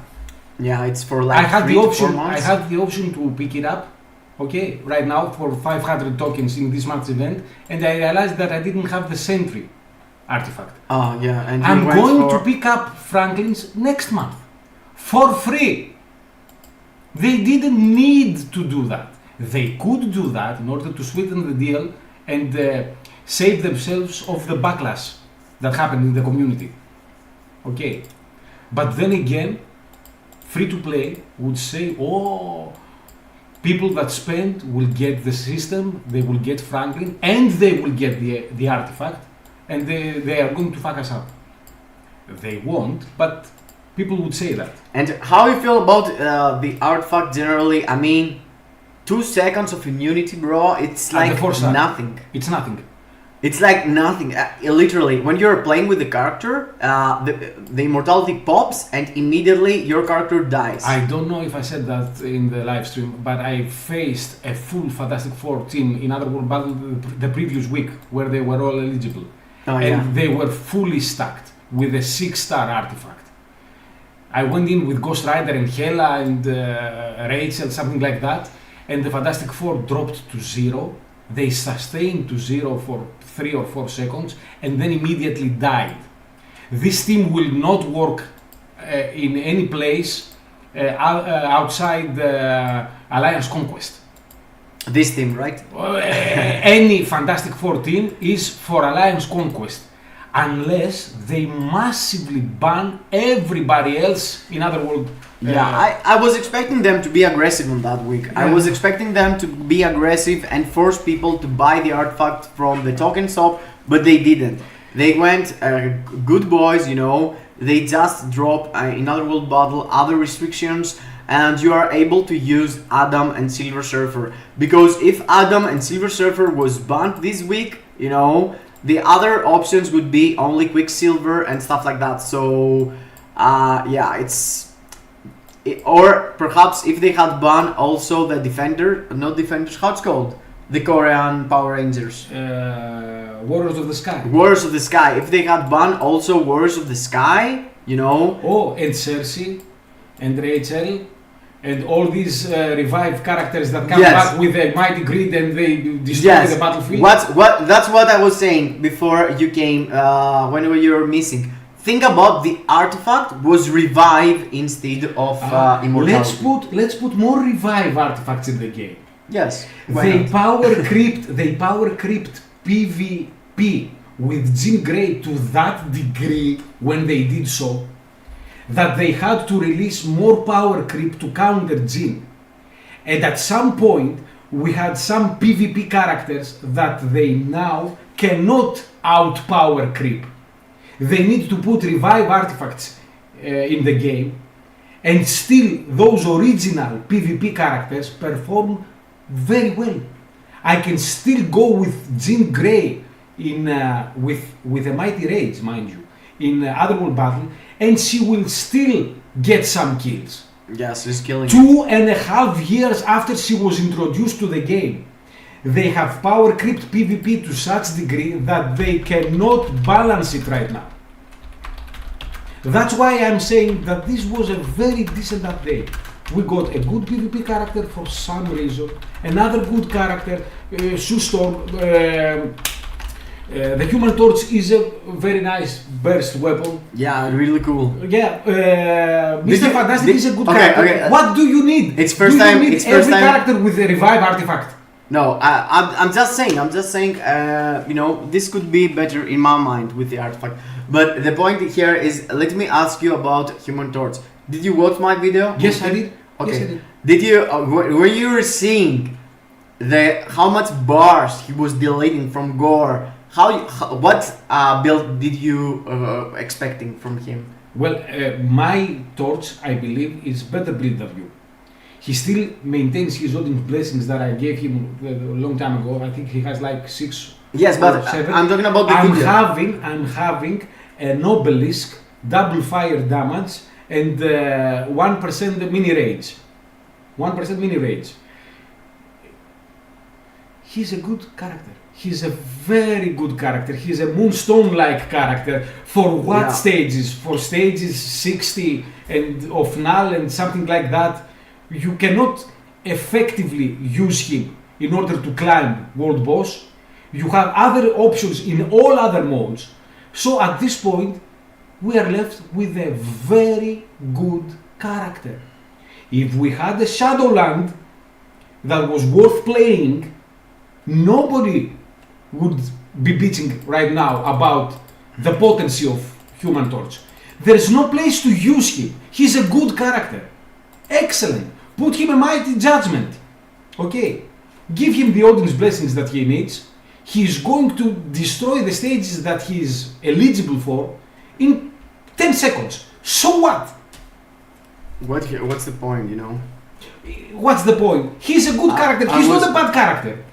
Yeah, it's for like I had 3 the to option. 4 months. I had the option to pick it up. Okay, right now for 500 tokens in this month's event, and I realized that I didn't have the Sentry artifact. Oh yeah, and I'm going to pick up Franklin's next month for free. They didn't need to do that. They could do that in order to sweeten the deal and save themselves of the backlash that happened in the community. Okay, but then again, free to play would say, oh, people that spend will get the system, they will get Franklin, and they will get the artifact, and they are going to fuck us up. They won't, but people would say that. And how you feel about the artifact generally? I mean, 2 seconds of immunity, bro, it's like nothing. It's nothing. It's like nothing. Literally, when you're playing with the character, the immortality pops and immediately your character dies. I don't know if I said that in the live stream, but I faced a full Fantastic Four team in Otherworld Battle the previous week where they were all eligible. Oh, and they were fully stacked with a 6-star artifact. I went in with Ghost Rider and Hela and Rachel, something like that, and the Fantastic Four dropped to 0. They sustained to 0 for 3 or 4 seconds and then immediately died. This team will not work in any place outside Alliance Conquest. This team, right? Any Fantastic Four team is for Alliance Conquest, unless they massively ban everybody else in Otherworld. Yeah, I was expecting them to be aggressive on that week. Yeah. I was expecting them to be aggressive and force people to buy the artifact from the token shop, but they didn't. They went good boys, you know. They just drop in Otherworld Battle other restrictions, and you are able to use Adam and Silver Surfer. Because if Adam and Silver Surfer was banned this week, you know, the other options would be only Quicksilver and stuff like that. So, yeah, or perhaps if they had banned also the Defender, not Defenders, how it's called? The Korean Power Rangers. Warriors of the Sky. Warriors of the Sky. If they had one, also Warriors of the Sky, you know. Oh, and Cersei, and Rachel, and all these revived characters that come back with a mighty grid and they destroy the battlefield. That's what I was saying before you came, when you were missing. Think about the artifact was revived instead of immortality. Let's put more revive artifacts in the game. Yes. They power creeped PvP with Jean Grey to that degree when they did so, that they had to release more power creep to counter Jean. And at some point, we had some PvP characters that they now cannot outpower creep. They need to put revive artifacts in the game, and still those original PvP characters perform very well. I can still go with Jean Grey in with a mighty rage, mind you, in Otherworld battle, and she will still get some kills. Yes, she's killing. 2.5 years after she was introduced to the game, they have power creeped PvP to such degree that they cannot balance it right now. That's why I'm saying that this was a very decent update. We got a good PvP character for some reason, another good character, Sue Storm. The Human Torch is a very nice burst weapon. Yeah, really cool. Yeah, Mr. Fantastic is a good character. Okay. What do you need? It's first time. You need every character with a revive artifact. No, I'm just saying. You know, this could be better in my mind with the artifact. But the point here is, let me ask you about Human Torch. Did you watch my video? Yes, I did. Okay. Yes, I did. Did you? Were you seeing how much bars he was deleting from Gore? What build did you expecting from him? Well, my Torch, I believe, is better build than you. He still maintains his Odin's blessings that I gave him a long time ago. I think he has like 6. Yes, but 7. I'm talking about the video. I'm having an obelisk, double fire damage, and 1% mini rage. 1% mini rage. He's a good character. He's a very good character. He's a Moonstone-like character. For what stages? For stages 60 and of null and something like that, you cannot effectively use him in order to climb world boss. You have other options in all other modes. So at this point, we are left with a very good character. If we had a Shadowland that was worth playing, nobody would be bitching right now about the potency of Human Torch. There's no place to use him. He's a good character. Excellent. Put him a mighty judgment. Okay. Give him the Odin's blessings that he needs. He's going to destroy the stages that he is eligible for in 10 seconds. So what? What's the point, you know? What's the point? He's a good character. He's not a bad character.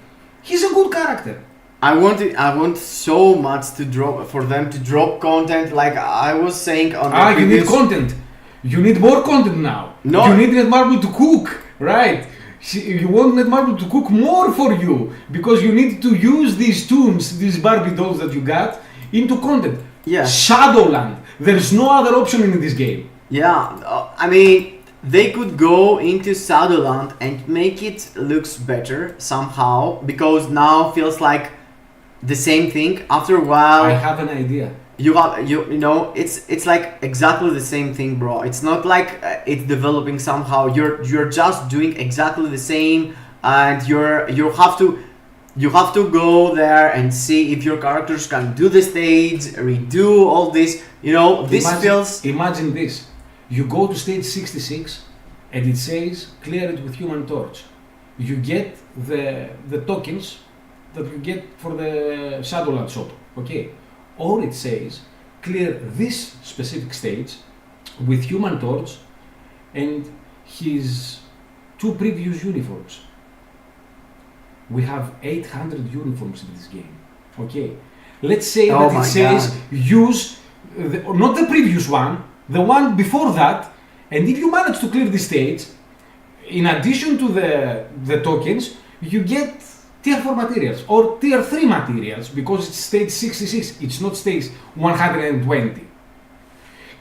He's a good character. I want so much for them to drop content, like I was saying on the you need content. You need more content now. No. You need Netmarble to cook, right? You want Netmarble to cook more for you because you need to use these toons, these Barbie dolls that you got, into content. Yeah. Shadowland. There's no other option in this game. Yeah, I mean, they could go into Shadowland and make it looks better somehow, because now feels like the same thing. After a while, I have an idea. You know, it's like exactly the same thing, bro. It's not like it's developing somehow. You're just doing exactly the same, and you have to go there and see if your characters can do the stage, redo all this. You know, Imagine this. You go to stage 66, and it says clear it with Human Torch. You get the tokens that you get for the Shadowland shop. Okay. Or it says clear this specific stage with Human Torch and his 2 previous uniforms. We have 800 uniforms in this game. Okay, let's say that it says use not the previous one, the one before that, and if you manage to clear this stage, in addition to the tokens, you get tier 4 materials or tier 3 materials because it's stage 66, it's not stage 120.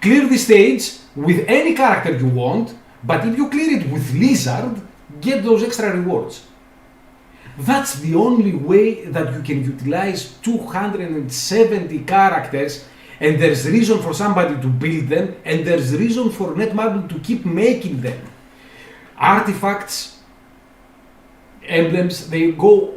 Clear the stage with any character you want, but if you clear it with Lizard, get those extra rewards. That's the only way that you can utilize 270 characters, and there's reason for somebody to build them, and there's reason for Netmarble to keep making them. Artifacts, emblems, they go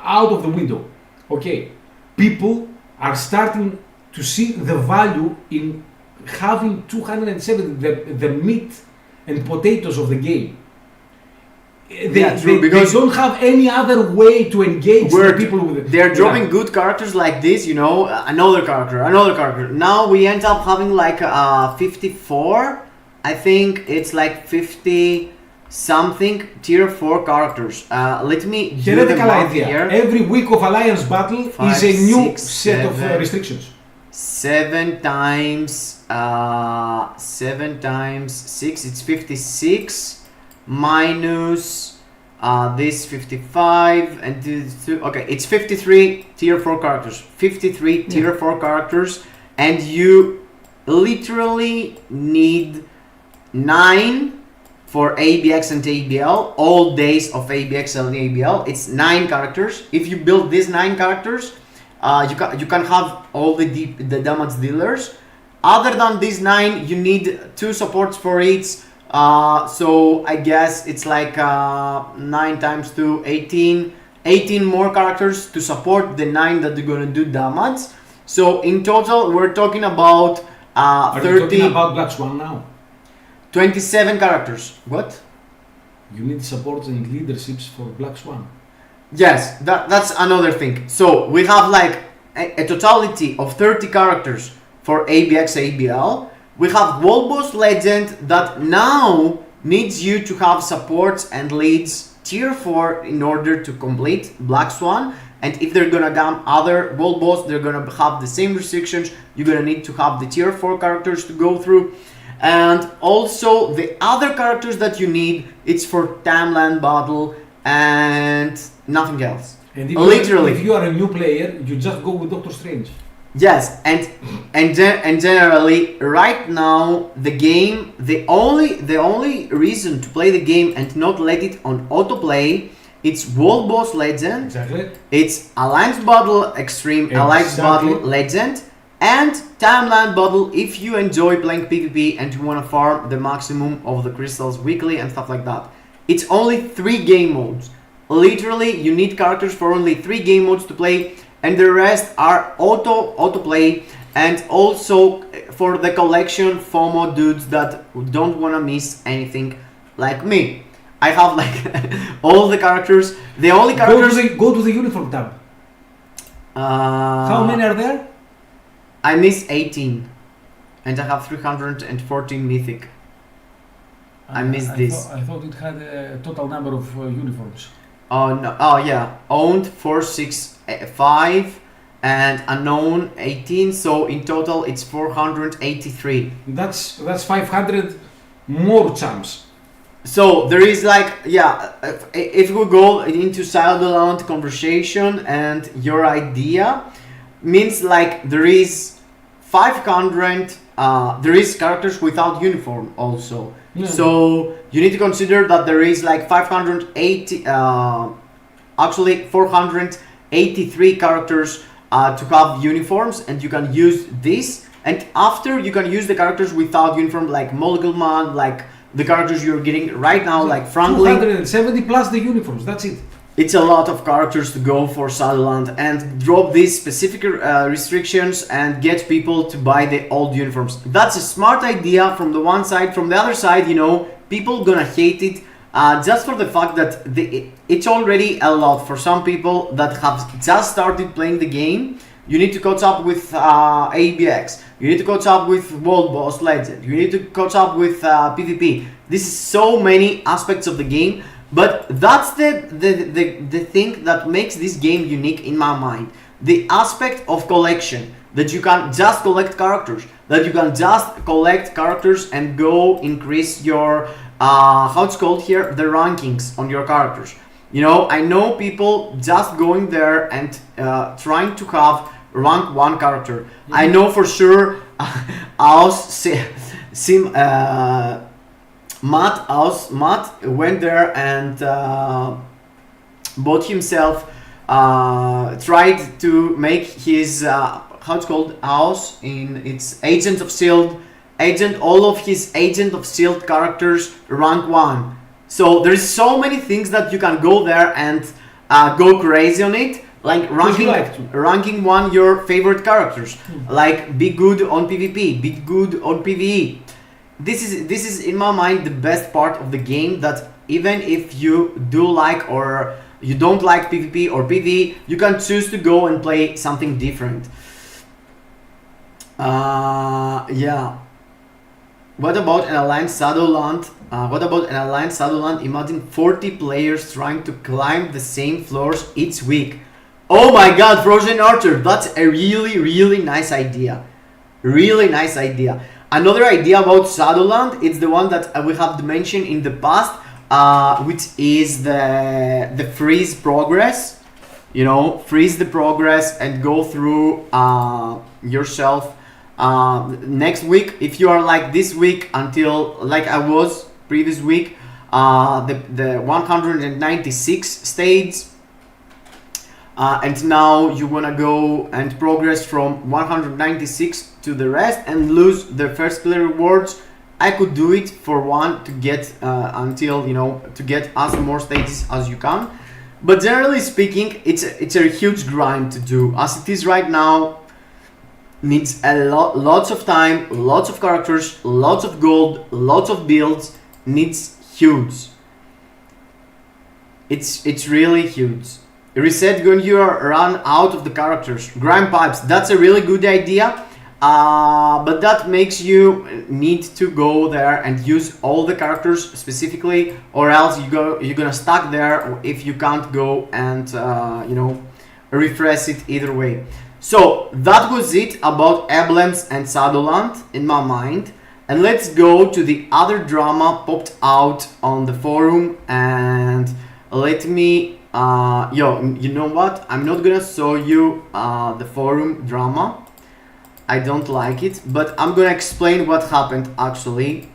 out of the window. Okay, people are starting to see the value in having 270, the meat and potatoes of the game. They don't have any other way to engage the people with it. They're dropping good characters like this, you know, another character. Now we end up having like 54. I think it's like 50 something tier 4 characters. Let me do the math here. Every week of Alliance Battle 5, is a new 6, set 7, of restrictions. 7 times 6, it's 56 minus this 55 and this 2. Okay, it's 53 tier 4 characters. 53 tier 4 characters, and you literally need 9 for ABX and ABL, all days of ABX and ABL. It's 9 characters. If you build these 9 characters, you can have all the damage dealers. Other than these 9, you need 2 supports for each. So I guess it's like 9 times 2, 18. 18 more characters to support the 9 that they're gonna do damage. So in total, we're talking about 30. Are you talking about Black Swan now? 27 characters. What? You need supports and leaderships for Black Swan. Yes, that's another thing. So we have like a totality of 30 characters for ABX ABL. We have World Boss Legend that now needs you to have supports and leads tier 4 in order to complete Black Swan. And if they're gonna come other World Boss, they're gonna have the same restrictions. You're gonna need to have the tier 4 characters to go through. And also the other characters that you need, it's for Timeland Battle and nothing else. And if Literally, if you are a new player, you just go with Doctor Strange. yes, and generally, right now the game, the only reason to play the game and not let it on autoplay, it's World Boss Legend. Exactly. It's Alliance Battle Extreme, Alliance Battle Legend, and Timeline Battle if you enjoy playing PvP and you want to farm the maximum of the crystals weekly and stuff like that. It's only 3 game modes. Literally, you need characters for only 3 game modes to play, and the rest are autoplay, and also for the collection FOMO dudes that don't want to miss anything like me. I have like all the characters. The only characters... Go to the uniform tab. How many are there? I miss 18, and I have 314 mythic. I missed this. I thought it had a total number of uniforms. Oh no! Oh yeah, owned 465 and unknown 18. So in total, it's 483. That's 500 more champs. So there is like, yeah, if we go into SHADOWLAND conversation and your idea means like there is 500, there is characters without uniform also. Yeah. So you need to consider that there is like 580, actually 483 characters to have uniforms, and you can use this. And after you can use the characters without uniform, like Mobilegame, like the characters you're getting right now, like Franklin. 270 plus the uniforms, that's it. It's a lot of characters to go for SHADOWLAND, and drop these specific restrictions and get people to buy the old uniforms. That's a smart idea from the one side. From the other side, you know, people gonna hate it just for the fact that it's already a lot for some people that have just started playing the game. You need to catch up with ABX. You need to catch up with World Boss Legend. You need to catch up with PvP. This is so many aspects of the game, but that's the thing that makes this game unique in my mind. The aspect of collection, that you can just collect characters, and go increase your how it's called here, the rankings on your characters. You know, I know people just going there and trying to have rank 1 character. I know for sure Matt went there and bought himself, tried to make his how it's called, house in its Agent of Shield, all of his Agent of Shield characters rank 1. So there's so many things that you can go there and go crazy on it, like ranking 1 your favorite characters, like be good on PvP, be good on PvE. This is in my mind the best part of the game, that even if you do like or you don't like PvP or PvE, you can choose to go and play something different. Yeah. What about an Alliance Shadowland? Imagine 40 players trying to climb the same floors each week. Oh my god, Frozen Archer, that's a really nice idea. Really nice idea. Another idea about Shadowland, it's the one that we have mentioned in the past, which is the freeze progress. You know, freeze the progress and go through yourself next week. If you are like this week until, like I was previous week, the 196 stage, and now you wanna go and progress from 196 to the rest and lose the first player rewards. I could do it for one to get until, you know, to get as more stages as you can. But generally speaking, it's a huge grind to do. As it is right now, needs lots of time, lots of characters, lots of gold, lots of builds. Needs huge. It's really huge. Reset when you run out of the characters. Grind pipes. That's a really good idea. But that makes you need to go there and use all the characters specifically, or else you're gonna stuck there if you can't go and you know, refresh it either way. So that was it about Emblems and Shadowland in my mind, and let's go to the other drama popped out on the forum. And let me you know what, I'm not gonna show you the forum drama. I don't like it, but I'm gonna explain what happened actually,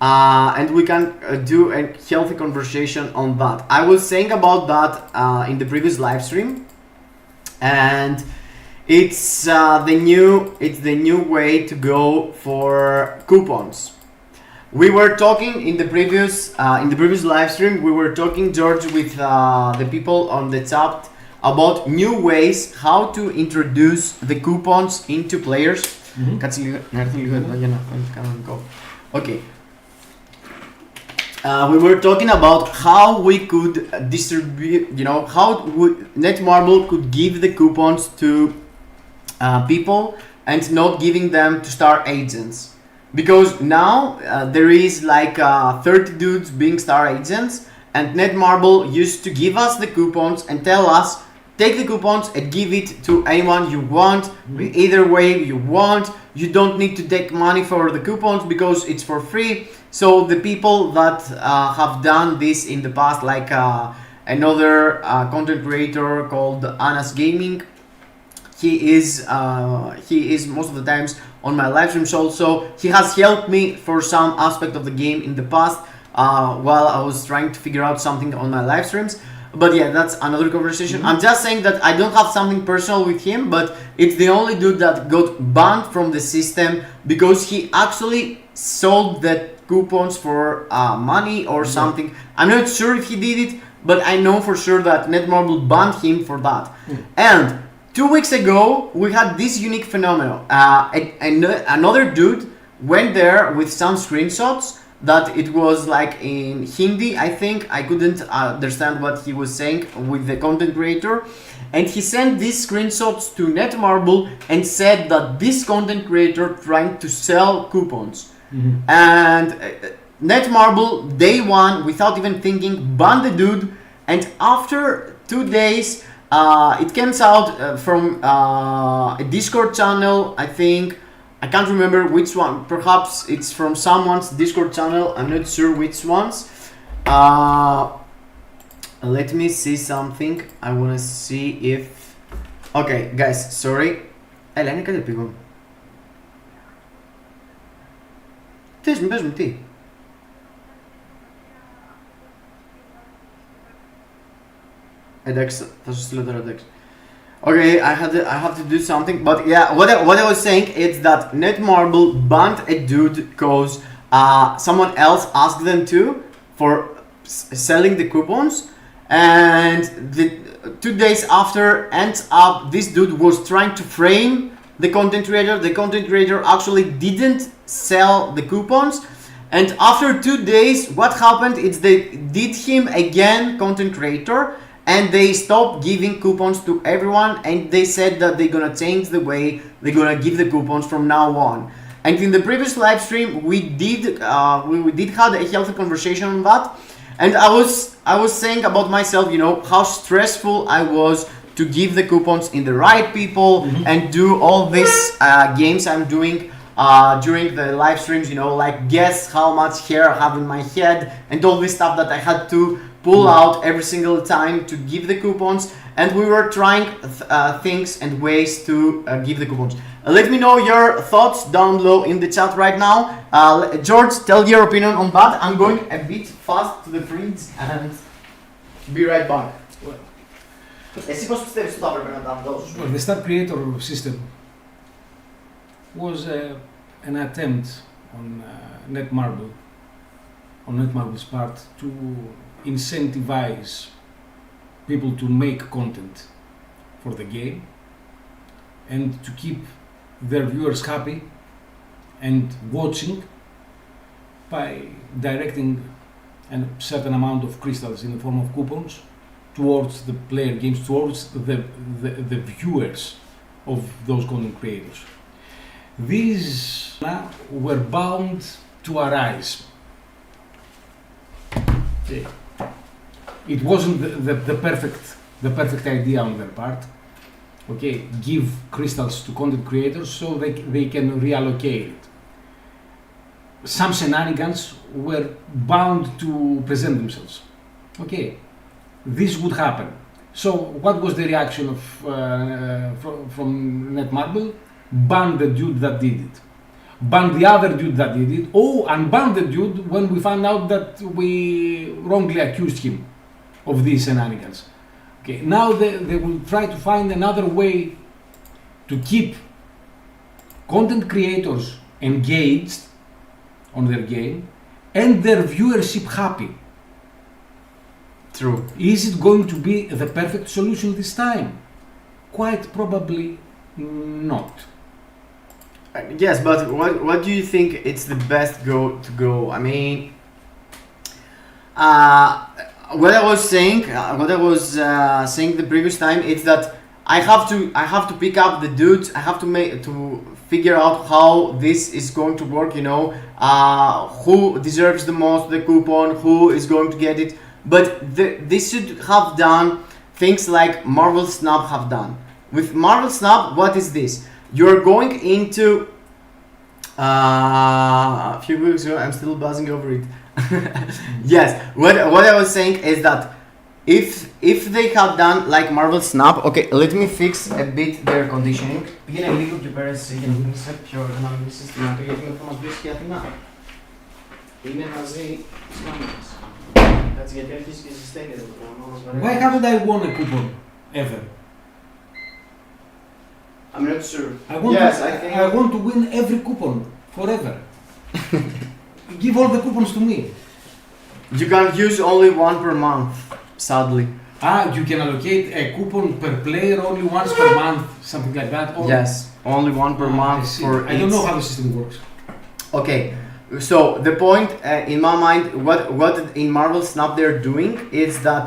and we can do a healthy conversation on that. I was saying about that in the previous live stream, and it's the new way to go for coupons. We were talking in the previous live stream. We were talking, George, with the people on the chat about new ways how to introduce the coupons into players. Okay. We were talking about how we could distribute, you know, how Netmarble could give the coupons to people and not giving them to star agents. Because now there is like 30 dudes being star agents, and Netmarble used to give us the coupons and tell us, take the coupons and give it to anyone you want, either way you want. You don't need to take money for the coupons because it's for free. So the people that have done this in the past, like another content creator called Anas Gaming, he is most of the times on my live streams also. He has helped me for some aspect of the game in the past while I was trying to figure out something on my live streams. But yeah, that's another conversation. I'm just saying that I don't have something personal with him, but it's the only dude that got banned from the system because he actually sold the coupons for money or something. I'm not sure if he did it, but I know for sure that Netmarble banned him for that. And 2 weeks ago, we had this unique phenomenon. Another dude went there with some screenshots that it was like in Hindi, I think. I couldn't understand what he was saying with the content creator. And he sent these screenshots to Netmarble and said that this content creator trying to sell coupons. And Netmarble, day one, without even thinking, banned the dude. And after 2 days, it comes out from a Discord channel, I think. I can't remember which one. Perhaps it's from someone's Discord channel. I'm not sure which ones. Let me see something. I wanna see if... Okay, guys, sorry. Έλα, είναι κάτι επίγον. Πες μου, τι. Εντάξει, θα σου στείλω τώρα, εντάξει. Okay, I have to do something, but yeah, what I was saying is that Netmarble banned a dude because someone else asked them to for selling the coupons, and 2 days after ends up this dude was trying to frame the content creator. The content creator actually didn't sell the coupons, and after 2 days what happened is they did him again content creator, and they stopped giving coupons to everyone, and they said that they're gonna change the way they're gonna give the coupons from now on. And in the previous live stream we did have a healthy conversation on that, and I was saying about myself, you know, how stressful I was to give the coupons in the right people and do all these games I'm doing during the live streams, you know, like guess how much hair I have in my head and all this stuff that I had to pull out every single time to give the coupons, and we were trying things and ways to give the coupons. Let me know your thoughts down below in the chat right now. George, tell your opinion on that. I'm going a bit fast to the fridge and be right back. Εσύ πώς πιστεύεις ότι θα έπρεπε να τα δώσεις? Well, the Star Creator system was an attempt on Netmarble's part to incentivize people to make content for the game and to keep their viewers happy and watching by directing a certain amount of crystals in the form of coupons towards the player games, towards the viewers of those content creators. These were bound to arise. It wasn't the perfect idea on their part. Okay, give crystals to content creators so they can reallocate it. Some shenanigans were bound to present themselves. Okay, this would happen. So what was the reaction of from Netmarble? Ban the dude that did it. Ban the other dude that did it. Oh, and ban the dude when we found out that we wrongly accused him of these shenanigans. Okay, now they will try to find another way to keep content creators engaged on their game and their viewership happy. True. Is it going to be the perfect solution this time? Quite probably not. Yes, but what do you think it's the best go? I mean, what I was saying the previous time is that I have to pick up the dudes. I have to figure out how this is going to work. You know, who deserves the most the coupon, who is going to get it. But they should have done things like Marvel Snap have done. With Marvel Snap, what is this? You're going into a few weeks ago. I'm still buzzing over it. Yes, what I was saying is that if they had done like Marvel Snap, okay, let me fix a bit their conditioning. Πήγαινε λίγο πιο πέρα για να δεις πιο να μιλήσεις στην άκρη, γιατί θα μας βρεις και Αθηνά. Είναι μαζί τις μάνες. Έτσι, γιατί αρχίζει και συστέκεται το πράγμα. Why haven't I won a coupon ever? I'm not sure. I want to win every coupon forever. Give all the coupons to me. You can use only one per month, sadly. You can allocate a coupon per player only once per month, something like that. Or Yes, only one per month for I don't know how the system works. Okay, so the point in my mind, what in Marvel Snap they're doing is that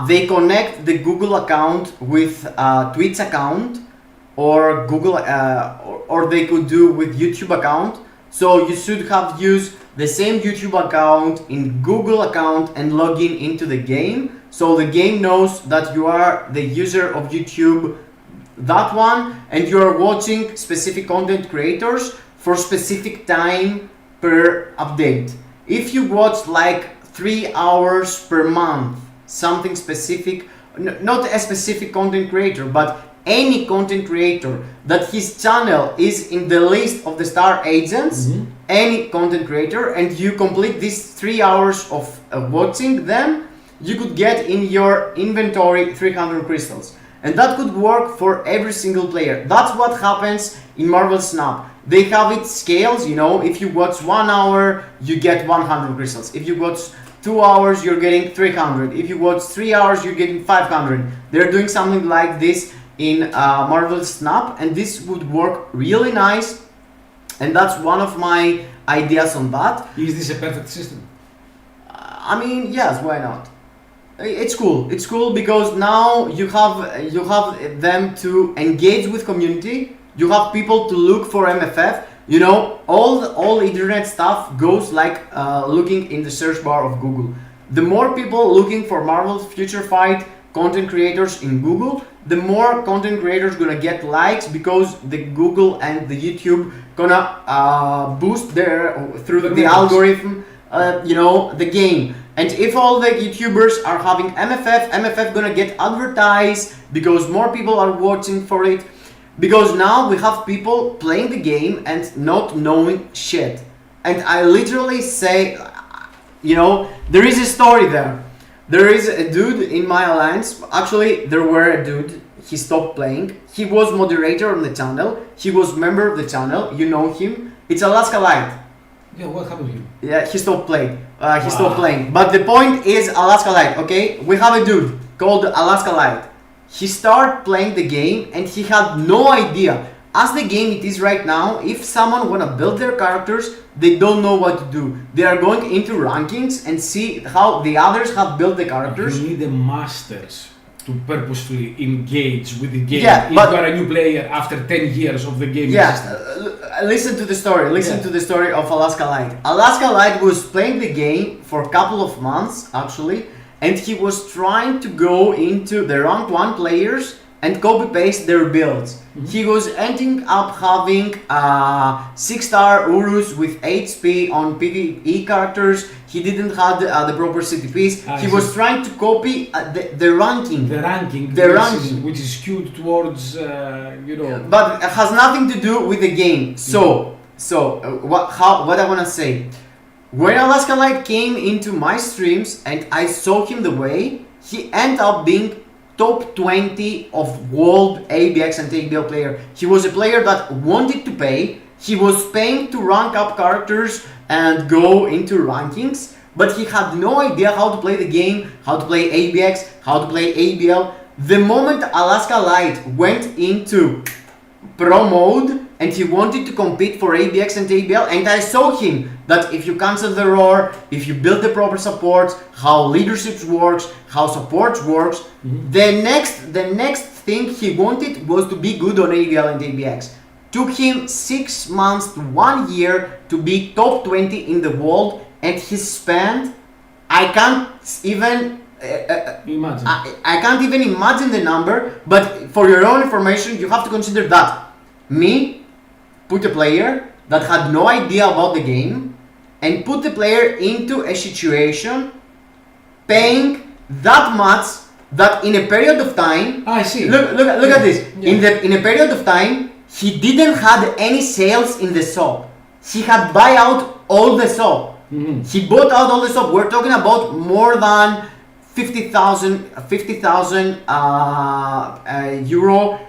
they connect the Google account with Twitch account, or Google, or they could do with YouTube account. So you should have used the same YouTube account in Google account and log in into the game. So the game knows that you are the user of YouTube, that one, and you are watching specific content creators for specific time per update. If you watch like 3 hours per month something specific, not a specific content creator, but any content creator that his channel is in the list of the star agents, any content creator, and you complete these 3 hours of watching them, you could get in your inventory 300 crystals. And that could work for every single player. That's what happens in Marvel Snap. They have it scales, you know, if you watch 1 hour, you get 100 crystals. If you watch 2 hours, you're getting 300. If you watch 3 hours, you're getting 500. They're doing something like this in Marvel Snap, and this would work really nice. And that's one of my ideas on that. Is this a perfect system? I mean, yes, why not? It's cool. It's cool because now you have them to engage with community. You have people to look for MFF. You know, all internet stuff goes like looking in the search bar of Google. The more people looking for Marvel Future Fight content creators in Google, the more content creators gonna get likes, because the Google and the YouTube gonna boost their through the algorithm, you know, the game. And if all the YouTubers are having MFF gonna get advertised because more people are watching for it. Because now we have people playing the game and not knowing shit. And I literally say, you know, there is a story there. There is a dude in my alliance. Actually, there were a dude. He stopped playing. He was moderator on the channel. He was member of the channel. You know him. It's Alaska Light. Yeah, what happened to him? Yeah, he stopped playing. He stopped playing. But the point is Alaska Light, okay? We have a dude called Alaska Light. He started playing the game and he had no idea. As the game it is right now, if someone wanna build their characters, they don't know what to do. They are going into rankings and see how the others have built the characters. You need the masters to purposefully engage with the game. Yeah, if but you are a new player after 10 years of the game. Listen to the story. Listen to the story of Alaska Light. Alaska Light was playing the game for a couple of months actually, and he was trying to go into the rank 1 players and copy paste their builds. He was ending up having 6-star Urus with HP on PvE characters. He didn't have the proper CTPs. He was trying to copy the ranking. Which is skewed towards, you know. But it has nothing to do with the game. So what I wanna say. When Alaska Light came into my streams and I saw him the way, he ended up being top 20 of world ABX and ABL player. He was a player that wanted to pay. He was paying to rank up characters and go into rankings, but he had no idea how to play the game, how to play ABX, how to play ABL. The moment Alaska Light went into pro mode and he wanted to compete for ABX and ABL, and I saw him that if you cancel the roar, if you build the proper supports, how leadership works, how supports works, the next thing he wanted was to be good on ABL and ABX. Took him 6 months to 1 year to be top 20 in the world, and he spent, I can't even imagine. I can't even imagine the number, but for your own information, you have to consider that me put a player that had no idea about the game and put the player into a situation paying that much that in a period of time, I see. Look at this. In a period of time, he didn't have any sales in the shop. He had buy out all the shop. He bought out all the shop. We're talking about more than 50,000 euro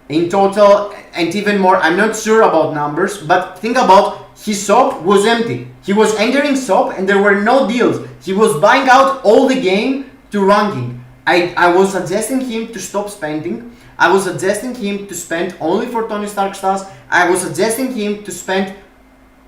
in total, and even more. I'm not sure about numbers, but think about, his shop was empty. He was entering shop and there were no deals. He was buying out all the game to ranking. I was suggesting him to stop spending. I was suggesting him to spend only for Tony Stark stars. I was suggesting him to spend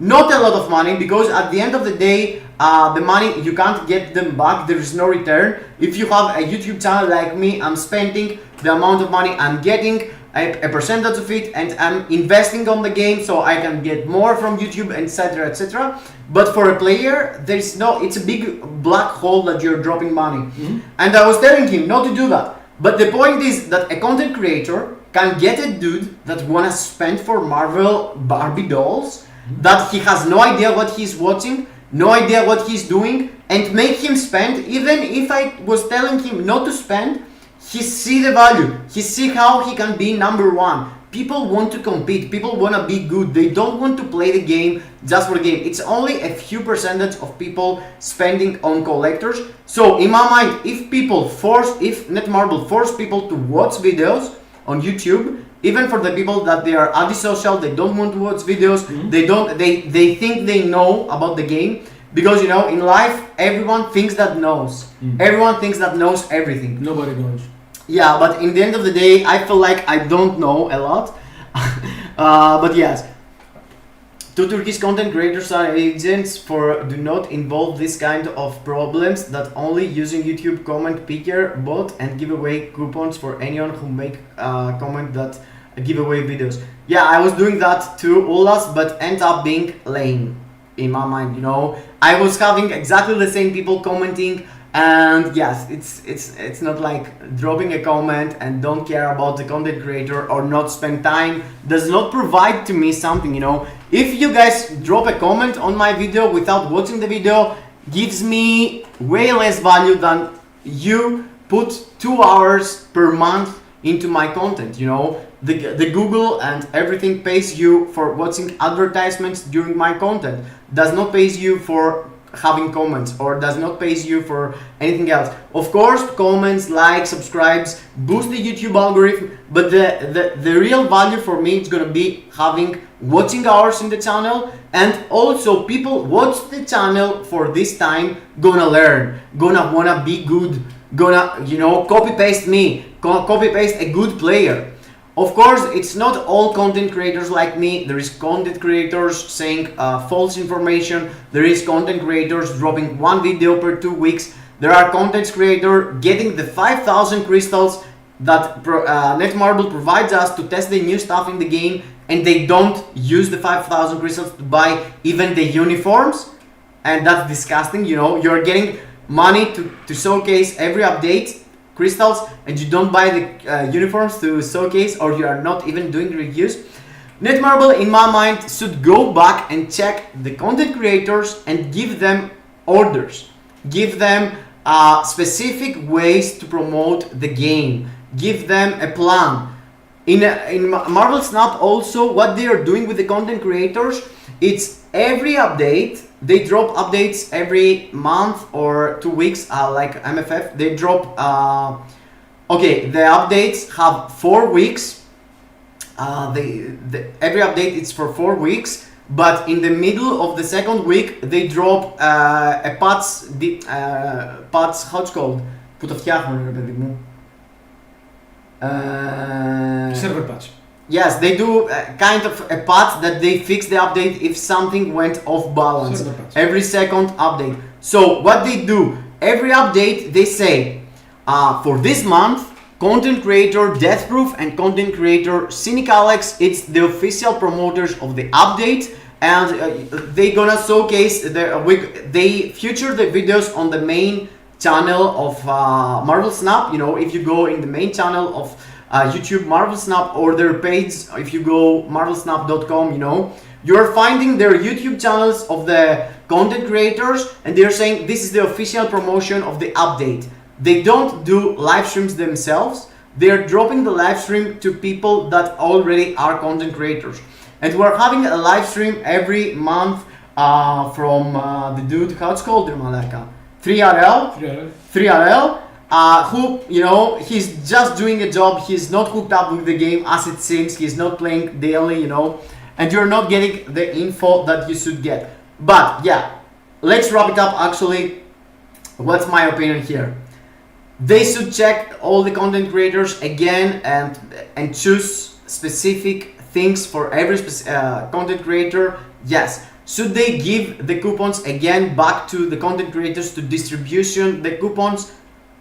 not a lot of money, because at the end of the day, the money, you can't get them back. There is no return. If you have a YouTube channel like me, I'm spending the amount of money I'm getting, a percentage of it, and I'm investing on the game so I can get more from YouTube, etc, etc. But for a player, there is no, it's a big black hole that you're dropping money. And I was telling him not to do that. But the point is that a content creator can get a dude that wanna spend for Marvel Barbie dolls, that he has no idea what he's watching, no idea what he's doing, and make him spend. Even if I was telling him not to spend, he see the value, he see how he can be number one. People want to compete, people want to be good, they don't want to play the game just for the game. It's only a few percentage of people spending on collectors. So in my mind, if Netmarble force people to watch videos on YouTube, even for the people that they are antisocial, they don't want to watch videos, they think they know about the game, because you know, in life everyone thinks that knows. Everyone thinks that knows everything. Nobody knows. Yeah, but in the end of the day, I feel like I don't know a lot. But yes, two Turkish content creators are agents for do not involve this kind of problems, that only using YouTube comment picker bot and give away coupons for anyone who make comment that give away videos. Yeah, I was doing that too, Ulas, but end up being lame in my mind, you know. I was having exactly the same people commenting. And yes, it's not like dropping a comment and don't care about the content creator or not spend time does not provide to me something, you know. If you guys drop a comment on my video without watching the video, gives me way less value than you put 2 hours per month into my content, you know. The Google and everything pays you for watching advertisements during my content, does not pays you for having comments, or does not pays you for anything else. Of course, comments, likes, subscribes boost the YouTube algorithm, but the real value for me is gonna be having watching hours in the channel, and also people watch the channel for this time, gonna learn, gonna wanna be good, gonna, you know, copy paste me, copy paste a good player. Of course, it's not all content creators like me. There is content creators saying false information. There is content creators dropping 1 video per 2 weeks. There are content creators getting the 5,000 crystals that Netmarble provides us to test the new stuff in the game, and they don't use the 5,000 crystals to buy even the uniforms, and that's disgusting. You know, you're getting money to showcase every update crystals, and you don't buy the uniforms to showcase, or you are not even doing reviews. Netmarble, in my mind, should go back and check the content creators and give them orders, give them specific ways to promote the game, give them a plan. In Marvel Snap also, what they are doing with the content creators, it's every update. They drop updates every month or 2 weeks, like MFF. They drop, okay, the updates have 4 weeks. Every update is for 4 weeks, but in the middle of the second week, they drop a patch, how it's called? Που το φτιάχνουν, ρε παιδί μου. Server patch. Yes, they do kind of a patch that they fix the update if something went off balance. Every second update. So what they do, every update they say, for this month, content creator Deathproof and content creator Cynic Alex, it's the official promoters of the update, and they gonna showcase, they feature the videos on the main channel of Marvel Snap. You know, if you go in the main channel of YouTube Marvel Snap, or their page, if you go marvelsnap.com, you know, you're finding their YouTube channels of the content creators, and they're saying this is the official promotion of the update. They don't do live streams themselves, they're dropping the live stream to people that already are content creators. And we're having a live stream every month from the dude, how it's called, 3RL, who, you know, he's just doing a job, he's not hooked up with the game as it seems, he's not playing daily, you know, and you're not getting the info that you should get. But yeah, let's wrap it up. Actually, what's my opinion here? They should check all the content creators again and choose specific things for every content creator. Yes. Should they give the coupons again back to the content creators to distribution the coupons?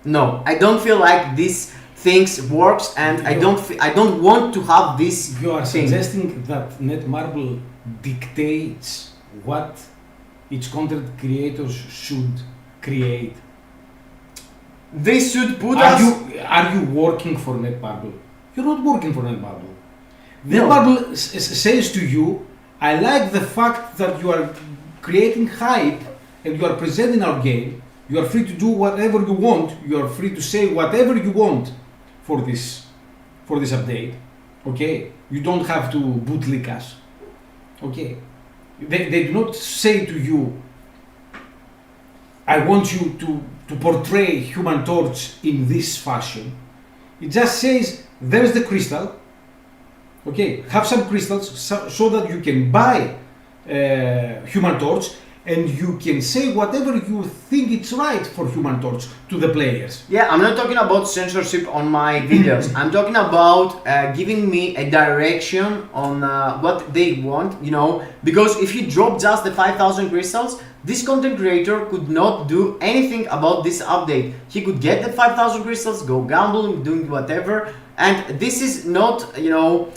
No, I don't feel like these things works, and I don't want to have this. You are suggesting that Netmarble dictates what each content creators should create. They should put Are you working for Netmarble? You're not working for Netmarble. Netmarble says to you, I like the fact that you are creating hype and you are present in our game, you are free to do whatever you want. You are free to say whatever you want for this update. Okay, you don't have to bootlick us. Okay, they do not say to you, I want you to portray Human Torch in this fashion. It just says, there's the crystal. Okay, have some crystals so that you can buy Human Torch, and you can say whatever you think it's right for Human Torch to the players. Yeah, I'm not talking about censorship on my videos. I'm talking about giving me a direction on what they want, you know, because if you drop just the 5,000 crystals, this content creator could not do anything about this update. He could get the 5,000 crystals, go gambling, doing whatever, and this is not, you know,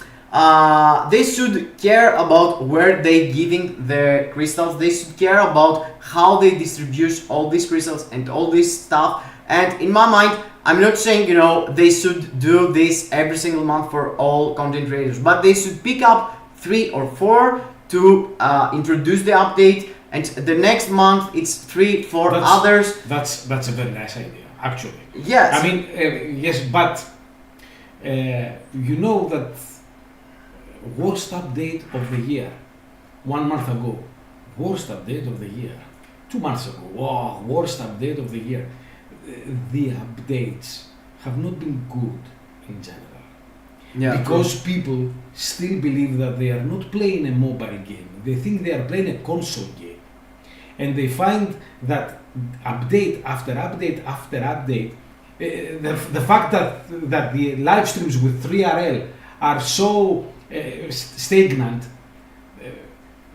they should care about where they giving the crystals. They should care about how they distribute all these crystals and all this stuff. And in my mind, I'm not saying, you know, they should do this every single month for all content creators, but they should pick up 3 or 4 to introduce the update, and the next month it's 3, 4 others. That's a very nice idea, actually. Yes. I mean, yes, but you know that worst update of the year 1 month ago, worst update of the year 2 months ago, wow, worst update of the year. The updates have not been good in general. Yeah, because people still believe that they are not playing a mobile game. They think they are playing a console game, and they find that update after update after update, the fact that the live streams with 3RL are so stagnant,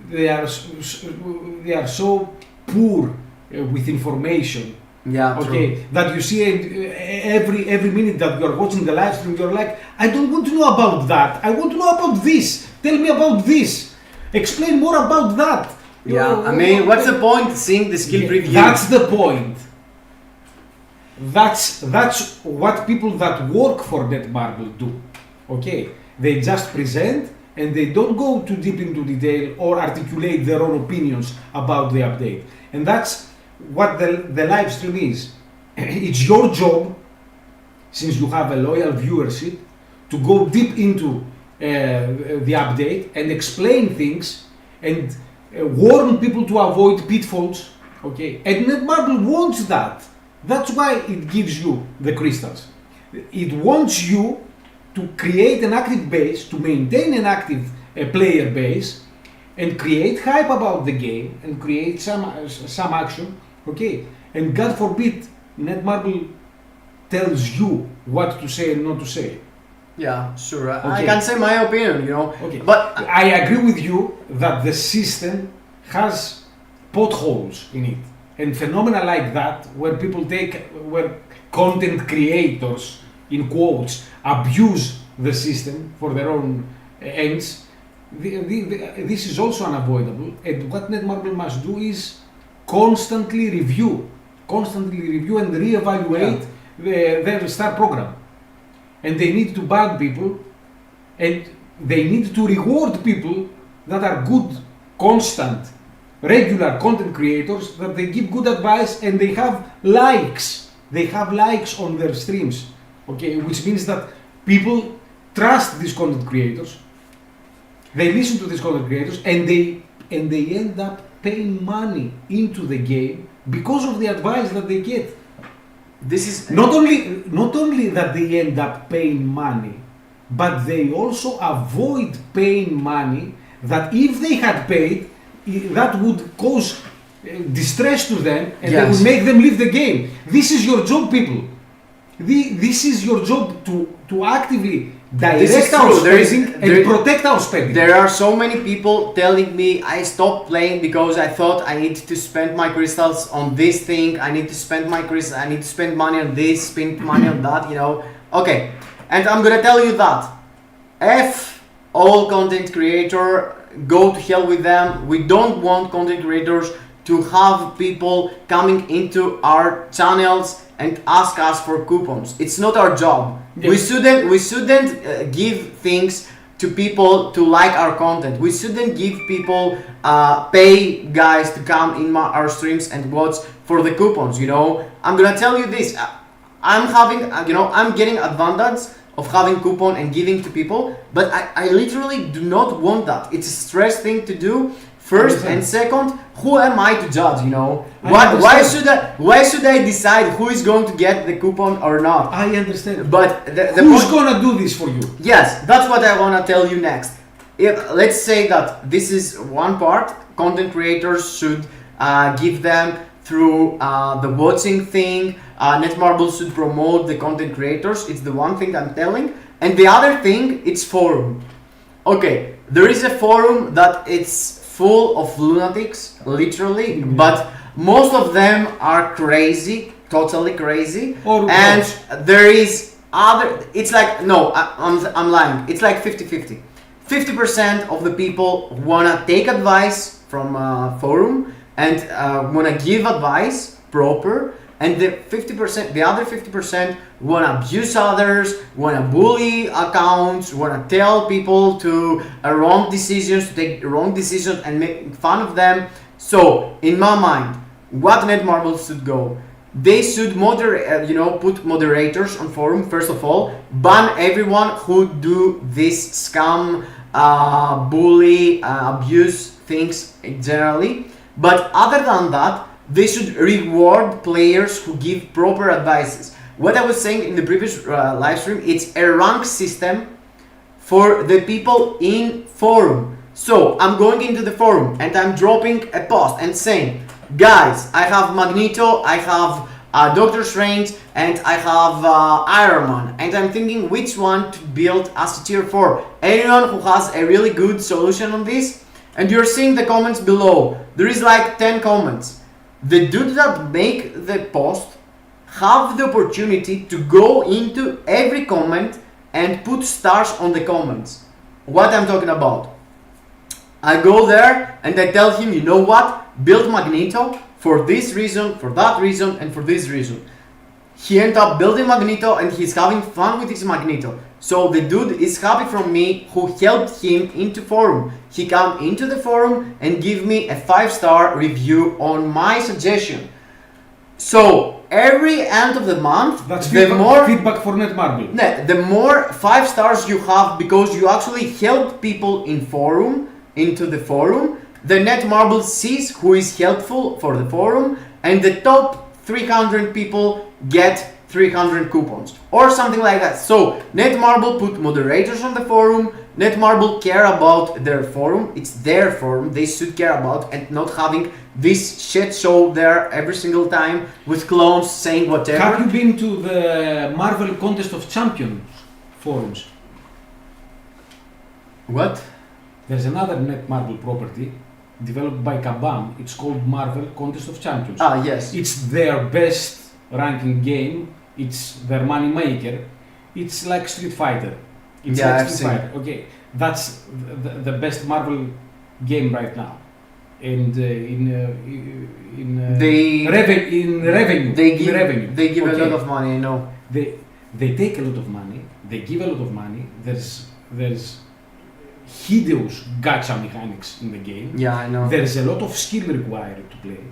they are so poor with information. Yeah, okay, true. that you see every minute that you are watching the live stream, you're like, I don't want to know about that. I want to know about this. Tell me about this. Explain more about that. Yeah, I mean, what's the point seeing the skill preview? That's the point. That's what people that work for Netmarble do. Okay, they just present and they don't go too deep into detail or articulate their own opinions about the update. And that's what the live stream is. It's your job, since you have a loyal viewership, to go deep into the update and explain things and warn people to avoid pitfalls. Okay, and Netmarble wants that. That's why it gives you the crystals. It wants you to create an active base, to maintain an active player base, and create hype about the game and create some action. Okay, and God forbid Netmarble tells you what to say and not to say. Yeah, sure. Okay. I can say my opinion, you know. Okay, but I agree with you that the system has potholes in it, and phenomena like that, where content creators, in quotes, abuse the system for their own ends. This is also unavoidable, and what Netmarble must do is constantly review and reevaluate their star program. And they need to ban people, and they need to reward people that are good, constant, regular content creators, that they give good advice and they have likes. They have likes on their streams, okay, which means that people trust these content creators. They listen to these content creators, and they end up paying money into the game because of the advice that they get. This is not only that they end up paying money, but they also avoid paying money that if they had paid, that would cause distress to them, and they would make them leave the game. This is your job, people. This is your job to actively direct our spending and protect our spending. There are so many people telling me I stopped playing because I thought I need to spend my crystals on this thing, I need to spend my crystals, I need to spend money on this, spend money on that, you know. Okay, and I'm gonna tell you that F all content creator, go to hell with them. We don't want content creators to have people coming into our channels and ask us for coupons. It's not our job. Yes. We shouldn't give things to people to like our content. We shouldn't give people pay guys to come in our streams and watch for the coupons. You know, I'm gonna tell you this. I'm having, I'm getting advantage of having coupon and giving to people, but I literally do not want that. It's a stress thing to do. First and second, who am I to judge? You know, why should I decide who is going to get the coupon or not? I understand. But who's gonna do this for you? Yes, that's what I wanna tell you next. Let's say that this is one part. Content creators should give them through the watching thing. Netmarble should promote the content creators. It's the one thing I'm telling. And the other thing, it's forum. Okay, there is a forum that it's full of lunatics, literally, but most of them are crazy, totally crazy. And there is other, it's like, no, I'm lying. It's like 50-50. 50% of the people wanna take advice from forum and wanna give advice proper, and the other 50% wanna abuse others, wanna bully accounts, wanna tell people to take wrong decisions and make fun of them. So in my mind, what Netmarble should go, they should put moderators on forum. First of all, ban everyone who do this scam, bully, abuse things generally. But other than that, they should reward players who give proper advices. What I was saying in the previous live stream, it's a rank system for the people in forum. So I'm going into the forum and I'm dropping a post and saying, guys, I have Magneto, I have Doctor Strange, and I have Iron Man, and I'm thinking which one to build as a tier 4. Anyone who has a really good solution on this? And you're seeing the comments below. There is like 10 comments. The dude that make the post have the opportunity to go into every comment and put stars on the comments. What I'm talking about. I go there and I tell him, you know what? Build Magneto for this reason, for that reason, and for this reason. He ended up building Magneto and he's having fun with his Magneto. So the dude is happy from me who helped him into forum. He come into the forum and give me a 5-star review on my suggestion. So every end of the month, that's the feedback for Netmarble. The more 5 stars you have because you actually help people into the forum, the Netmarble sees who is helpful for the forum, and the top 300 people get 300 coupons or something like that. So Netmarble put moderators on the forum. Netmarble care about their forum. It's their forum. They should care about, and not having this shit show there every single time with clones saying whatever. Have you been to the Marvel Contest of Champions forums? What? There's another Netmarble property developed by Kabam. It's called Marvel Contest of Champions. Ah, yes. It's their best ranking game. It's their money maker. It's like Street Fighter. It's yeah, like I've Street seen. Fighter. Okay, that's the best Marvel game right now. And in revenue, they give okay. a lot of money. I know. They take a lot of money. They give a lot of money. There's hideous gacha mechanics in the game. Yeah, I know. There's a lot of skill required to play,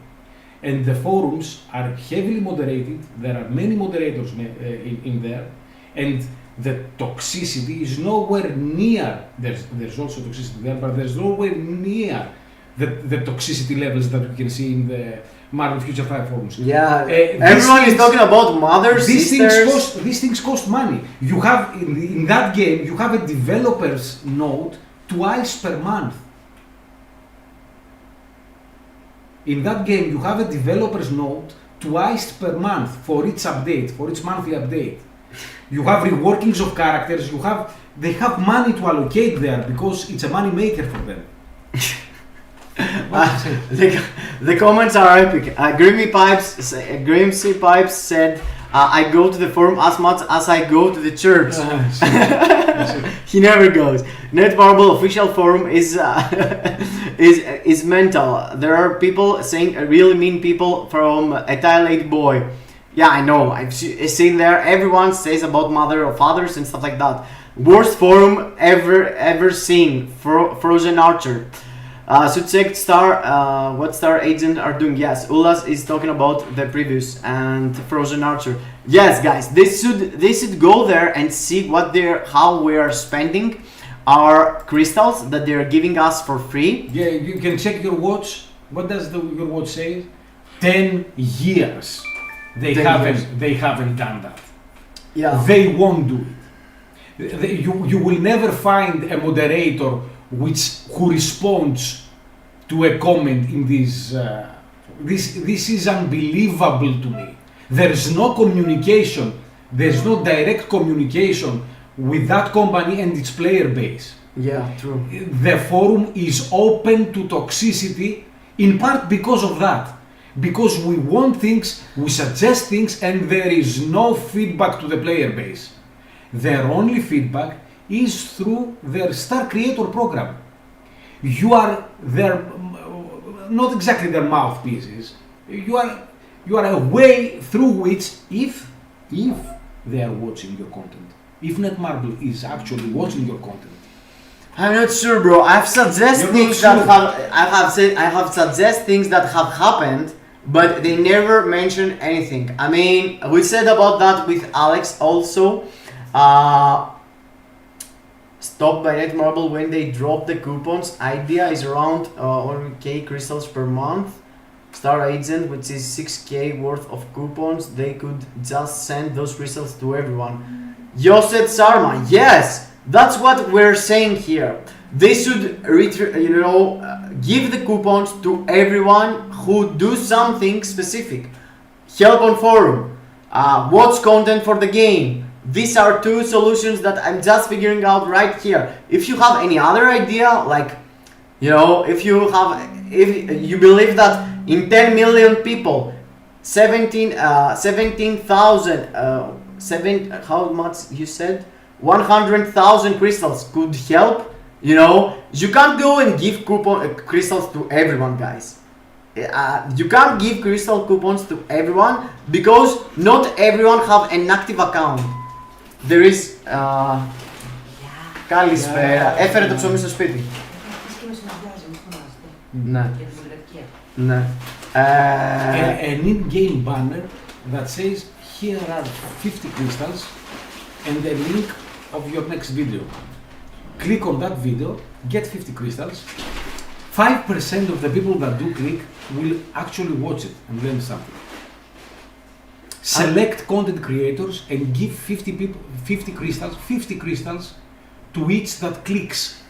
and the forums are heavily moderated. There are many moderators in there, and the toxicity is nowhere near. There's also toxicity there, but there's nowhere near the toxicity levels that we can see in the Marvel Future 5 forums. Yeah, everyone is talking about mothers, sisters. These things cost money. You have in that game, you have a developer's note twice per month. In that game, you have a developer's note twice per month for each update, for each monthly update. You have reworkings of characters. They have money to allocate there because it's a money maker for them. The comments are epic. Grimsy Pipes said, I go to the forum as much as I go to the church. He never goes. Netmarble official forum is mental. There are people saying really mean people from a Thailand boy. Yeah, I know. I've seen there. Everyone says about mother or fathers and stuff like that. Worst forum ever seen. Frozen Archer. So check what Star Agent are doing. Yes, Ulas is talking about the previous and Frozen Archer. Yes, guys, they should go there and see how we are spending our crystals that they are giving us for free. Yeah, you can check your watch. What does your watch say? 10 years. They haven't done that. Yeah. They won't do it. You will never find a moderator who responds to a comment in this. This is unbelievable to me. There is no communication. There's no direct communication with that company and its player base. Yeah, true. The forum is open to toxicity, in part because of that. Because we want things, we suggest things, and there is no feedback to the player base. Their only feedback is through their Star Creator program. You are their, not exactly their mouthpieces. You are a way through which, if they are watching your content, if Netmarble is actually watching your content. I'm not sure, bro. I have suggest things that have happened, but they never mention anything. I mean, we said about that with Alex also. Stopped by Netmarble when they drop the coupons. Idea is around 1k crystals per month. Star Agent, which is 6k worth of coupons, they could just send those crystals to everyone. Yoset Sarma, yes, that's what we're saying here. They should give the coupons to everyone who do something specific. Help on forum, watch content for the game. These are two solutions that I'm just figuring out right here. If you have any other idea, like, if you believe that in 10 million people, 17,000, how much you said? 100,000 crystals could help. You can't go and give crystals to everyone, guys. You can't give crystal coupons to everyone because not everyone have an active account. There is... Καλησπέρα. Έφερε το ψωμί στο σπίτι. Ναι. Ναι. An in-game banner that says here are 50 crystals and a link of your next video. Click on that video, get 50 crystals. 5% of the people that do click will actually watch it and learn something. Select content creators and give 50 crystals to each that clicks.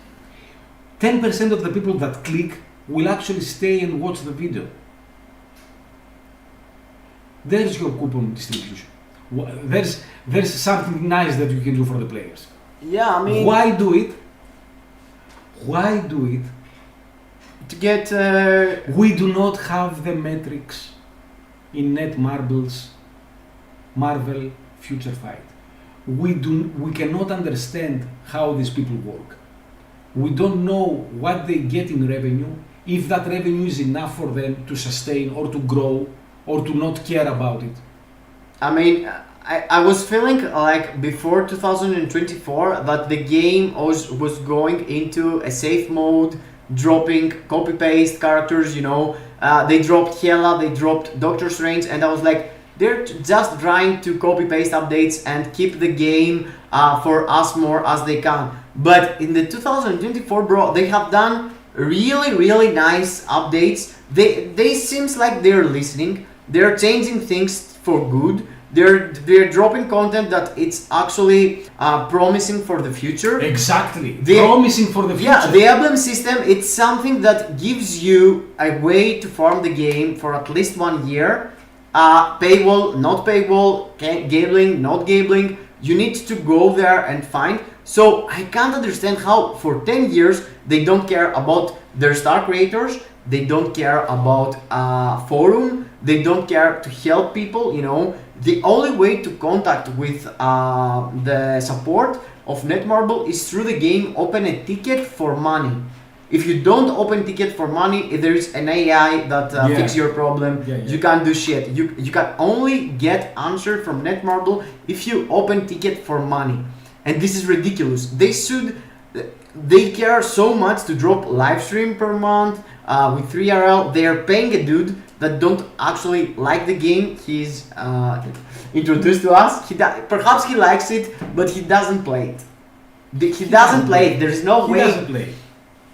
10% of the people that click will actually stay and watch the video. There's your coupon distribution. There's something nice that you can do for the players. Yeah, I mean... Why do it? To get... We do not have the metrics in Netmarble's Marvel Future Fight. We cannot understand how these people work. We don't know what they get in revenue, if that revenue is enough for them to sustain or to grow or to not care about it. I mean, I was feeling like before 2024 that the game was going into a safe mode, dropping copy-paste characters, they dropped Hela, they dropped Doctor Strange, and I was like, they're just trying to copy-paste updates and keep the game for as more as they can. But in the 2024, bro, they have done really nice updates. They seems like they're listening. They're changing things for good. They're dropping content that it's actually promising for the future. Exactly. Promising for the future. Yeah, the Emblem system, it's something that gives you a way to farm the game for at least 1 year. Paywall, not paywall, gambling, not gambling. You need to go there and find. So I can't understand how for 10 years they don't care about their star creators. They don't care about forum. They don't care to help people, The only way to contact with the support of Netmarble is through the game. Open a ticket for money. If you don't open ticket for money, there is an AI that fix your problem. You can't do shit. You can only get answer from Netmarble if you open ticket for money. and this is ridiculous. They care so much to drop live stream per month with 3RL. They are paying a dude that don't actually like the game. He's introduced to us. Perhaps he likes it, but he doesn't play it. He doesn't play it. There is no way.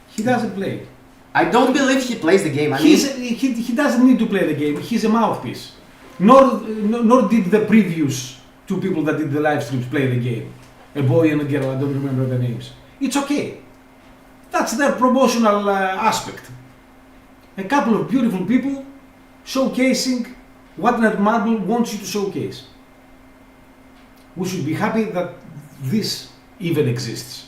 He doesn't play. I don't believe he plays the game. He doesn't need to play the game. He's a mouthpiece. Nor did the previous two people that did the live streams play the game. A boy and a girl. I don't remember the names. It's okay. That's their promotional aspect. A couple of beautiful people showcasing what Netmarble wants you to showcase. We should be happy that this even exists.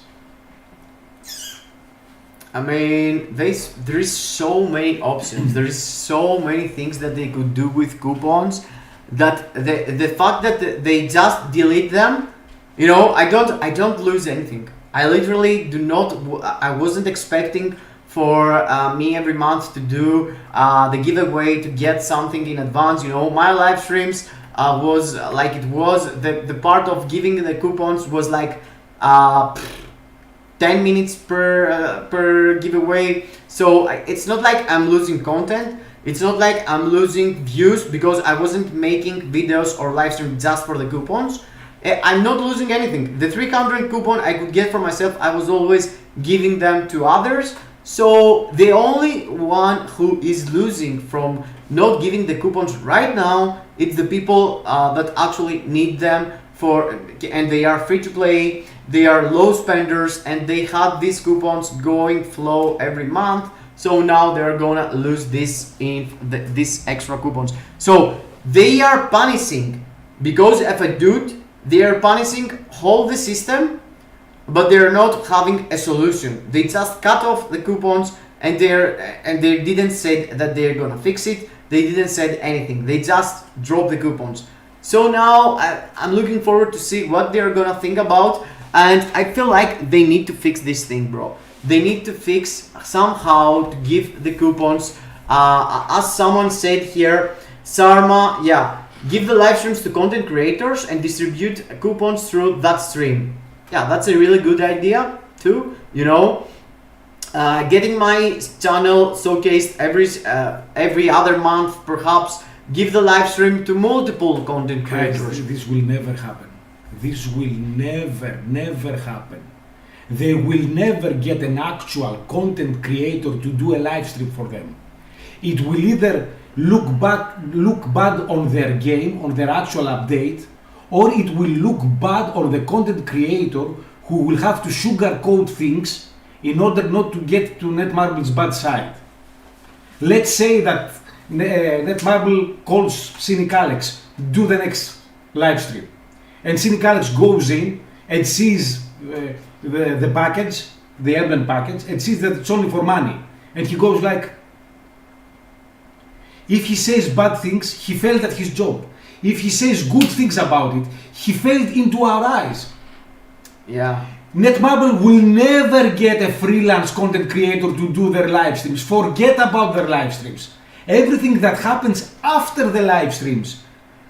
I mean, there is so many options. There is so many things that they could do with coupons that the fact that they just delete them, you know, I don't lose anything. I literally do not. I wasn't expecting for me every month to do the giveaway to get something in advance. You know, my live streams was like it was the part of giving the coupons was like 10 minutes per giveaway. So it's not like I'm losing content. It's not like I'm losing views because I wasn't making videos or live stream just for the coupons. I'm not losing anything. The 300 coupon I could get for myself, I was always giving them to others. So the only one who is losing from not giving the coupons right now, it's the people that actually need them and they are free to play, they are low spenders, and they have these coupons going flow every month. So now they're gonna lose this in these extra coupons. So they are punishing because of a dude. They are punishing whole the system, but they are not having a solution. They just cut off the coupons and they didn't say that they're gonna fix it. They didn't say anything. They just dropped the coupons. So now I'm looking forward to see what they're gonna think about, and I feel like they need to fix this thing, bro. They need to fix somehow to give the coupons. As someone said here, Sarma, yeah. Give the live streams to content creators and distribute coupons through that stream. Yeah, that's a really good idea too. You know, getting my channel showcased every other month, perhaps give the live stream to multiple content creators. This will never happen. This will never happen. They will never get an actual content creator to do a live stream for them. It will either look bad on their game, on their actual update, or it will look bad on the content creator who will have to sugarcoat things in order not to get to Netmarble's bad side. Let's say that Netmarble calls Cynic Alex, do the next live stream, and Cynic Alex goes in and sees the package, the Emblem package, and sees that it's only for money, and he goes like, if he says bad things, he failed at his job. If he says good things about it, he failed into our eyes. Yeah. Netmarble will never get a freelance content creator to do their live streams. Forget about their live streams. Everything that happens after the live streams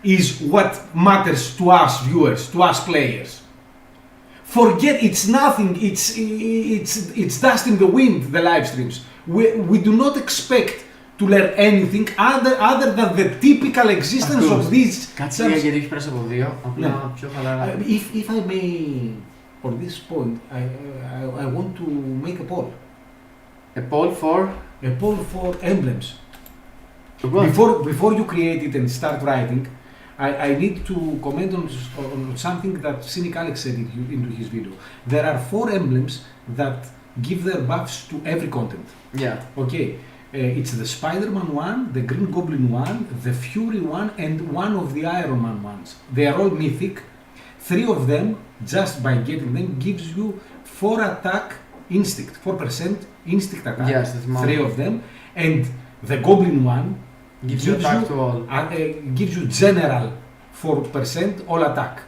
is what matters to us viewers, to us players. Forget, it's nothing. It's dust in the wind, the live streams. We do not expect to learn anything other than the typical existence of these. If I may, on this point, I want to make a poll. A poll for? A poll for emblems. What? Before you create it and start writing, I need to comment on something that Cynic Alex said into his video. There are 4 emblems that give their buffs to every content. Yeah. Okay. It's the Spider-Man one, the Green Goblin one, the Fury one, and one of the Iron Man ones. They are all mythic. 3 of them, just by getting them, gives you 4 attack instinct, 4% instinct attack. Yes, that's 3 of them, and the Goblin one gives you attack to all. Gives you general 4% all attack.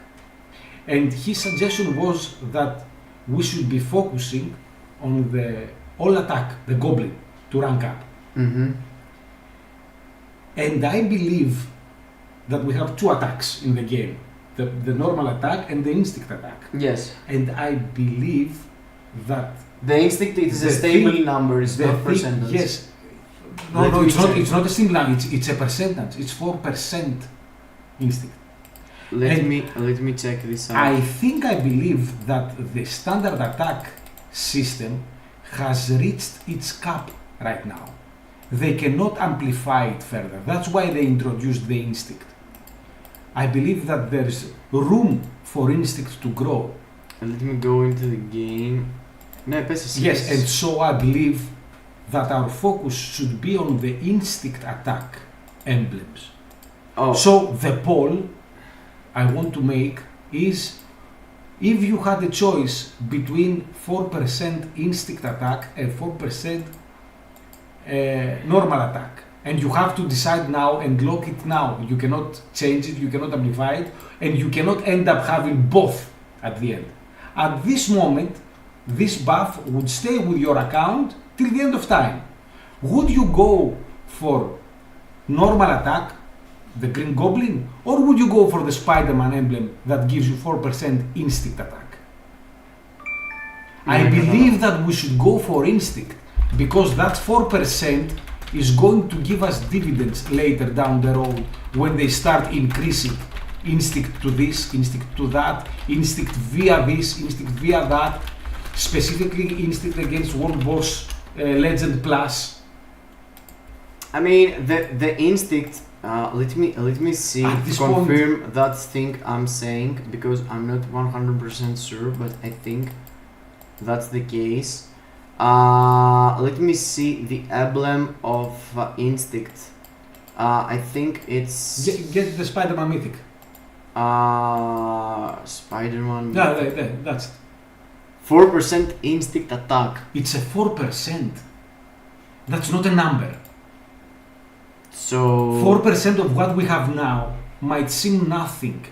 And his suggestion was that we should be focusing on the all attack, the Goblin, to rank up. Mm-hmm. And I believe that we have 2 attacks in the game. the normal attack and the instinct attack. Yes. And I believe that The instinct is a the stable thing- number, it's the not thing- percentage. Yes. No, Let no, me it's not. check. It's not a single number. It's a percentage. It's 4% instinct. Let me check this out. I believe that the standard attack system has reached its cap right now. They cannot amplify it further. That's why they introduced the instinct. I believe that there's room for instinct to grow. Let me go into the game. No, Yes, and so I believe that our focus should be on the instinct attack emblems. Oh, So the poll I want to make is, if you had a choice between 4% instinct attack and 4% normal attack, and you have to decide now and lock it now, you cannot change it, you cannot amplify it, and you cannot end up having both at the end. At this moment, this buff would stay with your account till the end of time. Would you go for normal attack, the Green Goblin, or would you go for the Spider-Man emblem that gives you 4% instinct attack? I believe that we should go for instinct, because that 4% is going to give us dividends later down the road when they start increasing instinct to this, instinct to that, instinct via this, instinct via that, specifically instinct against World Boss Legend Plus. I mean the instinct. Let me see At this confirm that thing I'm saying, because I'm not 100% sure, but I think that's the case. Let me see the emblem of instinct. I think it's Get the Spider-Man Mythic. Spider-Man. Yeah, that's it. 4% instinct attack. It's a 4%. That's not a number. So 4% of what we have now might seem nothing,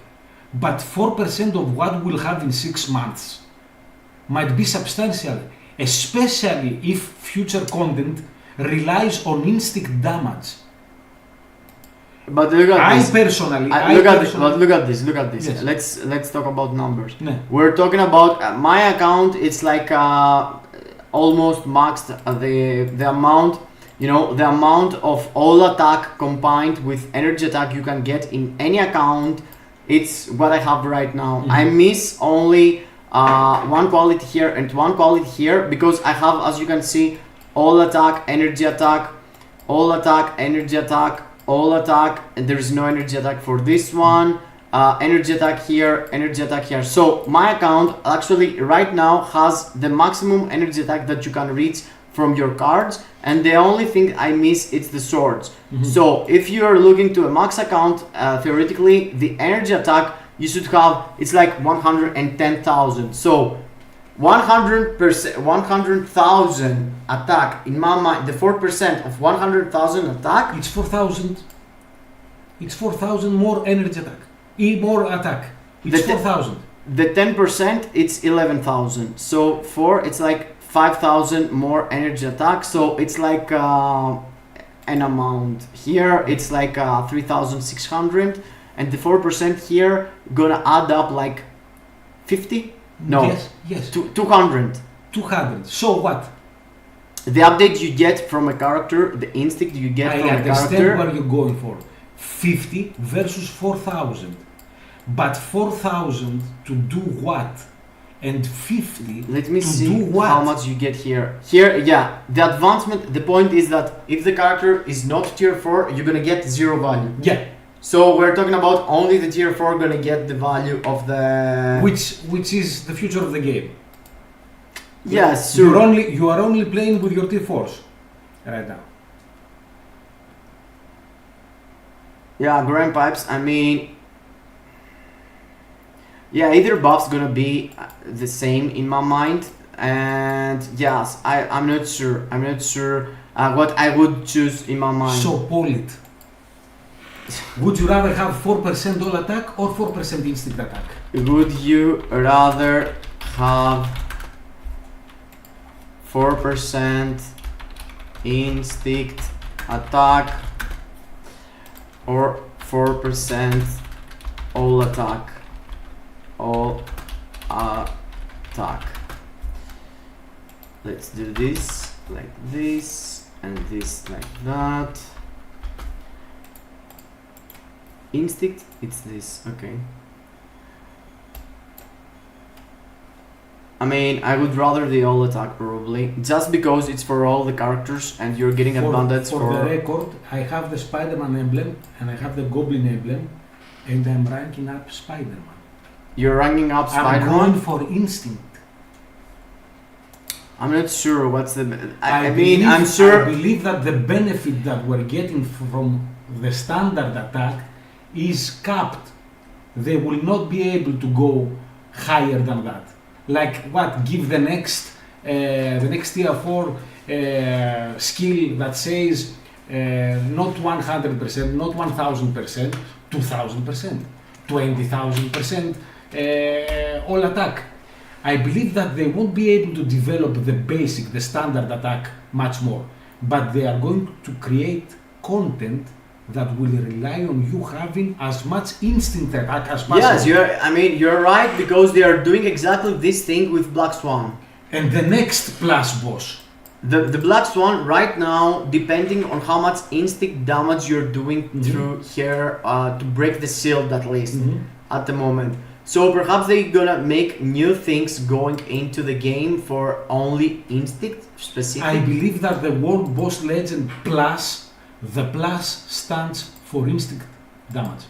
but 4% of what we'll have in 6 months might be substantial, especially if future content relies on instinct damage. But look at I this. personally, Look at this. Yes. Let's talk about numbers. No. We're talking about my account. It's like almost maxed the amount. You know, the amount of all attack combined with energy attack you can get in any account. It's what I have right now. Mm-hmm. I miss only one quality here and one quality here, because I have, as you can see, all attack, energy attack, all attack, energy attack, all attack, and there is no energy attack for this one. Energy attack here, energy attack here. So my account actually right now has the maximum energy attack that you can reach from your cards, and the only thing I miss is the swords. Mm-hmm. So if you are looking to a max account, theoretically the energy attack you should have, it's like 110,000. So 100%, 100,000 attack in my mind. The 4% of 100,000 attack. It's 4,000. It's 4,000 more energy attack. More attack. It's 4,000. The 10%, it's 11,000. So 4, it's like 5,000 more energy attack. So it's like an amount. Here it's like 3,600, and the 4% here gonna add up like 50. No. Yes. 200. 200. So what? The update you get from a character, the instinct you get from I a understand character. what you're going for. 50 versus 4,000. But 4,000 to do what? And 50 Let me to see do what? how much you get here. Here, yeah, the advancement, the point is that if the character is not tier 4, you're gonna get 0 value. Yeah. So we're talking about only the tier 4 gonna get the value of the... Which is the future of the game. Yes, sure. You are only playing with your tier 4s right now. Yeah, grand pipes, I mean... Yeah, either buff's gonna be the same in my mind, and yes, I'm not sure. I'm not sure what I would choose in my mind. So poll it. Would you rather have 4% all attack or 4% instinct attack? Would you rather have 4% instinct attack or 4% all attack? all attack. Let's do this like this and this like that. Instinct, it's this, okay. I mean, I would rather the all attack probably, just because it's for all the characters and you're getting advantage for the record, I have the Spider-Man emblem and I have the Goblin emblem, and I'm ranking up Spider-Man. You're ranking up Spider-Man? I'm going for instinct. I'm not sure what's the... I mean, I'm sure... I believe that the benefit that we're getting from the standard attack is capped. They will not be able to go higher than that. Like what? Give the next tier 4 skill that says not 100%, not 1000%, 2000%, 20,000% all attack. I believe that they won't be able to develop the basic, the standard attack much more, but they are going to create content that will rely on you having as much instinct attack as possible. Yes, you're right, because they are doing exactly this thing with Black Swan. And the next plus boss. The Black Swan right now, depending on how much instinct damage you're doing through here to break the shield at least at the moment. So perhaps they're gonna make new things going into the game for only instinct specific. I believe that the World Boss Legend Plus, the plus stands for instinct damage.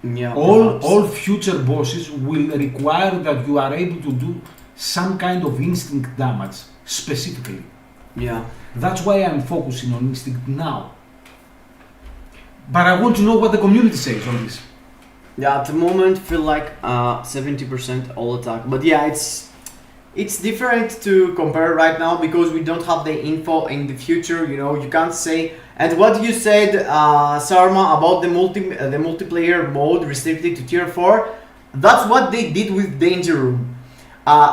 Yeah. All future bosses will require that you are able to do some kind of instinct damage specifically. Yeah. That's why I'm focusing on instinct now. But I want to know what the community says on this. Yeah, at the moment feel like 70% all attack, but yeah, it's different to compare right now because we don't have the info in the future. You know, you can't say. And what you said, Sarma, about the multiplayer mode restricted to tier 4, that's what they did with Danger Room.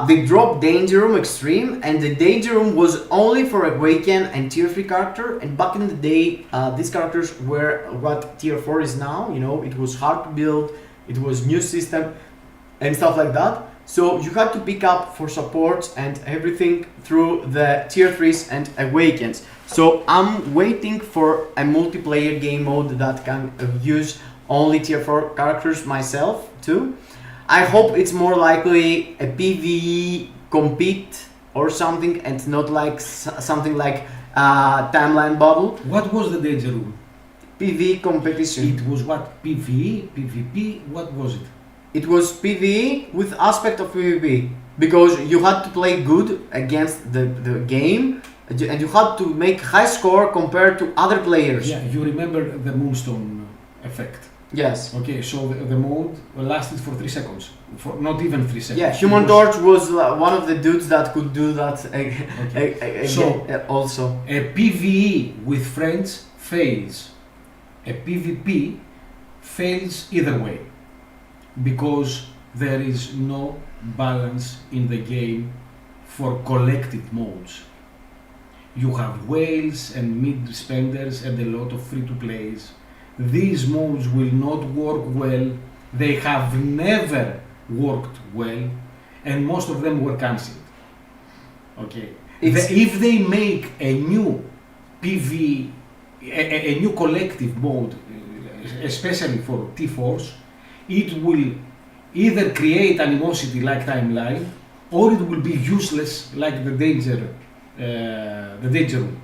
They dropped Danger Room Extreme, and the Danger Room was only for Awaken and tier 3 character, and back in the day these characters were what tier 4 is now. You know, it was hard to build, it was new system and stuff like that, so you had to pick up for supports and everything through the tier 3s and Awakens. So I'm waiting for a multiplayer game mode that can use only tier 4 characters myself too. I hope it's more likely a PvE compete or something, and not like something like timeline battle. What was the Danger Room? PvE competition. It was what? PvE? PvP? What was it? It was PvE with aspect of PvP, because you had to play good against the game, and you had to make high score compared to other players. Yeah, you remember the Moonstone effect. Yes. Okay, so the mode lasted for 3 seconds, for not even 3 seconds. Yeah, Human Torch was one of the dudes that could do that. So also, a PvE with friends fails. A PvP fails either way, because there is no balance in the game for collective modes. You have whales and mid spenders and a lot of free-to-plays. These modes will not work well, they have never worked well, and most of them were cancelled. Okay. If they make a new PvE, a new collective mode, especially for T4s, it will either create animosity like Timeline, or it will be useless like the Danger Room.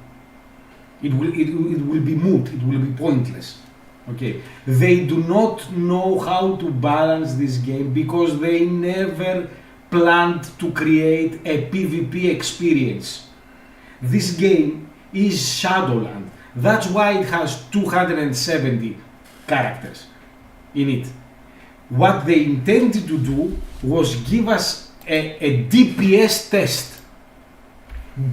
It will be moot, it will be pointless. Okay, they do not know how to balance this game because they never planned to create a PvP experience. This game is Shadowland. That's why it has 270 characters in it. What they intended to do was give us a DPS test.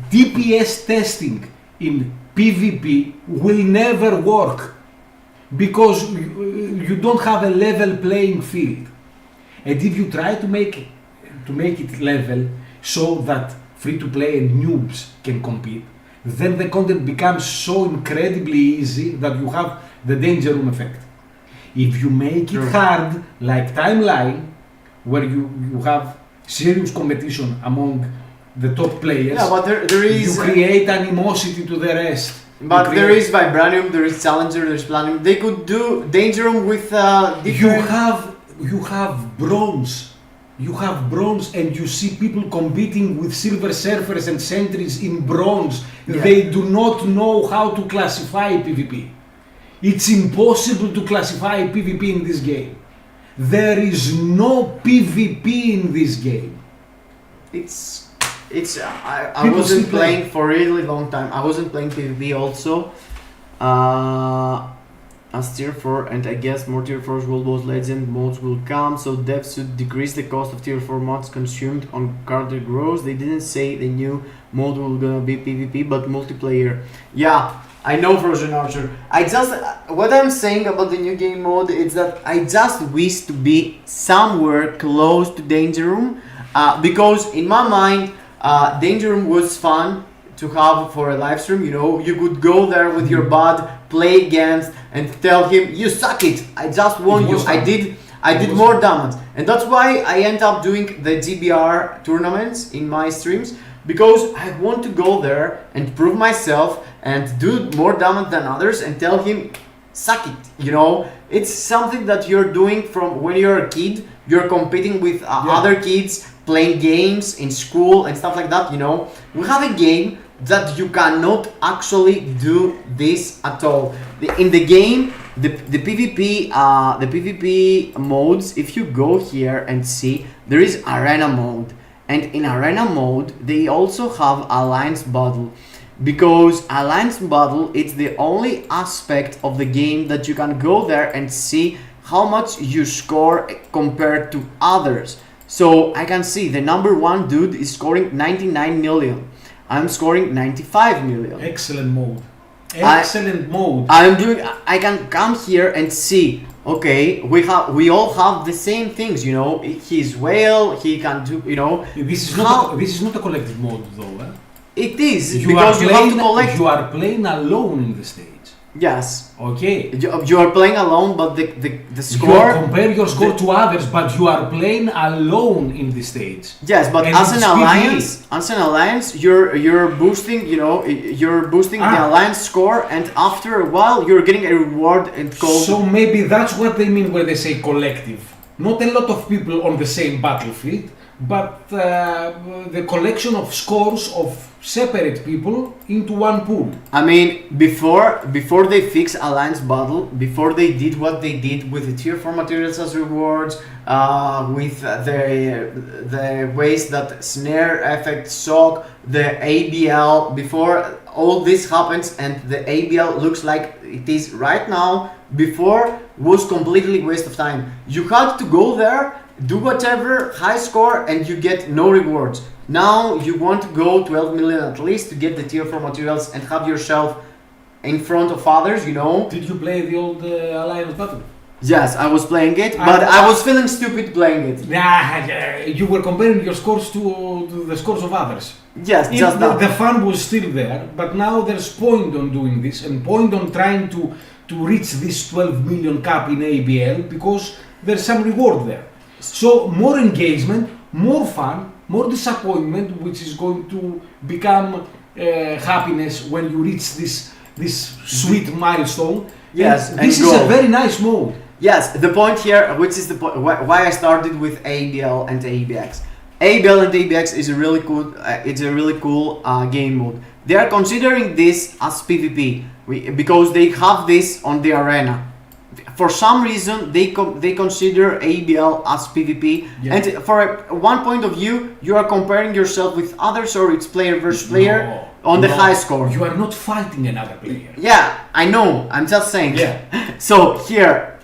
DPS testing in PvP will never work, because you don't have a level playing field, and if you try to make it level so that free-to-play and noobs can compete, then the content becomes so incredibly easy that you have the Danger Room effect. If you make it hard like Timeline, where you have serious competition among the top players. Yeah, but there is... You create animosity to the rest. But there is Vibranium, there is Challenger, there is Platinum. They could do Danger Room with different... You have bronze. You have bronze, and you see people competing with Silver Surfers and Sentries in bronze. Yeah. They do not know how to classify PvP. It's impossible to classify PvP in this game. There is no PvP in this game. I wasn't playing for a really long time. I wasn't playing PvP also. As tier 4, and I guess more tier 4 World Boss Legend modes will come, so devs should decrease the cost of tier 4 mods consumed on character growth. They didn't say the new mode will gonna be PvP but multiplayer. Yeah, I know, Frozen Archer. What I'm saying about the new game mode is that I just wish to be somewhere close to Danger Room, because in my mind Danger Room was fun to have for a live stream. You know, you could go there with your bud, play against, and tell him, you suck it, I just won you, I did more damage. And that's why I end up doing the GBR tournaments in my streams, because I want to go there and prove myself and do more damage than others and tell him, suck it. You know, it's something that you're doing from when you're a kid. You're competing with other kids, playing games in school and stuff like that. You know, we have a game that you cannot actually do this at all. In the game, the PvP modes, if you go here and see, there is arena mode, and in arena mode they also have alliance battle, because alliance battle, it's the only aspect of the game that you can go there and see how much you score compared to others. So I can see the number one dude is scoring 99 million. I'm scoring 95 million. Excellent mode. Excellent mode. I can come here and see, okay, we all have the same things, you know. He's whale, he can do, you know. This is not a collective mode though, eh? It is, because you have to collect. You are playing alone in the stage. Yes. Okay. You are playing alone, but the score... You compare your score to others, but you are playing alone in the stage. Yes, but as an alliance, you're boosting, you know, you're boosting the alliance score, and after a while, you're getting a reward and called... So maybe that's what they mean when they say collective. Not a lot of people on the same battlefield, but the collection of scores of separate people into one pool. I mean, before they fix alliance battle, before they did what they did with the tier 4 materials as rewards, with the ways that snare effect shock, the ABL, before all this happens and the ABL looks like it is right now, before was completely waste of time. You had to go there, do whatever, high score, and you get no rewards. Now you want to go 12 million at least to get the tier 4 materials and have yourself in front of others, you know. Did you play the old Alliance battle? Yes, I was playing it, but I was feeling stupid playing it. Nah, you were comparing your scores to the scores of others. Yes, just that. The fun was still there, but now there's point on doing this and point on trying to reach this 12 million cap in ABL, because there's some reward there. So more engagement, more fun, more disappointment, which is going to become happiness when you reach this sweet milestone. Yes, and this is a very nice mode. Yes, the point here, which is the point why I started with ABL and ABX. ABL and ABX is a really cool, game mode. They are considering this as PvP because they have this on the arena. For some reason, they consider ABL as PvP, and for one point of view, you are comparing yourself with others, or it's player versus player on the high score. You are not fighting another player. Yeah, I know. I'm just saying. Yeah. So here,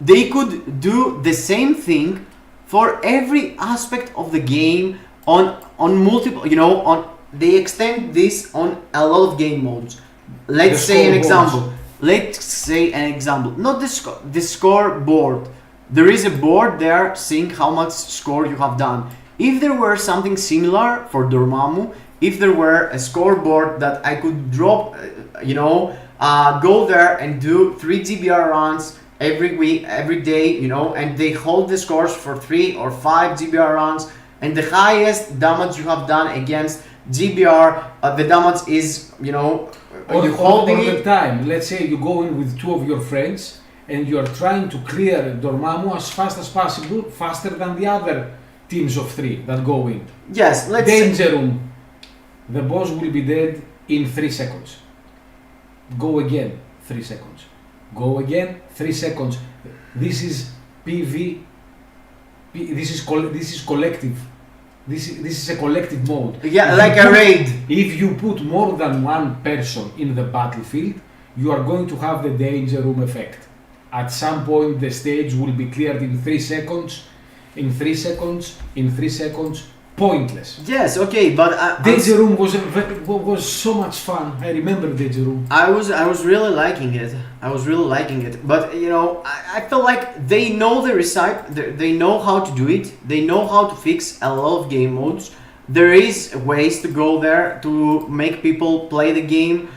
they could do the same thing for every aspect of the game on multiple. You know, they extend this on a lot of game modes. Let's say an example. Not the scoreboard. There is a board there saying how much score you have done. If there were something similar for Dormammu, if there were a scoreboard that I could drop, go there and do 3 GBR runs, every week, every day, you know, and they hold the scores for 3 or 5 GBR rounds, and the highest damage you have done against GBR, the damage is, you know, you holding all the it. time. Let's say you go in with 2 of your friends and you are trying to clear Dormammu as fast as possible, faster than the other teams of 3 that go in. Yes, let's Danger room. The boss will be dead in 3 seconds. Go again, 3 seconds. Go again, 3 seconds. This is PV. This is collective. This is a collective mode. Yeah, like a raid. If you put more than one person in the battlefield, you are going to have the danger room effect. At some point, the stage will be cleared in 3 seconds. In 3 seconds. In 3 seconds. Pointless. Yes, okay, but Danger room was so much fun. I remember Danger room. I was really liking it. But you know, I feel like they know the recipe. They know how to do it. They know how to fix a lot of game modes. There is ways to go there to make people play the game.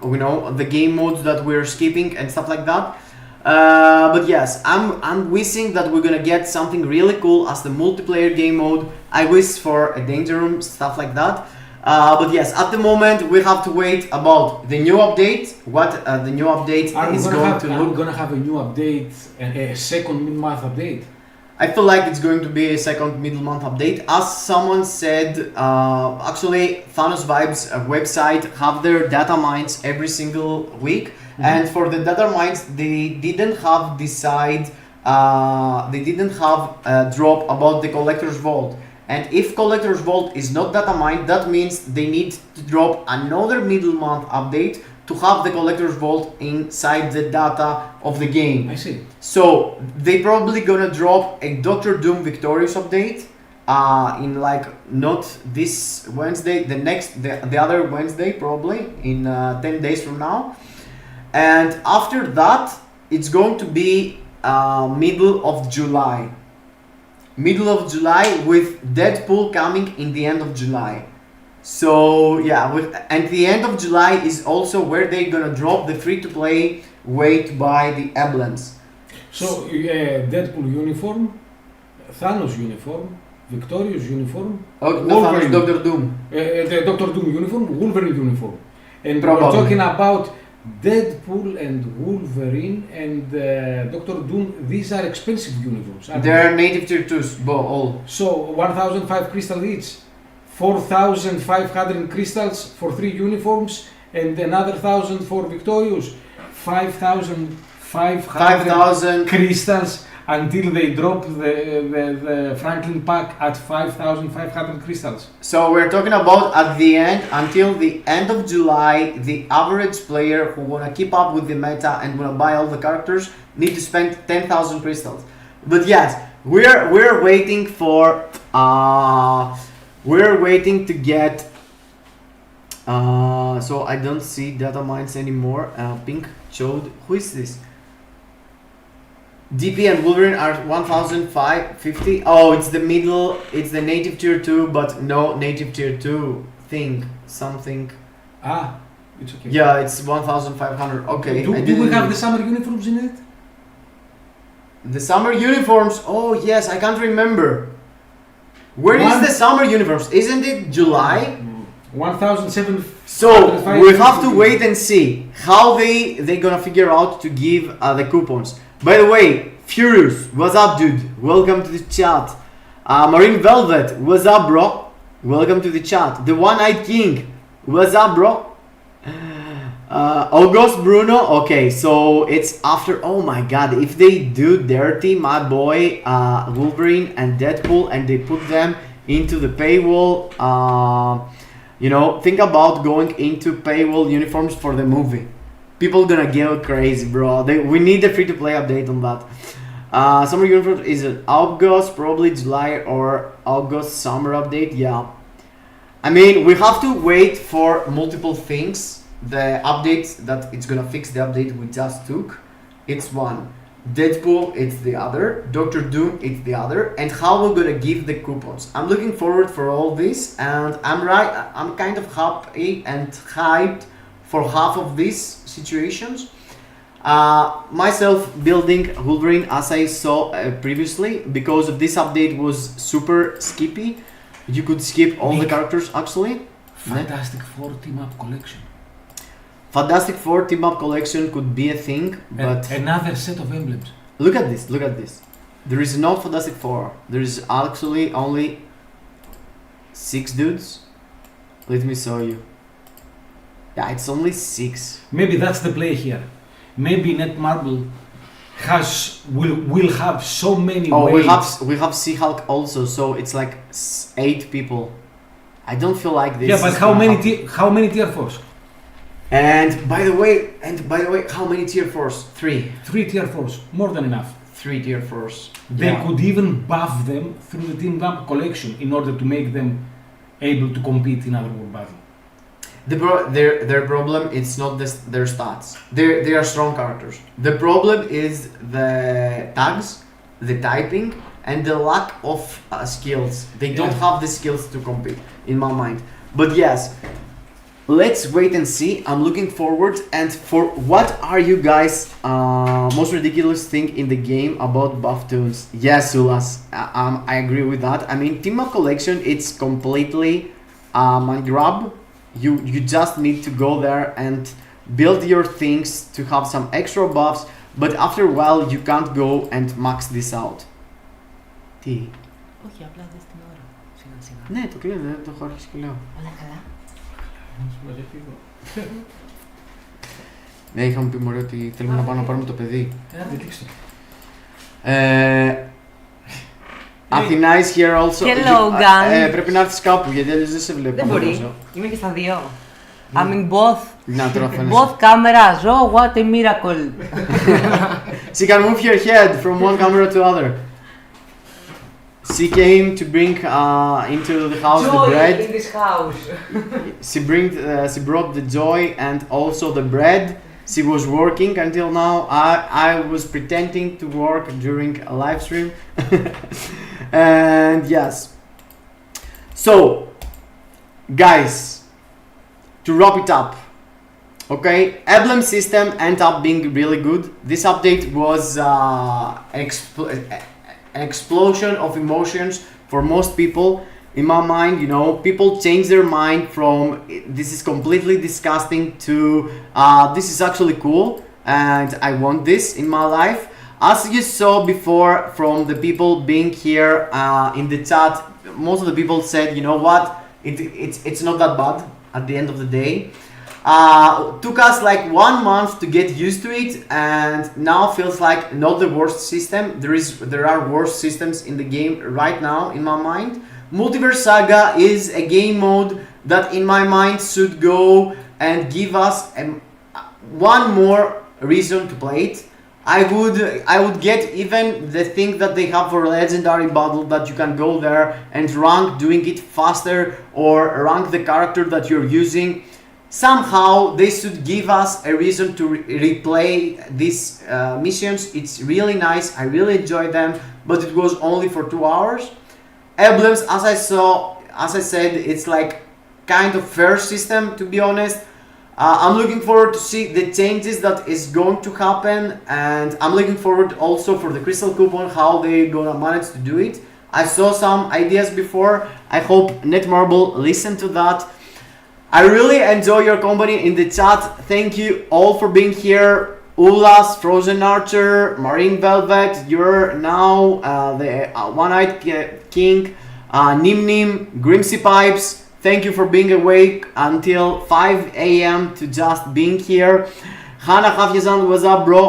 You know, the game modes that we're skipping and stuff like that. But yes, I'm wishing that we're gonna get something really cool as the multiplayer game mode. I wish for a danger room, stuff like that. But yes, at the moment we have to wait about the new update. What the new update is going to look. Are we gonna have a new update, a second mid-month update? I feel like it's going to be a second middle month update. As someone said, actually Thanos Vibes website have their data mines every single week. And for the data mines, they didn't have a drop about the collector's vault. And if collector's vault is not data mined, that means they need to drop another middle month update to have the collector's vault inside the data of the game. I see. So they probably gonna drop a Doctor Doom Victorious update in like not this Wednesday, the other Wednesday probably in 10 days from now. And after that, it's going to be middle of July. Middle of July with Deadpool coming in the end of July. So yeah, and the end of July is also where they're gonna drop the free-to-play way to buy the emblems. So Deadpool uniform, Thanos uniform, Victorious uniform, Thanos Doctor Doom. The Doctor Doom uniform, Wolverine uniform. And Probably. we're talking about Deadpool and Wolverine and Doctor Doom. These are expensive uniforms. They're native tier 2s, all. So 1,005 crystals each, 4,500 crystals for 3 uniforms, and another 1,000 for Victorious. 5,500 crystals until they drop the Franklin pack at 5,500 crystals. So we're talking about at the end, until the end of July, the average player who wanna keep up with the meta and wanna buy all the characters need to spend 10,000 crystals. But yes, we're waiting for we're waiting to get. So I don't see data mines anymore. Pink showed. Who is this? DP and Wolverine are 1,550. Oh, it's the middle. It's the native tier 2, but no native tier 2 thing. Something. It's okay. Yeah, it's 1,500. Okay. Do we have the summer uniforms in it? The summer uniforms? Oh yes, I can't remember. Where is the summer uniforms? Isn't it July? 1,700. So we have to wait and see how they gonna figure out to give the coupons. By the way, Furious, what's up, dude? Welcome to the chat. Marine Velvet, what's up, bro? Welcome to the chat. The One-Eyed King, what's up, bro? August Bruno, okay, so it's after. Oh my god, if they do dirty my boy Wolverine and Deadpool and they put them into the paywall, you know, think about going into paywall uniforms for the movie. People gonna go crazy, bro. We need a free-to-play update on that. Summer uniform is an August, probably July or August summer update. Yeah, I mean we have to wait for multiple things. The updates that it's gonna fix the update we just took. It's one. Deadpool, it's the other. Doctor Doom, it's the other. And how we're gonna give the coupons. I'm looking forward for all this, and I'm kind of happy and hyped for half of these situations. Myself building Wolverine as I saw previously, because of this update was super skippy. You could skip all the characters actually. Fantastic Four team up collection. Fantastic Four team up collection could be a thing, but another set of emblems. Look at this, look at this. There is no Fantastic Four. There is actually only 6 dudes. Let me show you. Yeah, it's only 6. Maybe that's the play here. Maybe Netmarble will have so many waves. we have She-Hulk also, so it's like 8 people. I don't feel like this. Yeah, but how many tier 4s? And by the way, how many tier 4s? 3. 3 tier 4s, more than enough. 3 tier 4s. They could even buff them through the team up collection in order to make them able to compete in other world battle. Their problem is not their stats. They are strong characters. The problem is the tags, the typing, and the lack of skills. They don't have the skills to compete, in my mind. But yes, let's wait and see. I'm looking forward. And for what are you guys most ridiculous thing in the game about buff tunes? Yes, Ulas, I agree with that. I mean, team up collection, it's completely my grab. You just need to go there and build your things to have some extra buffs, but after a while you can't go and max this out. Τι? Όχι, απλά δες την ώρα. Σιγά σιγά. Ναι, το κλείνω, δεν το έχω αρχίσει και λέω. Όλα καλά. Ναι, είχαμε πει μωρέ ότι θέλουμε να πάμε να πάρουμε το παιδί. Αθηνά is here also. Hello, gang. Πρέπει να έρθεις κάπου γιατί αλλιώς δεν σε βλέπω. Δεν μπορεί. Είμαι και στα δύο. I mean both. Να τώρα φαίνεσαι. Both cameras. Oh, what a miracle. She can move your head from one camera to other. She came to bring into the house Joy the bread. in this house. She brought the joy and also the bread. She was working until now. I was pretending to work during a live stream. And yes. So, guys, to wrap it up. Okay, Emblem system ended up being really good. This update was an explosion of emotions for most people. In my mind, you know, people change their mind from this is completely disgusting to this is actually cool and I want this in my life. As you saw before from the people being here in the chat, most of the people said, you know what, it's not that bad at the end of the day. Took us like 1 month to get used to it, and now feels like not the worst system. There are worse systems in the game right now in my mind. Multiverse Saga is a game mode that in my mind should go and give us one more reason to play it. I would get even the thing that they have for legendary battle, that you can go there and rank doing it faster or rank the character that you're using. Somehow they should give us a reason to replay these missions. It's really nice, I really enjoy them, but it was only for 2 hours. Emblems, as I said, it's like kind of fair system, to be honest. I'm looking forward to see the changes that is going to happen, and I'm looking forward also for the crystal coupon, how they gonna manage to do it. I saw some ideas before. I hope Netmarble listen to that. I really enjoy your company in the chat. Thank you all for being here. Ulas, Frozen Archer, Marine Velvet, you're now the One-Eyed King, Nim Nim, Grimsy Pipes. Thank you for being awake until 5 a.m. to just being here. Hannah Hafyazan, what's up, bro?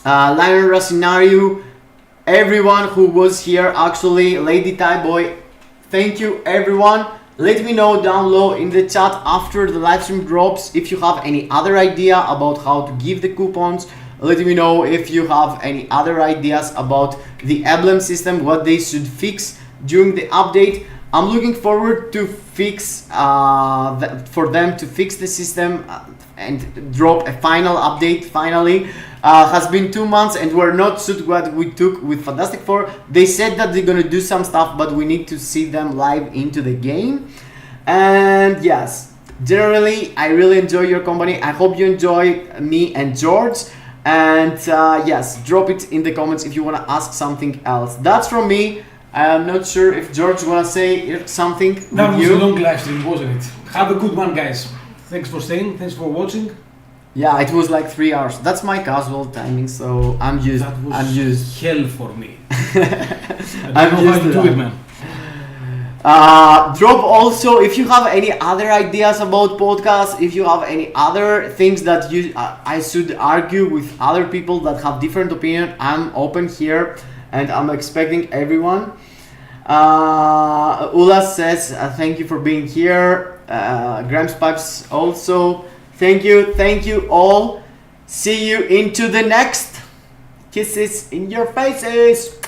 Lionel Racinariu, everyone who was here, actually, Lady Thai Boy. Thank you, everyone. Let me know down low in the chat after the live stream drops if you have any other idea about how to give the coupons. Let me know if you have any other ideas about the Emblem system, what they should fix during the update. I'm looking forward to for them to fix the system and drop a final update finally. Has been 2 months and we're not sure what we took with Fantastic Four. They said that they're gonna do some stuff, but we need to see them live into the game. And yes, generally I really enjoy your company. I hope you enjoy me and George. And yes, drop it in the comments if you want to ask something else. That's from me. I'm not sure if George wanna say something. That with was you. a long live stream, wasn't it? Have a good one, guys. Thanks for staying. Thanks for watching. Yeah, it was like 3 hours. That's my casual timing, so I'm used. That was I'm used. hell for me. I'm I don't know how used you to do it, that. man. Drop also if you have any other ideas about podcasts, if you have any other things that you I should argue with other people that have different opinion. I'm open here and I'm expecting everyone. Ula says thank you for being here. Grams Pipes also thank you all. See you into the next. Kisses in your faces.